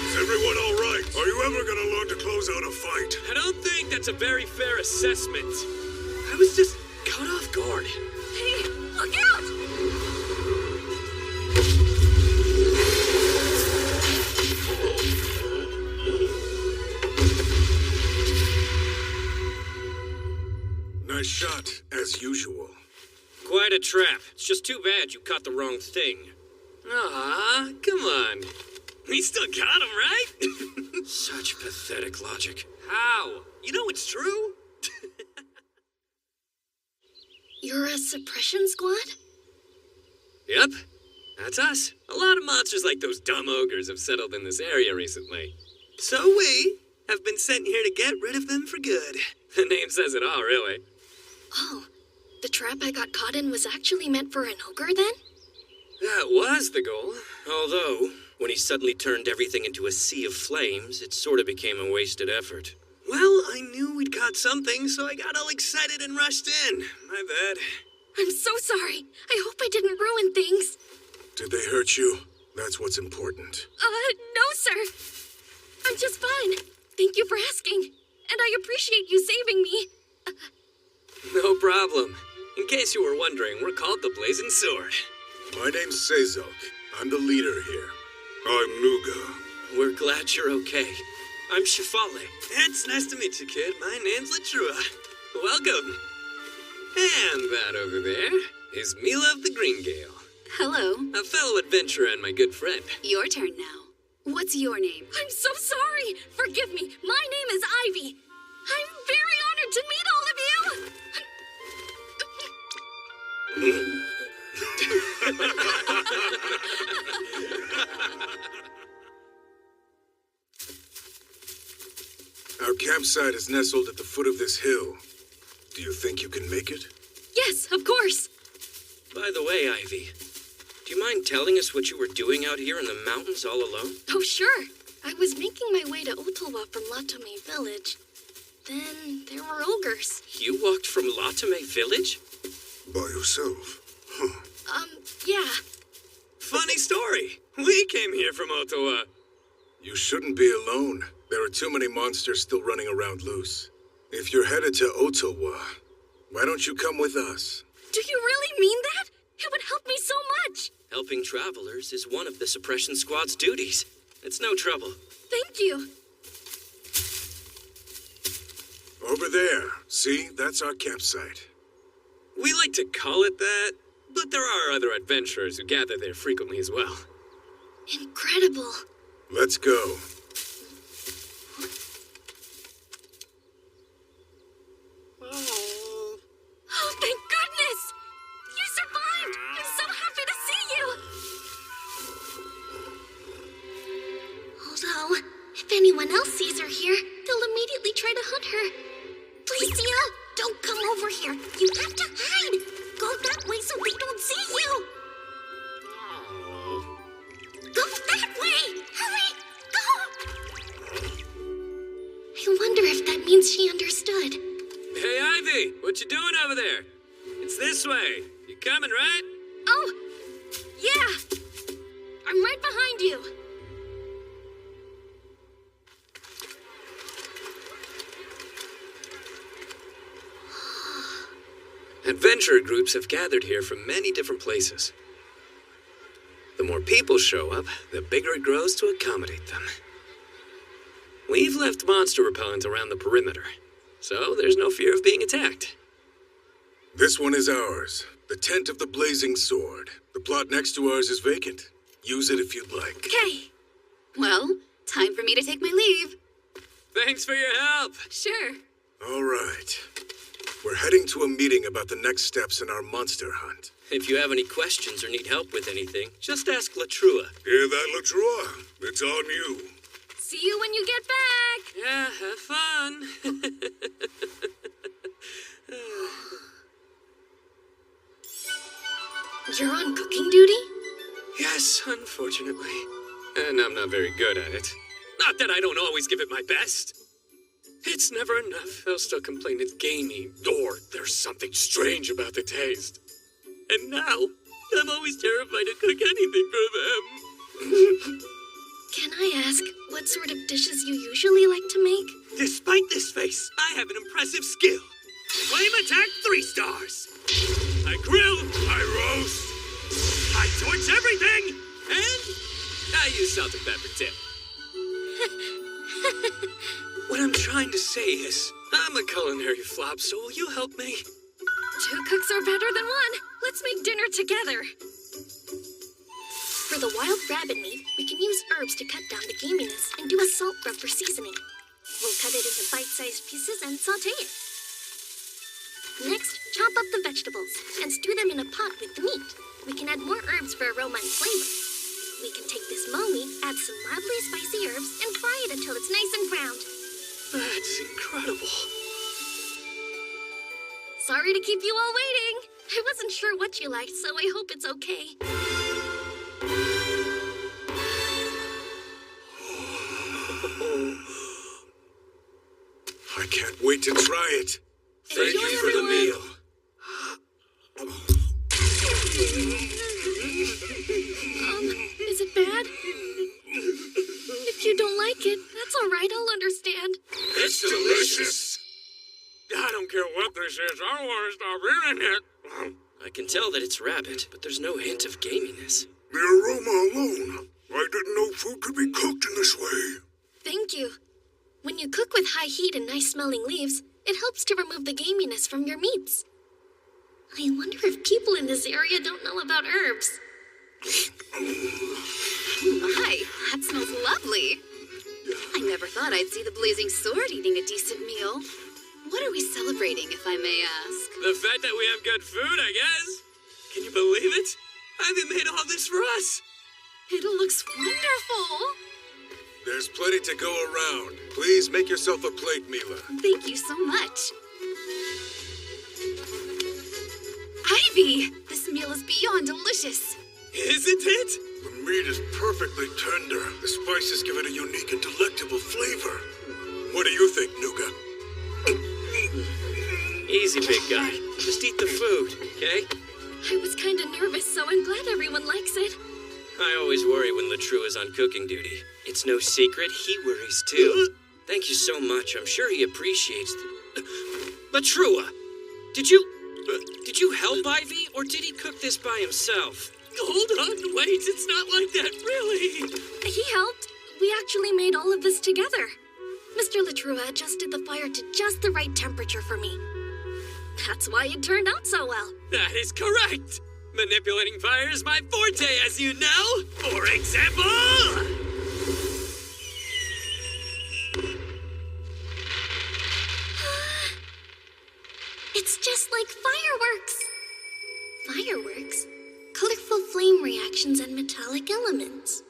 [SPEAKER 10] Is everyone all right? Are you ever gonna learn to close out a fight?
[SPEAKER 18] I don't think that's a very fair assessment. I was just caught off guard.
[SPEAKER 2] Hey, look out!
[SPEAKER 10] Nice shot, as usual.
[SPEAKER 19] Quite a trap. It's just too bad you caught the wrong thing.
[SPEAKER 18] Aw, come on. We still got him, right?
[SPEAKER 19] Such pathetic logic.
[SPEAKER 18] How? You know it's true.
[SPEAKER 2] You're a suppression squad?
[SPEAKER 18] Yep, that's us. A lot of monsters like those dumb ogres have settled in this area recently. So we have been sent here to get rid of them for good. The name says it all, really.
[SPEAKER 2] Oh, the trap I got caught in was actually meant for an ogre then?
[SPEAKER 18] That was the goal.
[SPEAKER 19] Although, when he suddenly turned everything into a sea of flames, it sort of became a wasted effort.
[SPEAKER 18] Well, I knew we'd caught something, so I got all excited and rushed in. My bad.
[SPEAKER 13] I'm so sorry. I hope I didn't ruin things.
[SPEAKER 10] Did they hurt you? That's what's important.
[SPEAKER 13] No, sir. I'm just fine. Thank you for asking. And I appreciate you saving me.
[SPEAKER 18] No problem. In case you were wondering, we're called the Blazing Sword.
[SPEAKER 10] My name's Sezok. I'm the leader here. I'm Nuga.
[SPEAKER 18] We're glad you're okay. I'm Shifale. It's nice to meet you, kid. My name's Latrua. Welcome. And that over there is Mila of the Greengale.
[SPEAKER 13] Hello.
[SPEAKER 18] A fellow adventurer and my good friend.
[SPEAKER 13] Your turn now. What's your name? I'm so sorry. Forgive me. My name is Ivy. I'm very honored to meet all of you.
[SPEAKER 10] Our campsite is nestled at the foot of this hill. Do you think you can make it?
[SPEAKER 13] Yes, of course.
[SPEAKER 19] By the way, Ivy, do you mind telling us what you were doing out here in the mountains all alone?
[SPEAKER 2] Oh, sure. I was making my way to Ottawa from Latome Village. Then there were ogres.
[SPEAKER 19] You walked from Latome Village?
[SPEAKER 10] By yourself? Huh.
[SPEAKER 2] Yeah.
[SPEAKER 18] Funny story. We came here from Ottawa.
[SPEAKER 10] You shouldn't be alone. There are too many monsters still running around loose. If you're headed to Ottawa, why don't you come with us?
[SPEAKER 13] Do you really mean that? It would help me so much.
[SPEAKER 19] Helping travelers is one of the suppression squad's duties. It's no trouble.
[SPEAKER 13] Thank you.
[SPEAKER 10] Over there. See? That's our campsite.
[SPEAKER 18] We like to call it that, but there are other adventurers who gather there frequently as well.
[SPEAKER 2] Incredible.
[SPEAKER 10] Let's go.
[SPEAKER 13] Oh, thank goodness! You survived! I'm so happy to see you!
[SPEAKER 2] Although, if anyone else sees her here, they'll immediately try to hunt her. Felicia, don't come over here. You have to hide. Go that way so they don't see you. Go that way. Hurry, go. I wonder if that means she understood.
[SPEAKER 18] Hey, Ivy, what you doing over there? It's this way. You coming, right?
[SPEAKER 13] Oh, yeah. I'm right behind you.
[SPEAKER 18] Adventurer groups have gathered here from many different places. The more people show up, the bigger it grows to accommodate them. We've left monster repellent around the perimeter, so there's no fear of being attacked.
[SPEAKER 10] This one is ours. The tent of the Blazing Sword. The plot next to ours is vacant. Use it if you'd like.
[SPEAKER 13] Okay. Well, time for me to take my leave.
[SPEAKER 18] Thanks for your help.
[SPEAKER 13] Sure.
[SPEAKER 10] All right. We're heading to a meeting about the next steps in our monster hunt.
[SPEAKER 19] If you have any questions or need help with anything, just ask Latrua.
[SPEAKER 10] Hear that, Latrua? It's on you.
[SPEAKER 13] See you when you get back.
[SPEAKER 18] Yeah, have fun.
[SPEAKER 2] You're on cooking duty?
[SPEAKER 18] Yes, unfortunately. And I'm not very good at it. Not that I don't always give it my best. It's never enough. They'll still complain it's gamey, or there's something strange about the taste. And now, I'm always terrified to cook anything for them.
[SPEAKER 2] Can I ask what sort of dishes you usually like to make?
[SPEAKER 18] Despite this face, I have an impressive skill. Flame attack 3 stars. I grill, I roast, I torch everything, and I use salt and pepper too. What I'm trying to say is, I'm a culinary flop, so will you help me?
[SPEAKER 13] 2 cooks are better than 1. Let's make dinner together.
[SPEAKER 2] For the wild rabbit meat, we can use herbs to cut down the gaminess and do a salt rub for seasoning. We'll cut it into bite-sized pieces and saute it. Next, chop up the vegetables and stew them in a pot with the meat. We can add more herbs for aroma and flavor. We can take this mo meat, add some mildly spicy herbs, and fry it until it's nice and browned.
[SPEAKER 18] That's incredible.
[SPEAKER 2] Sorry to keep you all waiting. I wasn't sure what you liked, so I hope it's okay.
[SPEAKER 10] I can't wait to try it.
[SPEAKER 11] Thank you for the meal.
[SPEAKER 2] Is it bad? If you don't like it, that's all right. I'll understand.
[SPEAKER 10] It's delicious.
[SPEAKER 18] I don't care what this is. I want to stop eating it.
[SPEAKER 19] I can tell that it's rabbit, but there's no hint of gaminess.
[SPEAKER 10] The aroma alone. I didn't know food could be cooked in this way.
[SPEAKER 2] Thank you. When you cook with high heat and nice-smelling leaves, it helps to remove the gaminess from your meats. I wonder if people in this area don't know about herbs.
[SPEAKER 14] My, that smells lovely. I never thought I'd see the Blazing Sword eating a decent meal. What are we celebrating, if I may ask?
[SPEAKER 18] The fact that we have good food, I guess. Can you believe it? Ivy made all this for us.
[SPEAKER 14] It looks wonderful.
[SPEAKER 10] There's plenty to go around. Please make yourself a plate, Mila.
[SPEAKER 14] Thank you so much. Ivy, this meal is beyond delicious.
[SPEAKER 18] Isn't it?
[SPEAKER 10] The meat is perfectly tender. The spices give it a unique and delectable flavor. What do you think, Nuga?
[SPEAKER 19] Easy, big guy. Just eat the food, okay?
[SPEAKER 2] I was kind of nervous, so I'm glad everyone likes it.
[SPEAKER 19] I always worry when Latrue is on cooking duty. It's no secret, he worries too. Thank you so much. I'm sure he appreciates Latrua, did you help Ivy, or did he cook this by himself?
[SPEAKER 18] Hold on, wait, it's not like that, really.
[SPEAKER 2] He helped. We actually made all of this together. Mr. Latrua adjusted the fire to just the right temperature for me. That's why it turned out so well.
[SPEAKER 18] That is correct. Manipulating fire is my forte, as you know. For example...
[SPEAKER 2] It's just like fireworks. Fireworks? Colorful flame reactions and metallic elements.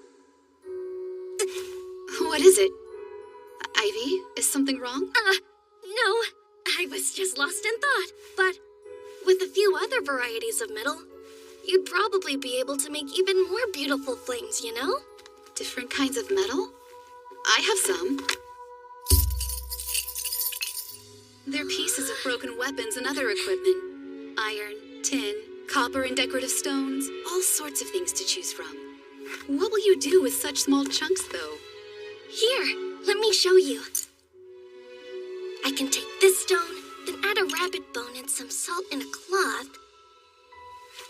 [SPEAKER 14] What is it? Ivy, is something wrong?
[SPEAKER 2] No. I was just lost in thought. But with a few other varieties of metal, you'd probably be able to make even more beautiful flames, you know?
[SPEAKER 14] Different kinds of metal? I have some. They're pieces of broken weapons and other equipment. Iron, tin, copper, and decorative stones. All sorts of things to choose from. What will you do with such small chunks, though?
[SPEAKER 2] Here, let me show you. I can take this stone, then add a rabbit bone and some salt in a cloth.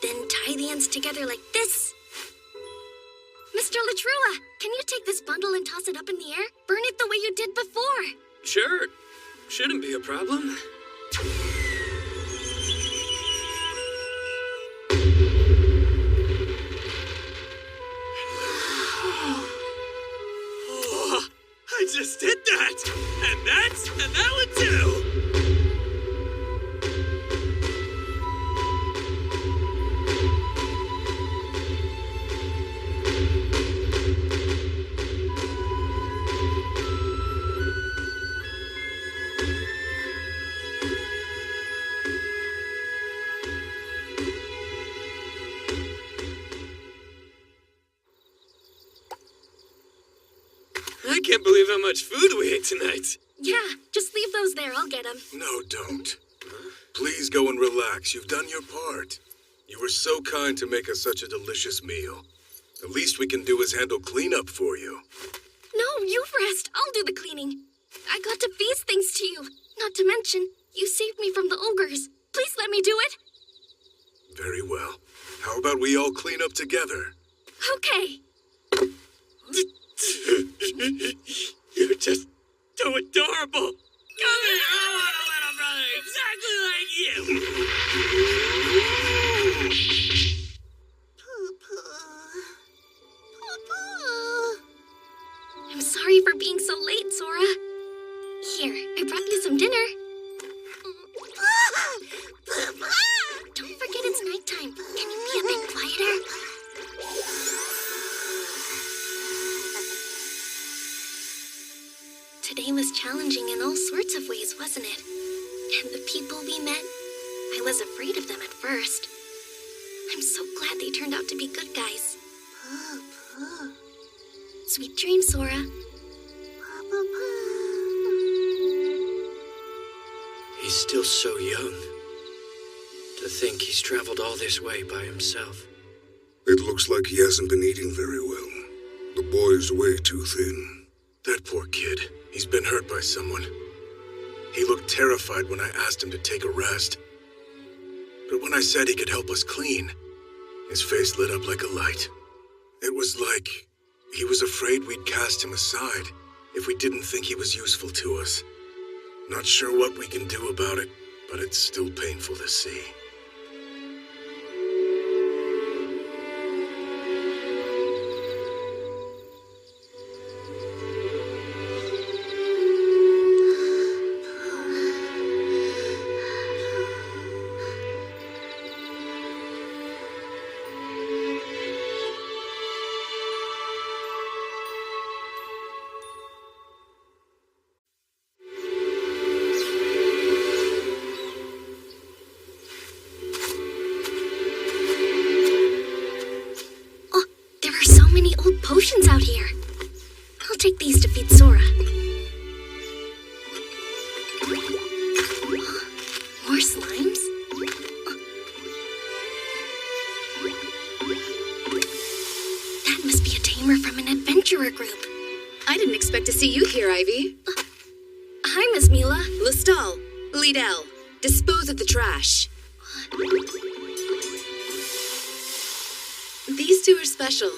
[SPEAKER 2] Then tie the ends together like this. Mr. Latrua, can you take this bundle and toss it up in the air? Burn it the way you did before.
[SPEAKER 18] Sure. Shouldn't be a problem. Oh, I just did that! And that one too! I can't believe how much food we ate tonight.
[SPEAKER 2] Yeah, just leave those there. I'll get them.
[SPEAKER 10] No, don't. Please go and relax. You've done your part. You were so kind to make us such a delicious meal. The least we can do is handle cleanup for you.
[SPEAKER 2] No, you rest. I'll do the cleaning. I got to feast thanks to you. Not to mention, you saved me from the ogres. Please let me do it.
[SPEAKER 10] Very well. How about we all clean up together?
[SPEAKER 2] Okay.
[SPEAKER 18] You're just so adorable. Come here, I want a little brother exactly like you.
[SPEAKER 2] I'm sorry for being so late, Sora. Here, I brought you some dinner. Don't forget it's nighttime. Can you be a bit quieter? Today was challenging in all sorts of ways, wasn't it? And the people we met, I was afraid of them at first. I'm so glad they turned out to be good guys. Sweet dreams, Sora.
[SPEAKER 19] still so young. To think he's traveled all this way by himself.
[SPEAKER 10] It looks like he hasn't been eating very well. The boy's way too thin.
[SPEAKER 16] That poor kid. He's been hurt by someone. He looked terrified when I asked him to take a rest. But when I said he could help us clean, his face lit up like a light. It was like he was afraid we'd cast him aside if we didn't think he was useful to us. Not sure what we can do about it, but it's still painful to see.
[SPEAKER 2] Potions out here. I'll take these to feed Sora. More slimes? That must be a tamer from an adventurer group.
[SPEAKER 14] I didn't expect to see you here, Ivy.
[SPEAKER 2] Hi, Miss Mila.
[SPEAKER 14] Lestal, Liddell, dispose of the trash. These two are special.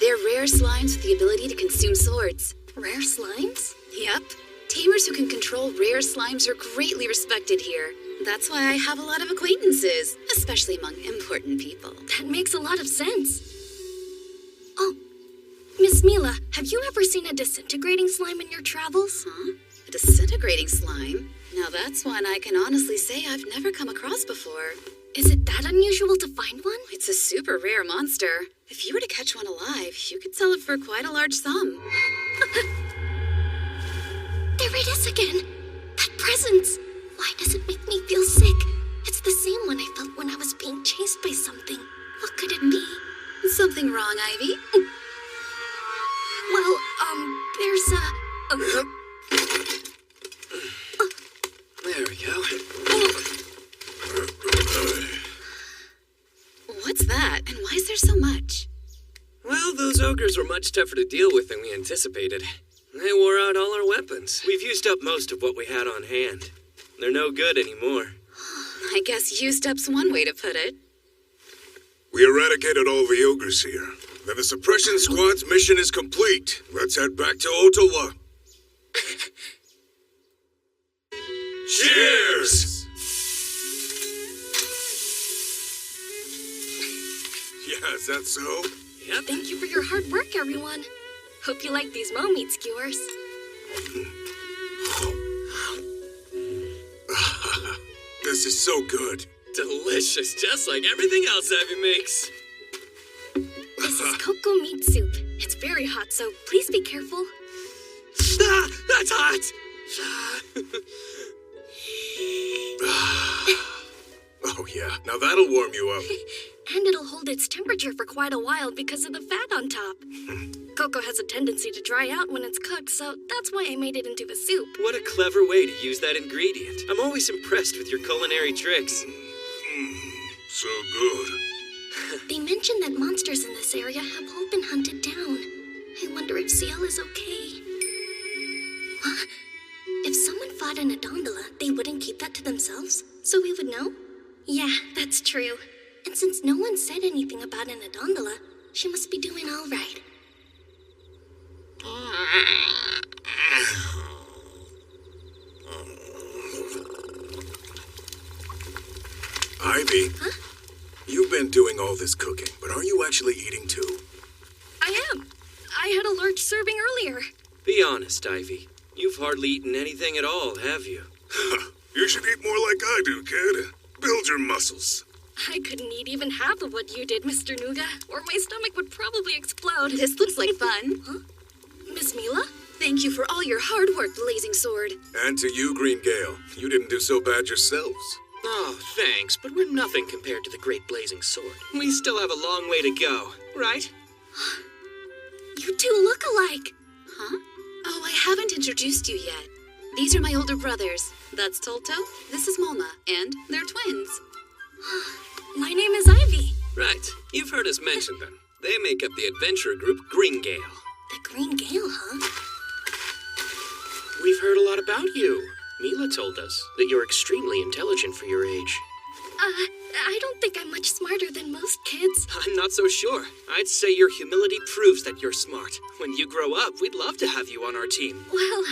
[SPEAKER 14] They're rare slimes with the ability to consume swords.
[SPEAKER 2] Rare slimes?
[SPEAKER 14] Yep. Tamers who can control rare slimes are greatly respected here. That's why I have a lot of acquaintances, especially among important people.
[SPEAKER 2] That makes a lot of sense. Oh, Miss Mila, have you ever seen a disintegrating slime in your travels?
[SPEAKER 14] Huh? A disintegrating slime? Now that's one I can honestly say I've never come across before.
[SPEAKER 2] Is it that unusual to find one?
[SPEAKER 14] It's a super rare monster. If you were to catch one alive, you could sell it for quite a large sum.
[SPEAKER 2] There it is again. That presence. Why does it make me feel sick? It's the same one I felt when I was being chased by something. What could it be?
[SPEAKER 14] Something wrong, Ivy?
[SPEAKER 2] Well, there's a...
[SPEAKER 19] There we go.
[SPEAKER 14] What's that? And why is there so much?
[SPEAKER 18] Well, those ogres were much tougher to deal with than we anticipated. They wore out all our weapons.
[SPEAKER 19] We've used up most of what we had on hand. They're no good anymore.
[SPEAKER 14] I guess used up's one way to put it.
[SPEAKER 10] We eradicated all the ogres here. Then the suppression squad's mission is complete. Let's head back to Ottawa. Cheers! Yeah, is that so?
[SPEAKER 2] Yep. Thank you for your hard work, everyone. Hope you like these mo meat skewers.
[SPEAKER 10] This is so good.
[SPEAKER 18] Delicious, just like everything else Ivy makes.
[SPEAKER 2] This is cocoa meat soup. It's very hot, so please be careful.
[SPEAKER 18] Ah, that's hot!
[SPEAKER 10] Oh yeah, now that'll warm you up.
[SPEAKER 2] And it'll hold its temperature for quite a while because of the fat on top. Cocoa has a tendency to dry out when it's cooked, so that's why I made it into a soup.
[SPEAKER 19] What a clever way to use that ingredient. I'm always impressed with your culinary tricks.
[SPEAKER 10] So good.
[SPEAKER 2] They mentioned that monsters in this area have all been hunted down. I wonder if CL is okay. Huh? If someone fought in a dondola, they wouldn't keep that to themselves, so we would know? Yeah, that's true. And since no one said anything about an Adondola, she must be doing all right.
[SPEAKER 10] Ivy,
[SPEAKER 2] huh?
[SPEAKER 10] You've been doing all this cooking, but are you actually eating too?
[SPEAKER 2] I am. I had a large serving earlier.
[SPEAKER 19] Be honest, Ivy. You've hardly eaten anything at all, have you?
[SPEAKER 10] You should eat more like I do, kid. Build your muscles.
[SPEAKER 2] I couldn't eat even half of what you did, Mr. Nuga, or my stomach would probably explode.
[SPEAKER 14] This looks like fun.
[SPEAKER 2] Huh? Miss Mila?
[SPEAKER 14] Thank you for all your hard work, Blazing Sword.
[SPEAKER 10] And to you, Green Gale. You didn't do so bad yourselves.
[SPEAKER 19] Oh, thanks, but we're nothing compared to the Great Blazing Sword. We still have a long way to go, right?
[SPEAKER 2] You two look alike.
[SPEAKER 14] Huh? Oh, I haven't introduced you yet. These are my older brothers. That's Tolto, this is Molma, and they're twins.
[SPEAKER 2] My name is Ivy.
[SPEAKER 18] Right. You've heard us mention them. They make up the adventure group Green Gale.
[SPEAKER 2] The Green Gale, huh?
[SPEAKER 20] We've heard a lot about you. Mila told us that you're extremely intelligent for your age.
[SPEAKER 2] I don't think I'm much smarter than most kids.
[SPEAKER 19] I'm not so sure. I'd say your humility proves that you're smart. When you grow up, we'd love to have you on our team.
[SPEAKER 2] Well,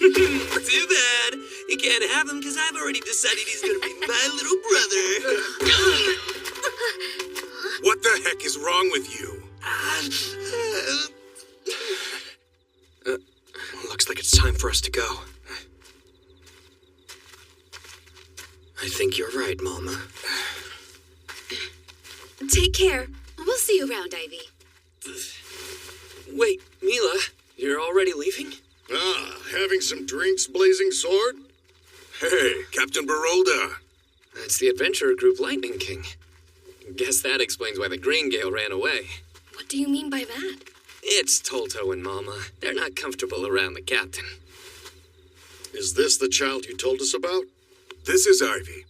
[SPEAKER 19] Too bad. You can't have him because I've already decided he's going to be my little brother.
[SPEAKER 10] What the heck is wrong with you?
[SPEAKER 20] Looks like it's time for us to go. I think you're right, Mama.
[SPEAKER 14] Take care. We'll see you around, Ivy.
[SPEAKER 18] Wait, Mila, you're already leaving?
[SPEAKER 10] Having some drinks, Blazing Sword? Hey, Captain Barolda.
[SPEAKER 18] That's the adventurer group Lightning King. Guess that explains why the Green Gale ran away.
[SPEAKER 2] what do you mean by that?
[SPEAKER 18] It's Tolto and Mama. They're not comfortable around the captain.
[SPEAKER 10] Is this the child you told us about? This is Ivy.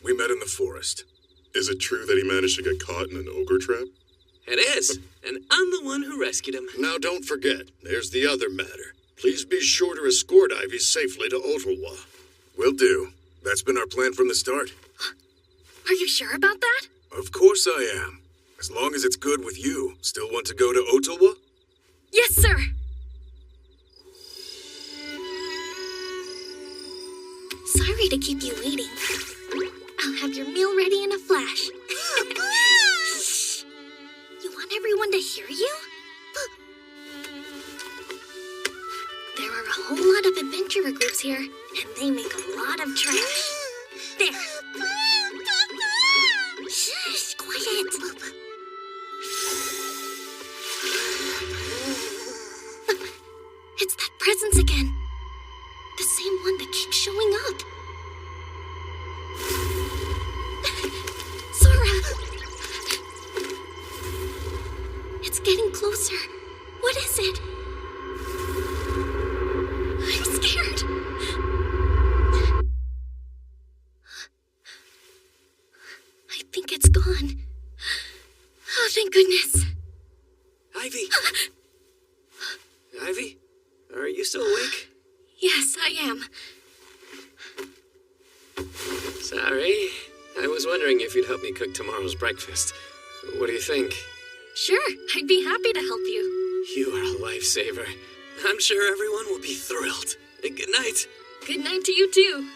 [SPEAKER 10] We met in the forest. Is it true that he managed to get caught in an ogre trap?
[SPEAKER 18] It is, and I'm the one who rescued him.
[SPEAKER 10] Now don't forget, there's the other matter. Please be sure to escort Ivy safely to Ottawa. Will do. That's been our plan from the start.
[SPEAKER 2] Are you sure about that?
[SPEAKER 10] Of course I am. As long as it's good with you. Still want to go to Ottawa?
[SPEAKER 2] Yes, sir. Sorry to keep you waiting. I'll have your meal ready in a flash. Shh. You want everyone to hear you? There are a whole lot of adventurer groups here, and they make a lot of trash. There. Shh, quiet. It's that presence again. The same one that keeps showing up. Sora! It's getting closer. What is it? I'm scared. I think it's gone. Oh, thank goodness.
[SPEAKER 18] Ivy! Ivy? Are you still awake?
[SPEAKER 2] Yes, I am.
[SPEAKER 18] Sorry. I was wondering if you'd help me cook tomorrow's breakfast. What do you think?
[SPEAKER 2] Sure, I'd be happy to help you.
[SPEAKER 18] You are a lifesaver. I'm sure everyone will be thrilled. Good night.
[SPEAKER 2] Good night to you, too.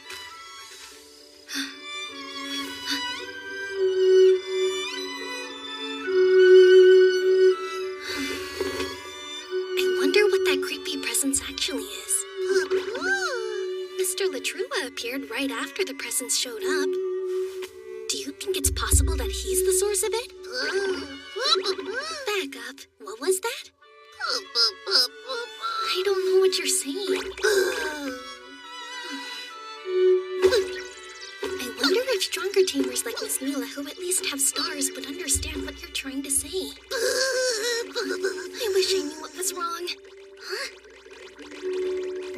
[SPEAKER 2] I wonder what that creepy presence actually is. Mr. Latrua appeared right after the presence showed up. Do you think it's possible that he's the source of it? Back up. What was that? I don't know what you're saying. I wonder if stronger tamers like Miss Mila, who at least have stars, would understand what you're trying to say. I wish I knew what was wrong. Huh?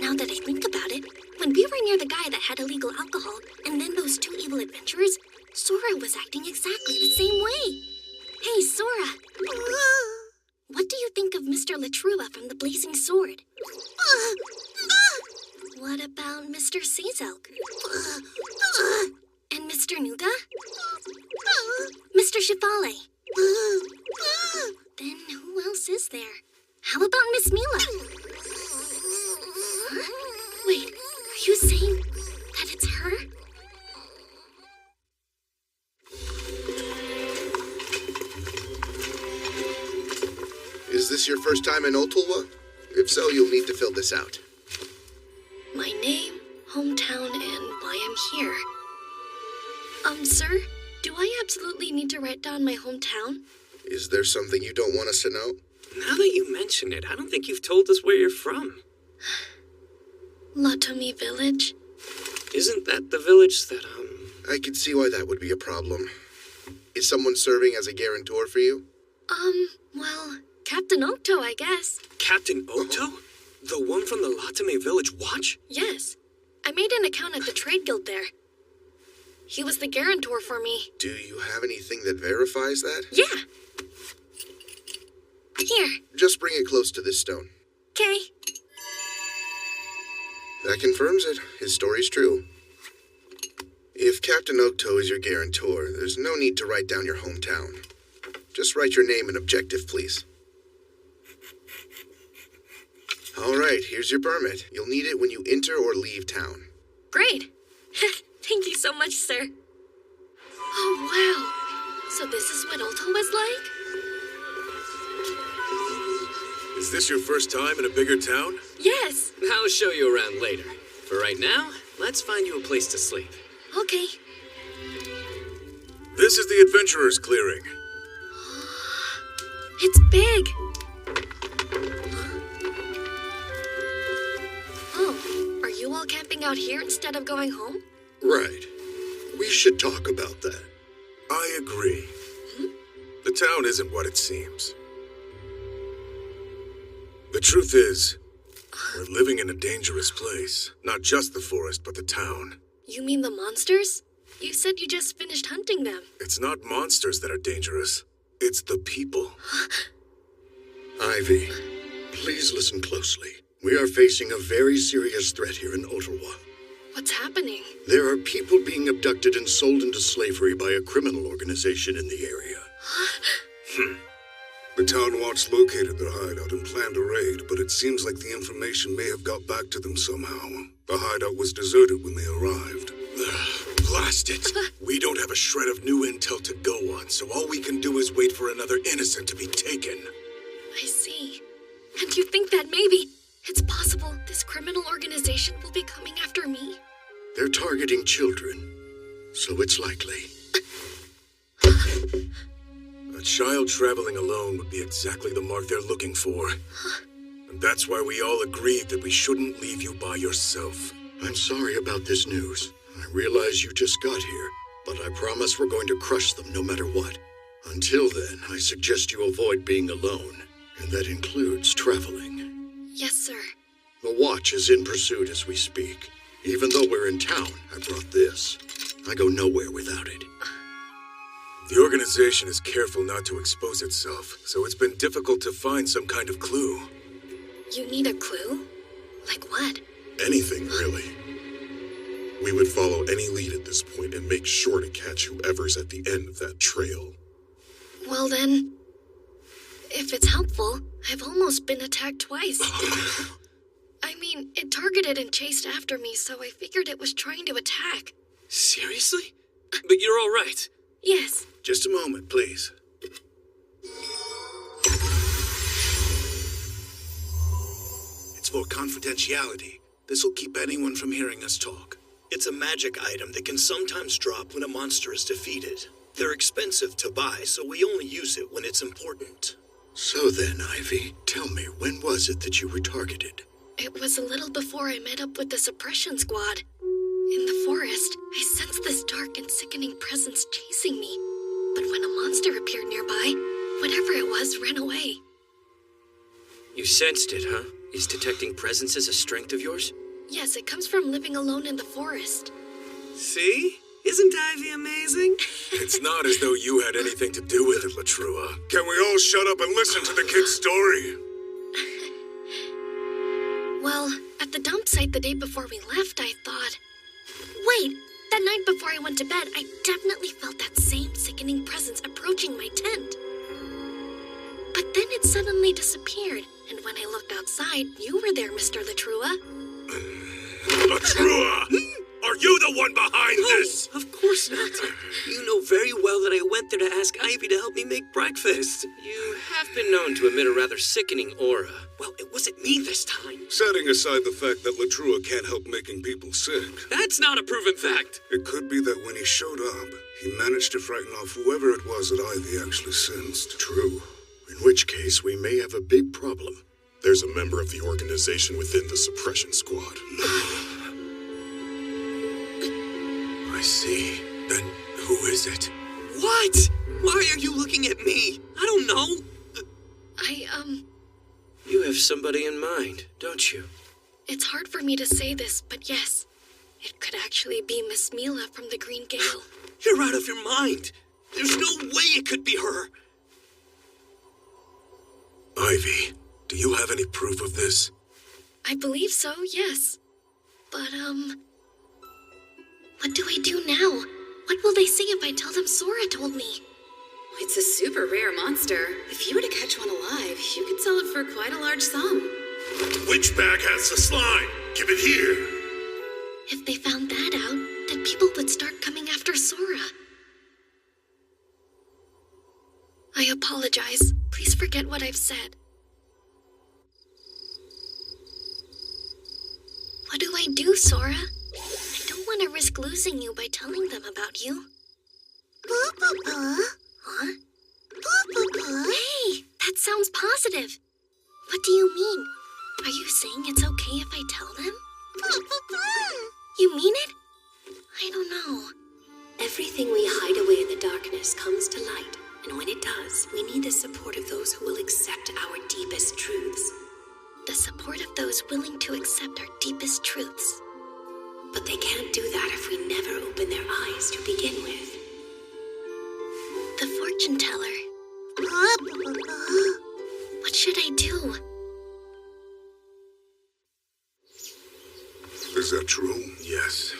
[SPEAKER 2] Now that I think about it, when we were near the guy that had illegal alcohol, and then those two evil adventurers, Sora was acting exactly the same way. Hey, Sora. What do you think of Mr. Latrua from the Blazing Sword? What about Mr. Sazalk? And Mr. Nuga? Mr. Shifale? Then who else is there? How about Miss Mila? Huh? Wait, are you saying that it's her?
[SPEAKER 21] Is this your first time in Ottawa? If so, you'll need to fill this out.
[SPEAKER 2] My name, hometown, and why I'm here. Sir, do I absolutely need to write down my hometown?
[SPEAKER 21] Is there something you don't want us to know?
[SPEAKER 18] Now that you mention it, I don't think you've told us where you're from.
[SPEAKER 2] Latomi Village.
[SPEAKER 18] Isn't that the village that,
[SPEAKER 21] I can see why that would be a problem. Is someone serving as a guarantor for you?
[SPEAKER 2] Well, Captain Okto, I guess.
[SPEAKER 18] Captain Okto? The one from the Latame Village Watch?
[SPEAKER 2] Yes. I made an account at the trade guild there. He was the guarantor for me.
[SPEAKER 21] Do you have anything that verifies that?
[SPEAKER 2] Yeah. Here.
[SPEAKER 21] Just bring it close to this stone.
[SPEAKER 2] Okay.
[SPEAKER 21] That confirms it. His story's true. If Captain Oaktoe is your guarantor, there's no need to write down your hometown. Just write your name and objective, please. All right, here's your permit. You'll need it when you enter or leave town.
[SPEAKER 2] Great. Thank you so much, sir. Oh, wow. So this is what Oaktoe was like?
[SPEAKER 12] Is this your first time in a bigger town?
[SPEAKER 2] Yes.
[SPEAKER 18] I'll show you around later. For right now, let's find you a place to sleep.
[SPEAKER 2] Okay.
[SPEAKER 12] This is the Adventurer's Clearing.
[SPEAKER 2] It's big. Oh, are you all camping out here instead of going home?
[SPEAKER 11] Right. We should talk about that.
[SPEAKER 12] I agree. The town isn't what it seems. The truth is, we're living in a dangerous place. Not just the forest, but the town.
[SPEAKER 2] You mean the monsters? You said you just finished hunting them.
[SPEAKER 12] It's not monsters that are dangerous. It's the people.
[SPEAKER 11] Ivy, please listen closely. We are facing a very serious threat here in Ottawa.
[SPEAKER 2] What's happening?
[SPEAKER 11] There are people being abducted and sold into slavery by a criminal organization in the area.
[SPEAKER 10] The town watch located their hideout and planned a raid, but it seems like the information may have got back to them somehow. The hideout was deserted when they arrived.
[SPEAKER 12] Blast it! We don't have a shred of new intel to go on, so all we can do is wait for another innocent to be taken.
[SPEAKER 2] I see. And you think that maybe it's possible this criminal organization will be coming after me?
[SPEAKER 11] They're targeting children, so it's likely.
[SPEAKER 12] A child traveling alone would be exactly the mark they're looking for. And that's why we all agreed that we shouldn't leave you by yourself.
[SPEAKER 11] I'm sorry about this news. I realize you just got here, but I promise we're going to crush them no matter what. Until then, I suggest you avoid being alone, and that includes traveling.
[SPEAKER 2] Yes, sir.
[SPEAKER 11] The watch is in pursuit as we speak. Even though we're in town, I brought this. I go nowhere without it.
[SPEAKER 12] The organization is careful not to expose itself, so it's been difficult to find some kind of clue.
[SPEAKER 2] You need a clue? Like what?
[SPEAKER 10] Anything, really. We would follow any lead at this point and make sure to catch whoever's at the end of that trail.
[SPEAKER 2] Well then, if it's helpful, I've almost been attacked twice. I mean, it targeted and chased after me, so I figured it was trying to attack.
[SPEAKER 18] Seriously? But you're all right.
[SPEAKER 2] Yes.
[SPEAKER 12] Just a moment, please. It's for confidentiality. This'll keep anyone from hearing us talk. It's a magic item that can sometimes drop when a monster is defeated. They're expensive to buy, so we only use it when it's important.
[SPEAKER 11] So then, Ivy, tell me, when was it that you were targeted?
[SPEAKER 2] It was a little before I met up with the suppression squad. In the forest, I sensed this dark and sickening presence chasing me. But when a monster appeared nearby, whatever it was ran away.
[SPEAKER 20] You sensed it, huh? Is detecting presences a strength of yours?
[SPEAKER 2] Yes, it comes from living alone in the forest.
[SPEAKER 7] See? Isn't Ivy amazing?
[SPEAKER 12] It's not as though you had anything to do with it, Latrua. Can we all shut up and listen to the kid's story?
[SPEAKER 2] Well, at the dump site the day before we left, I thought... Wait, that night before I went to bed, I definitely felt that same sickening presence approaching my tent. But then it suddenly disappeared, and when I looked outside, you were there, Mr. Latrua.
[SPEAKER 12] Latrua! Are you the one behind this?
[SPEAKER 18] Of course not. You know very well that I went there to ask Ivy to help me make breakfast.
[SPEAKER 20] You have been known to emit a rather sickening aura.
[SPEAKER 18] Well, it wasn't me this time.
[SPEAKER 10] Setting aside the fact that Latrua can't help making people sick.
[SPEAKER 18] That's not a proven fact.
[SPEAKER 10] It could be that when he showed up, he managed to frighten off whoever it was that Ivy actually sensed.
[SPEAKER 11] True. In which case, we may have a big problem.
[SPEAKER 10] There's a member of the organization within the suppression squad.
[SPEAKER 12] I see. Then who is it?
[SPEAKER 18] What? Why are you looking at me? I don't know.
[SPEAKER 20] You have somebody in mind, don't you?
[SPEAKER 2] It's hard for me to say this, but yes.
[SPEAKER 13] It could actually be Miss Mila from the Green Gale.
[SPEAKER 3] You're out of your mind. There's no way it could be her.
[SPEAKER 10] Ivy, do you have any proof of this?
[SPEAKER 13] I believe so, yes. But, what do I do now? What will they say if I tell them Sora told me?
[SPEAKER 14] It's a super rare monster. If you were to catch one alive, you could sell it for quite a large sum.
[SPEAKER 10] Which bag has the slime? Give it here.
[SPEAKER 13] If they found that out, then people would start coming after Sora. I apologize. Please forget what I've said. What do I do, Sora? I don't want to risk losing you by telling them about you. Huh? Hey, that sounds positive. What do you mean? Are you saying it's okay if I tell them? You mean it? I don't know.
[SPEAKER 8] Everything we hide away in the darkness comes to light, and when it does, we need the support of those who will accept our deepest truths.
[SPEAKER 13] The support of those willing to accept our deepest truths.
[SPEAKER 8] But they can't do that if we never open their eyes to begin with.
[SPEAKER 13] The fortune teller. What should I do?
[SPEAKER 10] Is that true? Yes.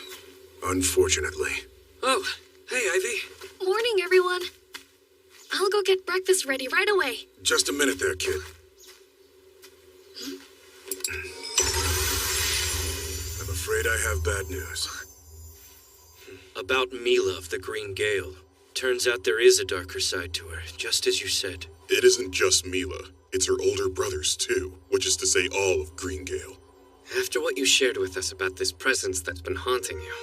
[SPEAKER 10] Unfortunately.
[SPEAKER 3] Oh, hey, Ivy.
[SPEAKER 13] Morning, everyone. I'll go get breakfast ready right away.
[SPEAKER 10] Just a minute there, kid. I'm afraid I have bad news.
[SPEAKER 19] About Mila of the Green Gale. Turns out there is a darker side to her, just as you said.
[SPEAKER 10] It isn't just Mila. It's her older brothers, too. Which is to say all of Green Gale.
[SPEAKER 18] After what you shared with us about this presence that's been haunting you,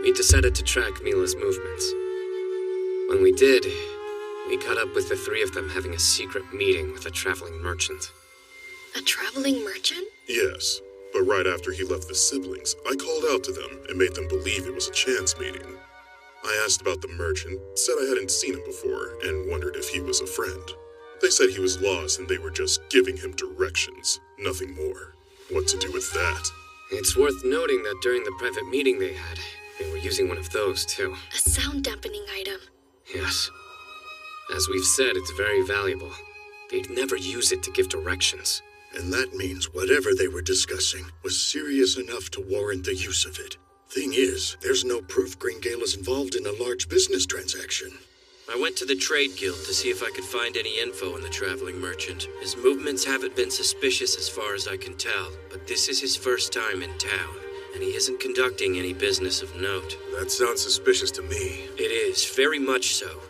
[SPEAKER 18] we decided to track Mila's movements. When we did, we caught up with the three of them having a secret meeting with a traveling merchant.
[SPEAKER 13] A traveling merchant?
[SPEAKER 10] Yes, but right after he left the siblings, I called out to them and made them believe it was a chance meeting. I asked about the merchant, said I hadn't seen him before, and wondered if he was a friend. They said he was lost and they were just giving him directions, nothing more. What to do with that?
[SPEAKER 18] It's worth noting that during the private meeting they had, they were using one of those, too.
[SPEAKER 13] A sound dampening item.
[SPEAKER 18] Yes. As we've said, it's very valuable. They'd never use it to give directions.
[SPEAKER 12] And that means whatever they were discussing was serious enough to warrant the use of it. Thing is, there's no proof Green Gale is involved in a large business transaction.
[SPEAKER 19] I went to the Trade Guild to see if I could find any info on the traveling merchant. His movements haven't been suspicious as far as I can tell, but this is his first time in town, and he isn't conducting any business of note.
[SPEAKER 10] That sounds suspicious to me.
[SPEAKER 19] It is, very much so.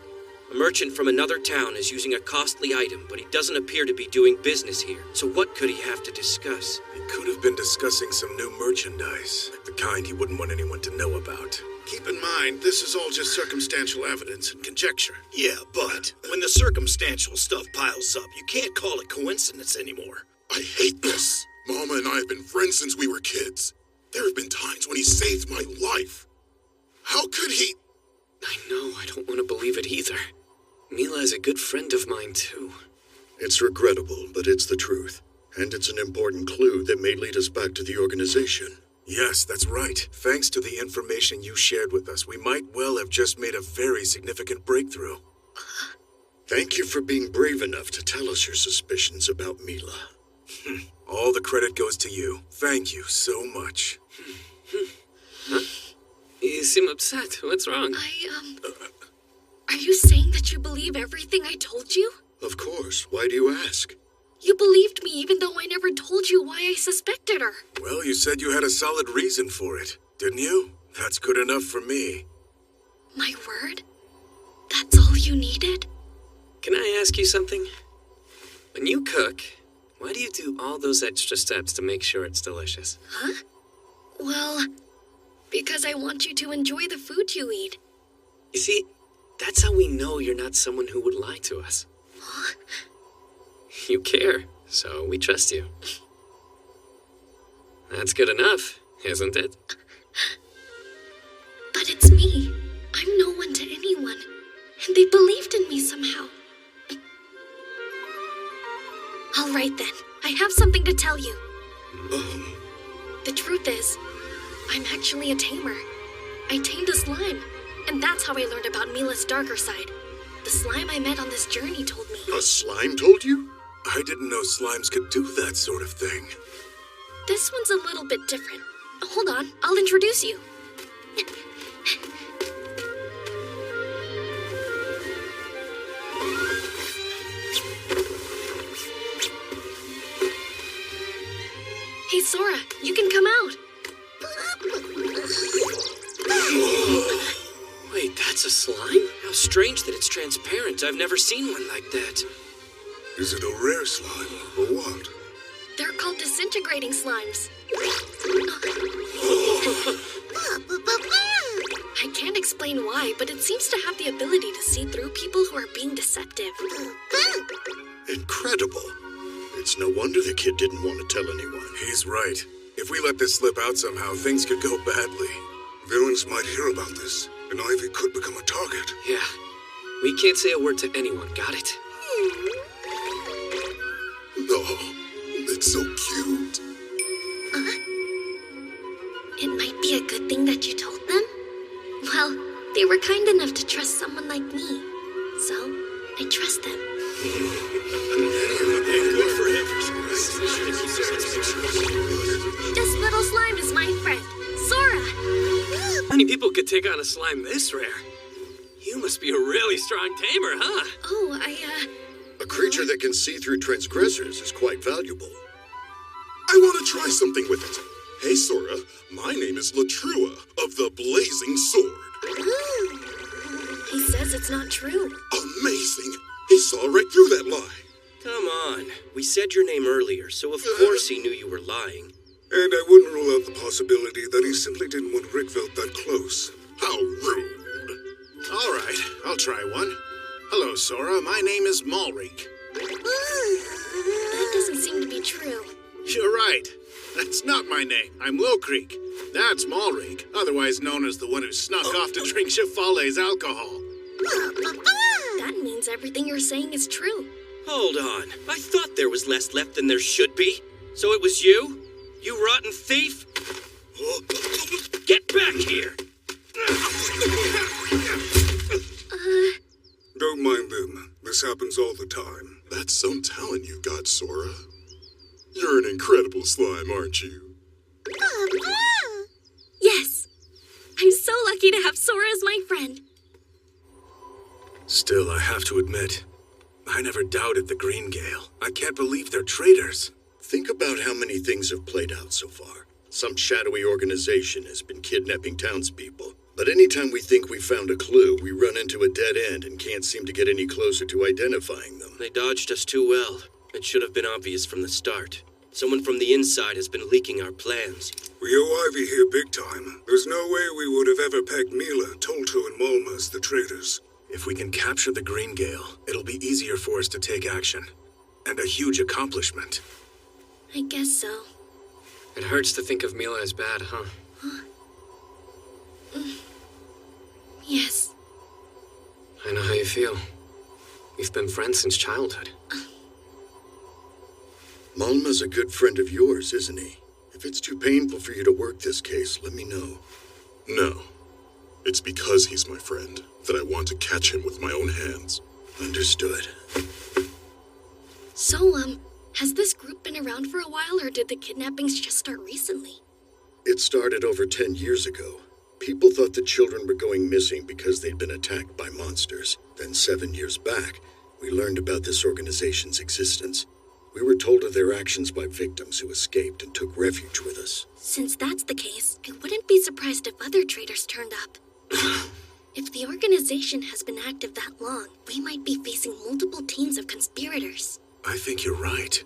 [SPEAKER 19] A merchant from another town is using a costly item, but he doesn't appear to be doing business here. So what could he have to discuss?
[SPEAKER 10] He could have been discussing some new merchandise, the kind he wouldn't want anyone to know about.
[SPEAKER 12] Keep in mind, this is all just circumstantial evidence and conjecture. Yeah, but when the circumstantial stuff piles up, you can't call it coincidence anymore.
[SPEAKER 10] I hate this. Mama and I have been friends since we were kids. There have been times when he saved my life. How could he?
[SPEAKER 18] I know, I don't want to believe it either. Mila is a good friend of mine, too.
[SPEAKER 12] It's regrettable, but it's the truth. And it's an important clue that may lead us back to the organization.
[SPEAKER 10] Yes, that's right. Thanks to the information you shared with us, we might well have just made a very significant breakthrough.
[SPEAKER 12] Thank you for being brave enough to tell us your suspicions about Mila.
[SPEAKER 10] All the credit goes to you. Thank you so much.
[SPEAKER 18] Huh? You seem upset. What's wrong?
[SPEAKER 13] Are you saying that you believe everything I told you?
[SPEAKER 12] Of course. Why do you ask?
[SPEAKER 13] You believed me even though I never told you why I suspected her.
[SPEAKER 10] Well, you said you had a solid reason for it, didn't you? That's good enough for me.
[SPEAKER 13] My word? That's all you needed?
[SPEAKER 18] Can I ask you something? When you cook, why do you do all those extra steps to make sure it's delicious?
[SPEAKER 13] Huh? Well, because I want you to enjoy the food you eat.
[SPEAKER 18] You see, that's how we know you're not someone who would lie to us.
[SPEAKER 13] Huh?
[SPEAKER 18] You care, so we trust you. That's good enough, isn't it?
[SPEAKER 13] But it's me. I'm no one to anyone. And they believed in me somehow. All right then. I have something to tell you. The truth is, I'm actually a tamer. I tamed a slime, and that's how I learned about Mila's darker side. The slime I met on this journey told me.
[SPEAKER 10] A slime told you? I didn't know slimes could do that sort of thing.
[SPEAKER 13] This one's a little bit different. Hold on, I'll introduce you. Hey, Sora, you can come out.
[SPEAKER 19] Wait, that's a slime? How strange that it's transparent. I've never seen one like that.
[SPEAKER 10] Is it a rare slime, or what?
[SPEAKER 13] They're called disintegrating slimes. I can't explain why, but it seems to have the ability to see through people who are being deceptive.
[SPEAKER 10] Incredible. It's no wonder the kid didn't want to tell anyone. He's right. If we let this slip out somehow, things could go badly. Villains might hear about this, and Ivy could become a target.
[SPEAKER 18] Yeah. We can't say a word to anyone, got it?
[SPEAKER 10] Oh, it's so cute.
[SPEAKER 13] It might be a good thing that you told them. Well, they were kind enough to trust someone like me, so I trust them. This little slime is my friend, Sora.
[SPEAKER 18] How many people could take on a slime this rare? You must be a really strong tamer, huh?
[SPEAKER 13] Oh,
[SPEAKER 10] A creature that can see through transgressors is quite valuable. I want to try something with it. Hey, Sora, my name is Latrua of the Blazing Sword.
[SPEAKER 13] He says it's not true.
[SPEAKER 10] Amazing! He saw right through that lie.
[SPEAKER 19] Come on. We said your name earlier, so of course he knew you were lying.
[SPEAKER 10] And I wouldn't rule out the possibility that he simply didn't want Rickveld that close. How rude.
[SPEAKER 6] All right, I'll try one. Hello, Sora. My name is Malreek.
[SPEAKER 13] That doesn't seem to be true.
[SPEAKER 6] You're right. That's not my name. I'm Low Creek. That's Malreek, otherwise known as the one who snuck off to drink Shifale's alcohol.
[SPEAKER 13] That means everything you're saying is true.
[SPEAKER 19] Hold on. I thought there was less left than there should be. So it was you? You rotten thief? Get back here!
[SPEAKER 10] Don't mind them. This happens all the time. That's some talent you've got, Sora. You're an incredible slime, aren't you?
[SPEAKER 13] Yes. I'm so lucky to have Sora as my friend.
[SPEAKER 6] Still, I have to admit, I never doubted the Green Gale. I can't believe they're traitors.
[SPEAKER 21] Think about how many things have played out so far. Some shadowy organization has been kidnapping townspeople. But anytime we think we found a clue, we run into a dead end and can't seem to get any closer to identifying them.
[SPEAKER 19] They dodged us too well. It should have been obvious from the start. Someone from the inside has been leaking our plans.
[SPEAKER 10] We owe Ivy here big time. There's no way we would have ever pegged Mila, Tolto, and Molma as the traitors.
[SPEAKER 6] If we can capture the Green Gale, it'll be easier for us to take action. And a huge accomplishment.
[SPEAKER 13] I guess so.
[SPEAKER 18] It hurts to think of Mila as bad, huh?
[SPEAKER 13] Yes.
[SPEAKER 18] I know how you feel. We've been friends since childhood.
[SPEAKER 21] Molma's a good friend of yours, isn't he? If it's too painful for you to work this case, let me know.
[SPEAKER 10] No. It's because he's my friend that I want to catch him with my own hands.
[SPEAKER 21] Understood.
[SPEAKER 13] So, has this group been around for a while, or did the kidnappings just start recently?
[SPEAKER 21] It started over 10 years ago. People thought the children were going missing because they'd been attacked by monsters. Then 7 years back, we learned about this organization's existence. We were told of their actions by victims who escaped and took refuge with us.
[SPEAKER 13] Since that's the case, I wouldn't be surprised if other traitors turned up. If the organization has been active that long, we might be facing multiple teams of conspirators.
[SPEAKER 6] I think you're right.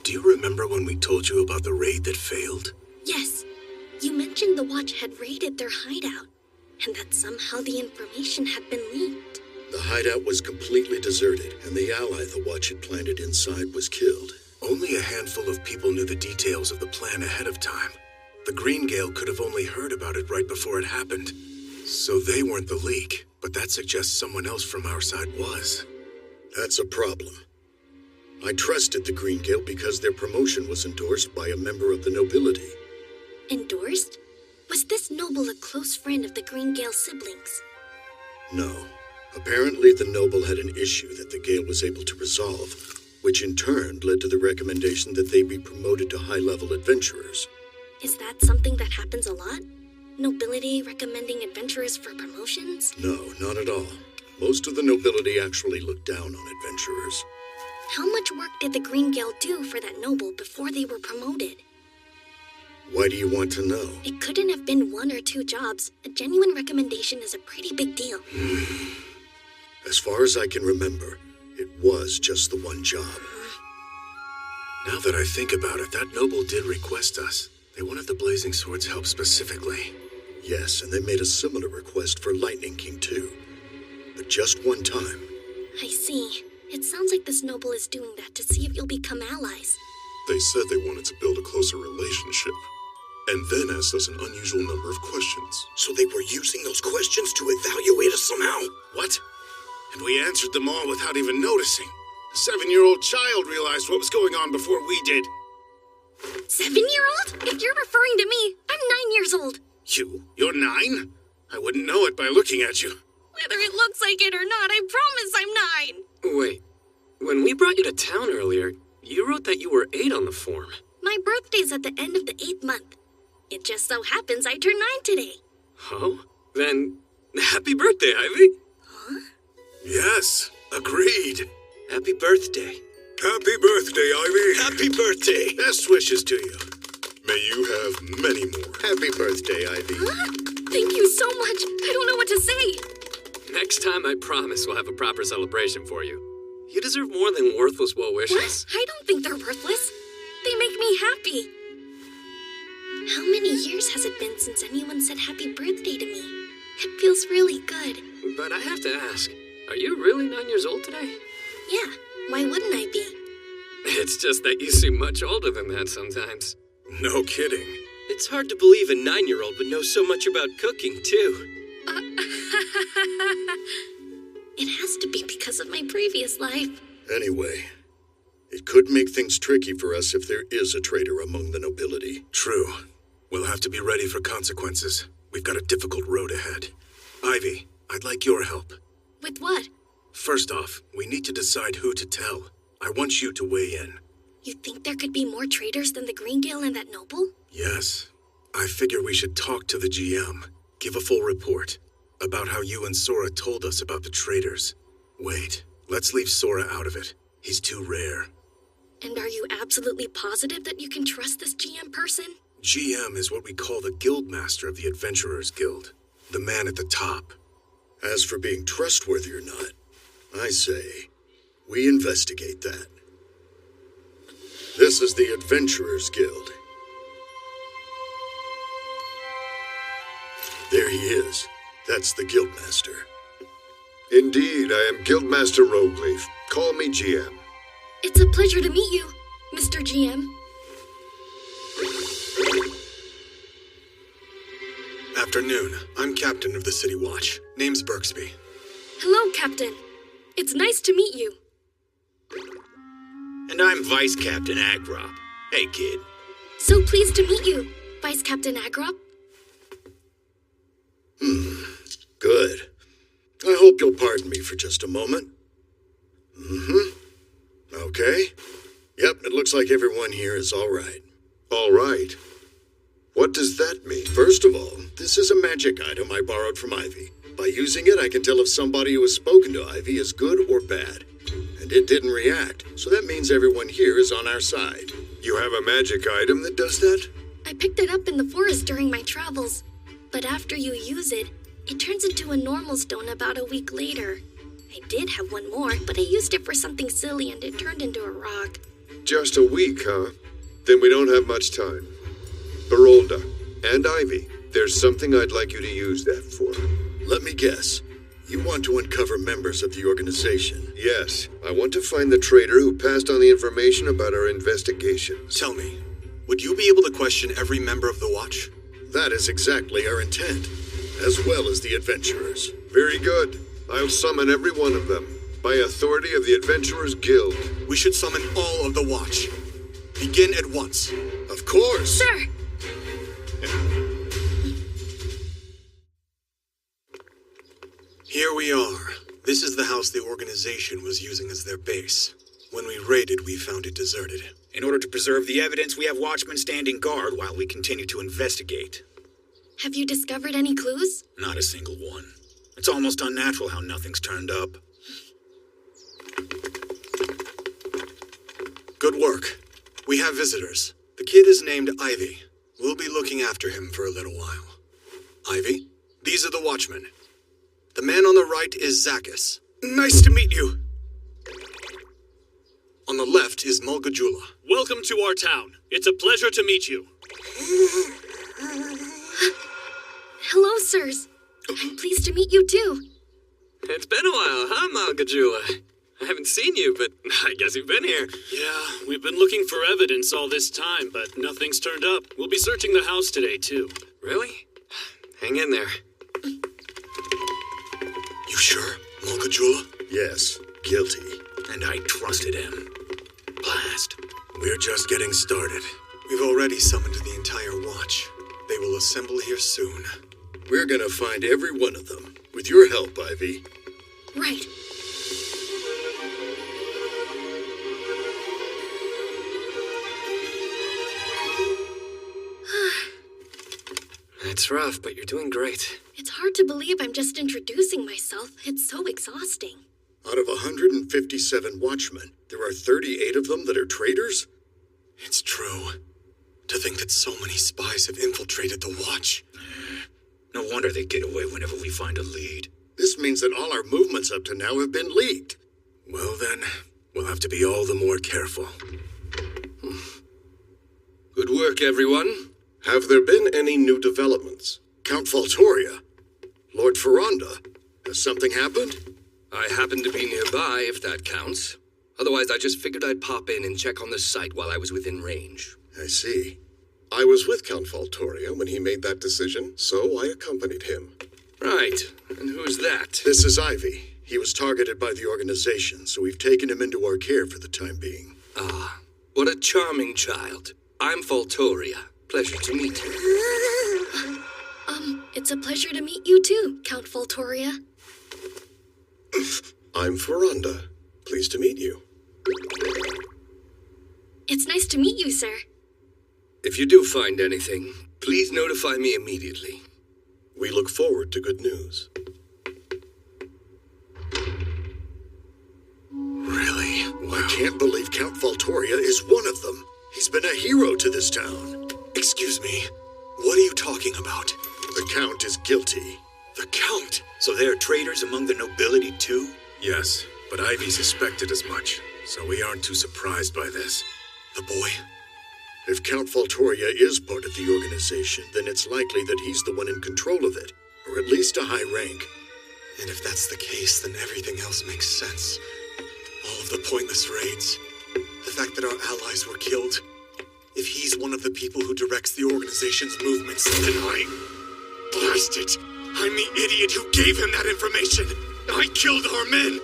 [SPEAKER 6] Do you remember when we told you about the raid that failed?
[SPEAKER 13] Yes. You mentioned the Watch had raided their hideout, and that somehow the information had been leaked.
[SPEAKER 21] The hideout was completely deserted, and the ally the Watch had planted inside was killed.
[SPEAKER 6] Only a handful of people knew the details of the plan ahead of time. The Green Gale could have only heard about it right before it happened. So they weren't the leak, but that suggests someone else from our side was.
[SPEAKER 21] That's a problem. I trusted the Green Gale because their promotion was endorsed by a member of the nobility.
[SPEAKER 13] Endorsed? Was this noble a close friend of the Green Gale siblings?
[SPEAKER 21] No. Apparently, the noble had an issue that the Gale was able to resolve, which in turn led to the recommendation that they be promoted to high-level adventurers.
[SPEAKER 13] Is that something that happens a lot? Nobility recommending adventurers for promotions?
[SPEAKER 21] No, not at all. Most of the nobility actually look down on adventurers.
[SPEAKER 13] How much work did the Green Gale do for that noble before they were promoted?
[SPEAKER 21] Why do you want to know?
[SPEAKER 13] It couldn't have been 1 or 2 jobs. A genuine recommendation is a pretty big deal.
[SPEAKER 21] As far as I can remember, it was just the one job.
[SPEAKER 6] Now that I think about it, that noble did request us. They wanted the Blazing Sword's help specifically.
[SPEAKER 21] Yes, and they made a similar request for Lightning King too. But just one time.
[SPEAKER 13] I see. It sounds like this noble is doing that to see if you'll become allies.
[SPEAKER 10] They said they wanted to build a closer relationship, and then asked us an unusual number of questions.
[SPEAKER 12] So they were using those questions to evaluate us somehow?
[SPEAKER 6] What? And we answered them all without even noticing. A 7-year-old child realized what was going on before we did.
[SPEAKER 13] 7-year-old? If you're referring to me, I'm 9 years old.
[SPEAKER 6] You're 9? I wouldn't know it by looking at you.
[SPEAKER 13] Whether it looks like it or not, I promise I'm 9.
[SPEAKER 18] Wait, when we brought you to town earlier, you wrote that you were 8 on the form.
[SPEAKER 13] My birthday's at the end of the 8th month. It just so happens I turned 9 today.
[SPEAKER 18] Oh? Then, happy birthday, Ivy!
[SPEAKER 13] Huh?
[SPEAKER 6] Yes, agreed.
[SPEAKER 18] Happy birthday.
[SPEAKER 10] Happy birthday, Ivy!
[SPEAKER 6] Happy birthday! Best wishes to you.
[SPEAKER 10] May you have many more.
[SPEAKER 21] Happy birthday, Ivy.
[SPEAKER 13] Huh? Thank you so much. I don't know what to say.
[SPEAKER 18] Next time, I promise we'll have a proper celebration for you. You deserve more than worthless well wishes.
[SPEAKER 13] What? I don't think they're worthless. They make me happy. How many years has it been since anyone said happy birthday to me? It feels really good.
[SPEAKER 18] But I have to ask, are you really 9 years old today?
[SPEAKER 13] Yeah, why wouldn't I be?
[SPEAKER 18] It's just that you seem much older than that sometimes.
[SPEAKER 6] No kidding.
[SPEAKER 19] It's hard to believe a 9-year-old would know so much about cooking, too.
[SPEAKER 13] It has to be because of my previous life.
[SPEAKER 21] Anyway, it could make things tricky for us if there is a traitor among the nobility.
[SPEAKER 6] True. We'll have to be ready for consequences. We've got a difficult road ahead. Ivy, I'd like your help.
[SPEAKER 13] With what?
[SPEAKER 6] First off, we need to decide who to tell. I want you to weigh in.
[SPEAKER 13] You think there could be more traitors than the Green Gale and that noble?
[SPEAKER 6] Yes. I figure we should talk to the GM. Give a full report about how you and Sora told us about the traitors. Wait, let's leave Sora out of it. He's too rare.
[SPEAKER 13] And are you absolutely positive that you can trust this GM person?
[SPEAKER 6] GM is what we call the Guildmaster of the Adventurers Guild. The man at the top.
[SPEAKER 21] As for being trustworthy or not, I say, we investigate that. This is the Adventurers Guild. There he is. That's the Guildmaster.
[SPEAKER 10] Indeed, I am Guildmaster Rogleaf. Call me GM.
[SPEAKER 13] It's a pleasure to meet you, Mr. GM.
[SPEAKER 6] Afternoon. I'm captain of the City Watch. Name's Berksby.
[SPEAKER 13] Hello, Captain. It's nice to meet you.
[SPEAKER 12] And I'm Vice Captain Agrop. Hey, kid.
[SPEAKER 13] So pleased to meet you, Vice Captain Agrop.
[SPEAKER 21] Good. I hope you'll pardon me for just a moment. Okay. Yep, it looks like everyone here is all right.
[SPEAKER 10] All right. What does that mean?
[SPEAKER 21] First of all, this is a magic item I borrowed from Ivy. By using it, I can tell if somebody who has spoken to Ivy is good or bad. And it didn't react, so that means everyone here is on our side.
[SPEAKER 10] You have a magic item that does that?
[SPEAKER 13] I picked it up in the forest during my travels. But after you use it, it turns into a normal stone about a week later. I did have one more, but I used it for something silly and it turned into a rock.
[SPEAKER 10] Just a week, huh? Then we don't have much time. Berolda and Ivy, there's something I'd like you to use that for.
[SPEAKER 21] Let me guess. You want to uncover members of the organization?
[SPEAKER 10] Yes, I want to find the traitor who passed on the information about our investigations.
[SPEAKER 6] Tell me, would you be able to question every member of the Watch?
[SPEAKER 21] That is exactly our intent, as well as the adventurers.
[SPEAKER 10] Very good. I'll summon every one of them, by authority of the Adventurers Guild.
[SPEAKER 6] We should summon all of the Watch. Begin at once.
[SPEAKER 21] Of course.
[SPEAKER 13] Sir!
[SPEAKER 6] house the organization was using as their base. When we raided, we found it deserted.
[SPEAKER 9] In order to preserve the evidence, we have watchmen standing guard while we continue to investigate.
[SPEAKER 13] Have you discovered any clues?
[SPEAKER 9] Not a single one. It's almost unnatural how nothing's turned up.
[SPEAKER 6] Good work. We have visitors. The kid is named Ivy. We'll be looking after him for a little while. Ivy, these are the watchmen. The man on the right is Zacchus.
[SPEAKER 12] Nice to meet you.
[SPEAKER 6] On the left is Mulgajula.
[SPEAKER 22] Welcome to our town. It's a pleasure to meet you.
[SPEAKER 13] Hello, sirs. I'm pleased to meet you too.
[SPEAKER 18] It's been a while, huh, Malgajula? I haven't seen you, but I guess you've been here.
[SPEAKER 22] Yeah, we've been looking for evidence all this time, but nothing's turned up. We'll be searching the house today, too.
[SPEAKER 18] Really? Hang in there.
[SPEAKER 6] You sure, Mulgajula?
[SPEAKER 21] Yes, guilty.
[SPEAKER 9] And I trusted him. Blast.
[SPEAKER 6] We're just getting started. We've already summoned the entire watch. They will assemble here soon.
[SPEAKER 21] We're gonna find every one of them. With your help, Ivy.
[SPEAKER 13] Right.
[SPEAKER 18] It's rough, but you're doing great.
[SPEAKER 13] It's hard to believe I'm just introducing myself. It's so exhausting.
[SPEAKER 21] Out of 157 watchmen, there are 38 of them that are traitors?
[SPEAKER 6] It's true. To think that so many spies have infiltrated the watch.
[SPEAKER 9] No wonder they get away whenever we find a lead.
[SPEAKER 21] This means that all our movements up to now have been leaked.
[SPEAKER 6] Well then, we'll have to be all the more careful.
[SPEAKER 21] Good work, everyone. Have there been any new developments? Count Faltoria? Lord Ferranda? Has something happened?
[SPEAKER 23] I happened to be nearby, if that counts. Otherwise, I just figured I'd pop in and check on the site while I was within range.
[SPEAKER 21] I see. I was with Count Faltoria when he made that decision, so I accompanied him.
[SPEAKER 23] Right. And who's that?
[SPEAKER 21] This is Ivy. He was targeted by the organization, so we've taken him into our care for the time being.
[SPEAKER 23] Ah, what a charming child. I'm Faltoria. Pleasure to meet you.
[SPEAKER 13] It's a pleasure to meet you too, Count Faltoria.
[SPEAKER 21] I'm Ferranda. Pleased to meet you.
[SPEAKER 13] It's nice to meet you, sir.
[SPEAKER 23] If you do find anything, please notify me immediately.
[SPEAKER 21] We look forward to good news.
[SPEAKER 6] Really?
[SPEAKER 21] Wow. I can't believe Count Faltoria is one of them. He's been a hero to this town.
[SPEAKER 6] Excuse me, what are you talking about?
[SPEAKER 21] The Count is guilty.
[SPEAKER 6] The Count?
[SPEAKER 9] So they are traitors among the nobility too?
[SPEAKER 6] Yes, but Ivy suspected as much, so we aren't too surprised by this. The boy?
[SPEAKER 21] If Count Faltoria is part of the organization, then it's likely that he's the one in control of it, or at least a high rank.
[SPEAKER 6] And if that's the case, then everything else makes sense. All of the pointless raids, the fact that our allies were killed. If he's one of the people who directs the organization's movements, then Blast it! I'm the idiot who gave him that information! I killed our men!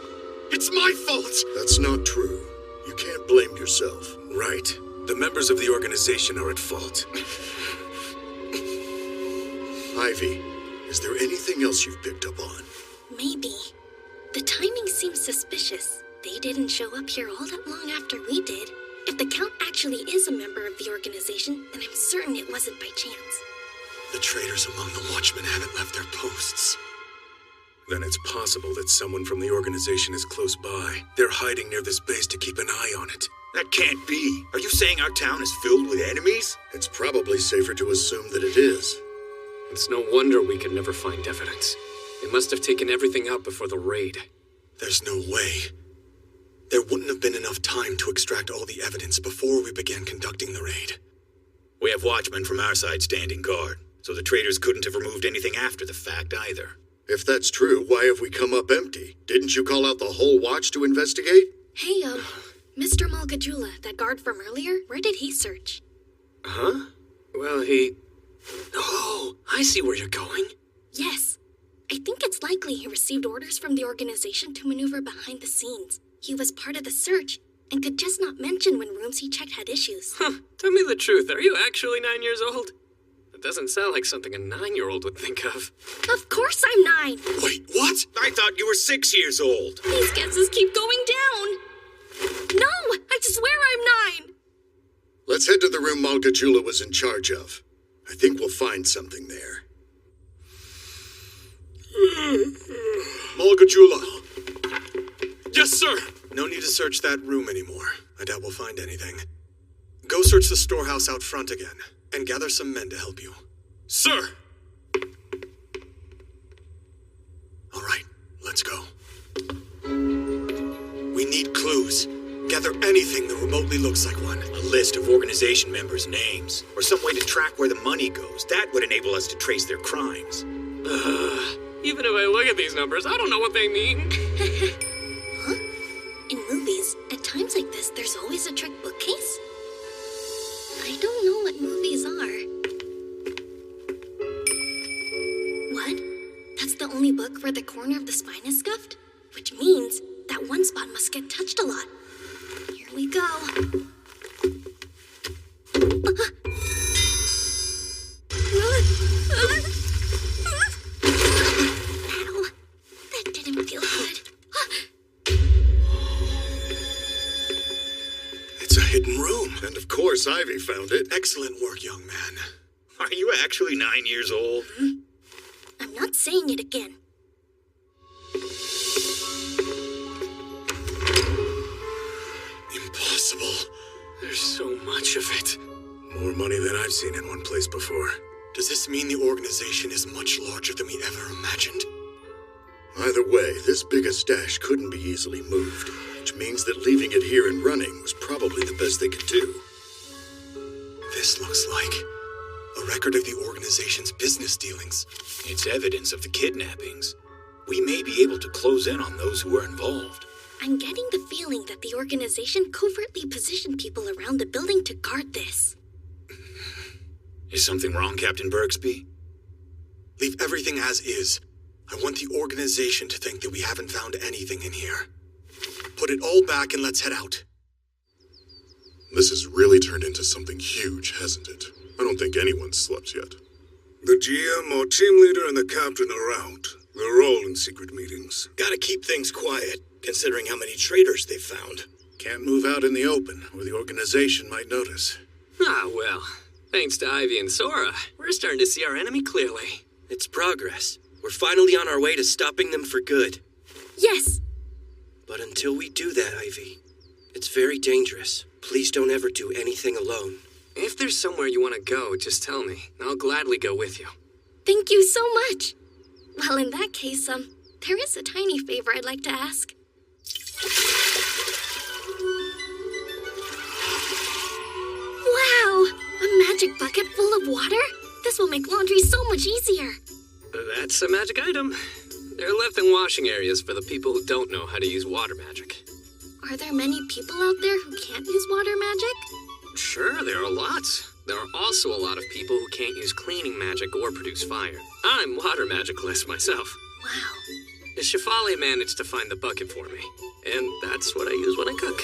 [SPEAKER 6] It's my fault!
[SPEAKER 21] That's not true. You can't blame yourself.
[SPEAKER 6] Right. The members of the organization are at fault.
[SPEAKER 21] Ivy, is there anything else you've picked up on?
[SPEAKER 13] Maybe. The timing seems suspicious. They didn't show up here all that long after we did. If the Count actually is a member of the organization, then I'm certain it wasn't by chance.
[SPEAKER 6] The traitors among the Watchmen haven't left their posts. Then it's possible that someone from the organization is close by. They're hiding near this base to keep an eye on it.
[SPEAKER 9] That can't be. Are you saying our town is filled with enemies?
[SPEAKER 21] It's probably safer to assume that it is.
[SPEAKER 18] It's no wonder we could never find evidence. They must have taken everything out before the raid.
[SPEAKER 6] There's no way. There wouldn't have been enough time to extract all the evidence before we began conducting the raid.
[SPEAKER 9] We have watchmen from our side standing guard, so the traitors couldn't have removed anything after the fact either.
[SPEAKER 21] If that's true, why have we come up empty? Didn't you call out the whole watch to investigate?
[SPEAKER 13] Hey, Mr. Malgajula, that guard from earlier, where did he search?
[SPEAKER 18] Huh? Well, Oh, I see where you're going.
[SPEAKER 13] Yes. I think it's likely he received orders from the organization to maneuver behind the scenes. He was part of the search, and could just not mention when rooms he checked had issues.
[SPEAKER 18] Huh, tell me the truth, are you actually 9 years old? doesn't sound like something a 9-year-old would think of.
[SPEAKER 13] Of course I'm 9.
[SPEAKER 9] Wait, what? I thought you were 6 years old.
[SPEAKER 13] These guesses keep going down. No, I swear I'm 9.
[SPEAKER 21] Let's head to the room Malgajula was in charge of. I think we'll find something there.
[SPEAKER 6] Malgajula.
[SPEAKER 22] Yes, sir.
[SPEAKER 6] No need to search that room anymore. I doubt we'll find anything. Go search the storehouse out front again, and gather some men to help you.
[SPEAKER 22] Sir!
[SPEAKER 6] All right, let's go. We need clues. Gather anything that remotely looks like one.
[SPEAKER 9] A list of organization members' names, or some way to track where the money goes. That would enable us to trace their crimes.
[SPEAKER 18] Even if I look at these numbers, I don't know what they mean.
[SPEAKER 13] Huh? In movies, at times like this, there's always a trick bookcase? I don't know what movies are. What? That's the only book where the corner of the spine is scuffed? Which means that one spot must get touched a lot. Here we go. Ow. That didn't feel good.
[SPEAKER 6] It's a hidden room.
[SPEAKER 21] And of course Ivy found it.
[SPEAKER 6] Excellent work, young man.
[SPEAKER 9] Are you actually 9 years old?
[SPEAKER 13] I'm not saying it again.
[SPEAKER 6] Impossible.
[SPEAKER 22] There's so much of it.
[SPEAKER 6] More money than I've seen in one place before. Does this mean the organization is much larger than we ever imagined?
[SPEAKER 21] Either way, this big a stash couldn't be easily moved, which means that leaving it here and running was probably the best they could do.
[SPEAKER 6] This looks like a record of the organization's business dealings.
[SPEAKER 9] It's evidence of the kidnappings. We may be able to close in on those who are involved.
[SPEAKER 13] I'm getting the feeling that the organization covertly positioned people around the building to guard this.
[SPEAKER 9] Is something wrong, Captain Bergsby?
[SPEAKER 6] Leave everything as is. I want the organization to think that we haven't found anything in here. Put it all back and let's head out.
[SPEAKER 10] This has really turned into something huge, hasn't it? I don't think anyone's slept yet.
[SPEAKER 4] The GM or team leader and the captain are out. They're all in secret meetings.
[SPEAKER 12] Gotta keep things quiet, considering how many traitors they've found.
[SPEAKER 6] Can't move out in the open, or the organization might notice.
[SPEAKER 18] Ah, well. Thanks to Ivy and Sora, we're starting to see our enemy clearly.
[SPEAKER 19] It's progress. We're finally on our way to stopping them for good.
[SPEAKER 13] Yes!
[SPEAKER 19] But until we do that, Ivy, it's very dangerous. Please don't ever do anything alone.
[SPEAKER 18] If there's somewhere you want to go, just tell me. I'll gladly go with you.
[SPEAKER 13] Thank you so much. Well, in that case, there is a tiny favor I'd like to ask. Wow! A magic bucket full of water? This will make laundry so much easier.
[SPEAKER 18] That's a magic item. They're left in washing areas for the people who don't know how to use water magic.
[SPEAKER 13] Are there many people out there who can't use water magic?
[SPEAKER 18] Sure, there are lots. There are also a lot of people who can't use cleaning magic or produce fire. I'm water magicless myself.
[SPEAKER 13] Wow.
[SPEAKER 18] The Shifale managed to find the bucket for me, and that's what I use when I cook.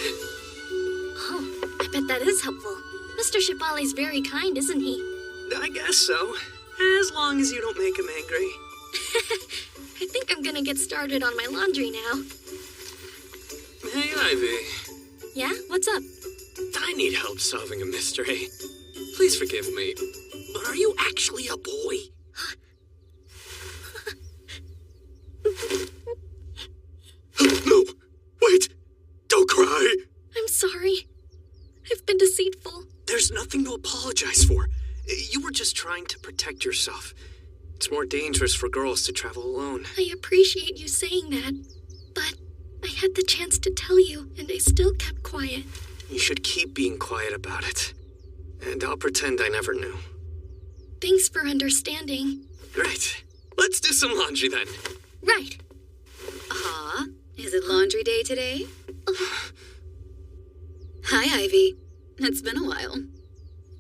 [SPEAKER 13] Oh, I bet that is helpful. Mr. Shifale's very kind, isn't he?
[SPEAKER 18] I guess so. As long as you don't make him angry.
[SPEAKER 13] I think I'm gonna get started on my laundry now.
[SPEAKER 18] Hey, Ivy.
[SPEAKER 13] Yeah? What's up?
[SPEAKER 18] I need help solving a mystery. Please forgive me, but are you actually a boy?
[SPEAKER 10] No! Wait! Don't cry!
[SPEAKER 13] I'm sorry. I've been deceitful.
[SPEAKER 18] There's nothing to apologize for. You were just trying to protect yourself. It's more dangerous for girls to travel alone.
[SPEAKER 13] I appreciate you saying that, but I had the chance to tell you, and I still kept quiet.
[SPEAKER 18] You should keep being quiet about it. And I'll pretend I never knew.
[SPEAKER 13] Thanks for understanding.
[SPEAKER 18] Great. Let's do some laundry then.
[SPEAKER 13] Right.
[SPEAKER 14] Is it laundry day today? Hi, Ivy. It's been a while.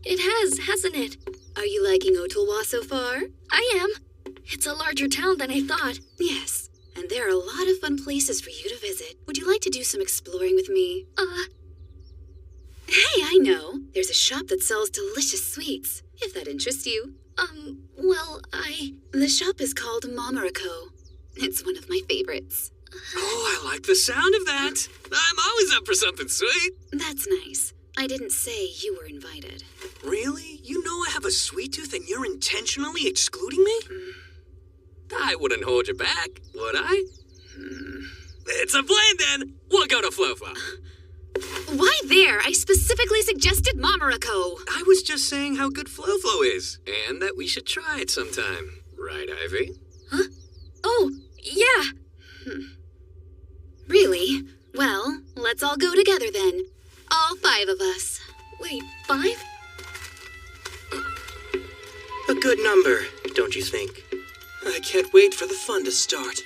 [SPEAKER 13] It has, hasn't it?
[SPEAKER 14] Are you liking Otulwa so far?
[SPEAKER 13] I am. It's a larger town than I thought.
[SPEAKER 14] Yes, and there are a lot of fun places for you to visit. Would you like to do some exploring with me? Hey, I know. There's a shop that sells delicious sweets, if that interest you?
[SPEAKER 13] Well,
[SPEAKER 14] The shop is called Mamarako. It's one of my favorites.
[SPEAKER 18] Oh, I like the sound of that. I'm always up for something sweet.
[SPEAKER 14] That's nice. I didn't say you were invited.
[SPEAKER 3] Really? You know I have a sweet tooth and you're intentionally excluding me?
[SPEAKER 18] I wouldn't hold you back, would I? It's a plan then. We'll go to Flo Flo.
[SPEAKER 14] Why there? I specifically suggested Mamarako.
[SPEAKER 18] I was just saying how good Flo Flo is, and that we should try it sometime. Right, Ivy?
[SPEAKER 14] Huh? Oh, yeah. Really? Well, let's all go together then. All 5 of us.
[SPEAKER 13] Wait, 5?
[SPEAKER 19] A good number, don't you think?
[SPEAKER 3] I can't wait for the fun to start.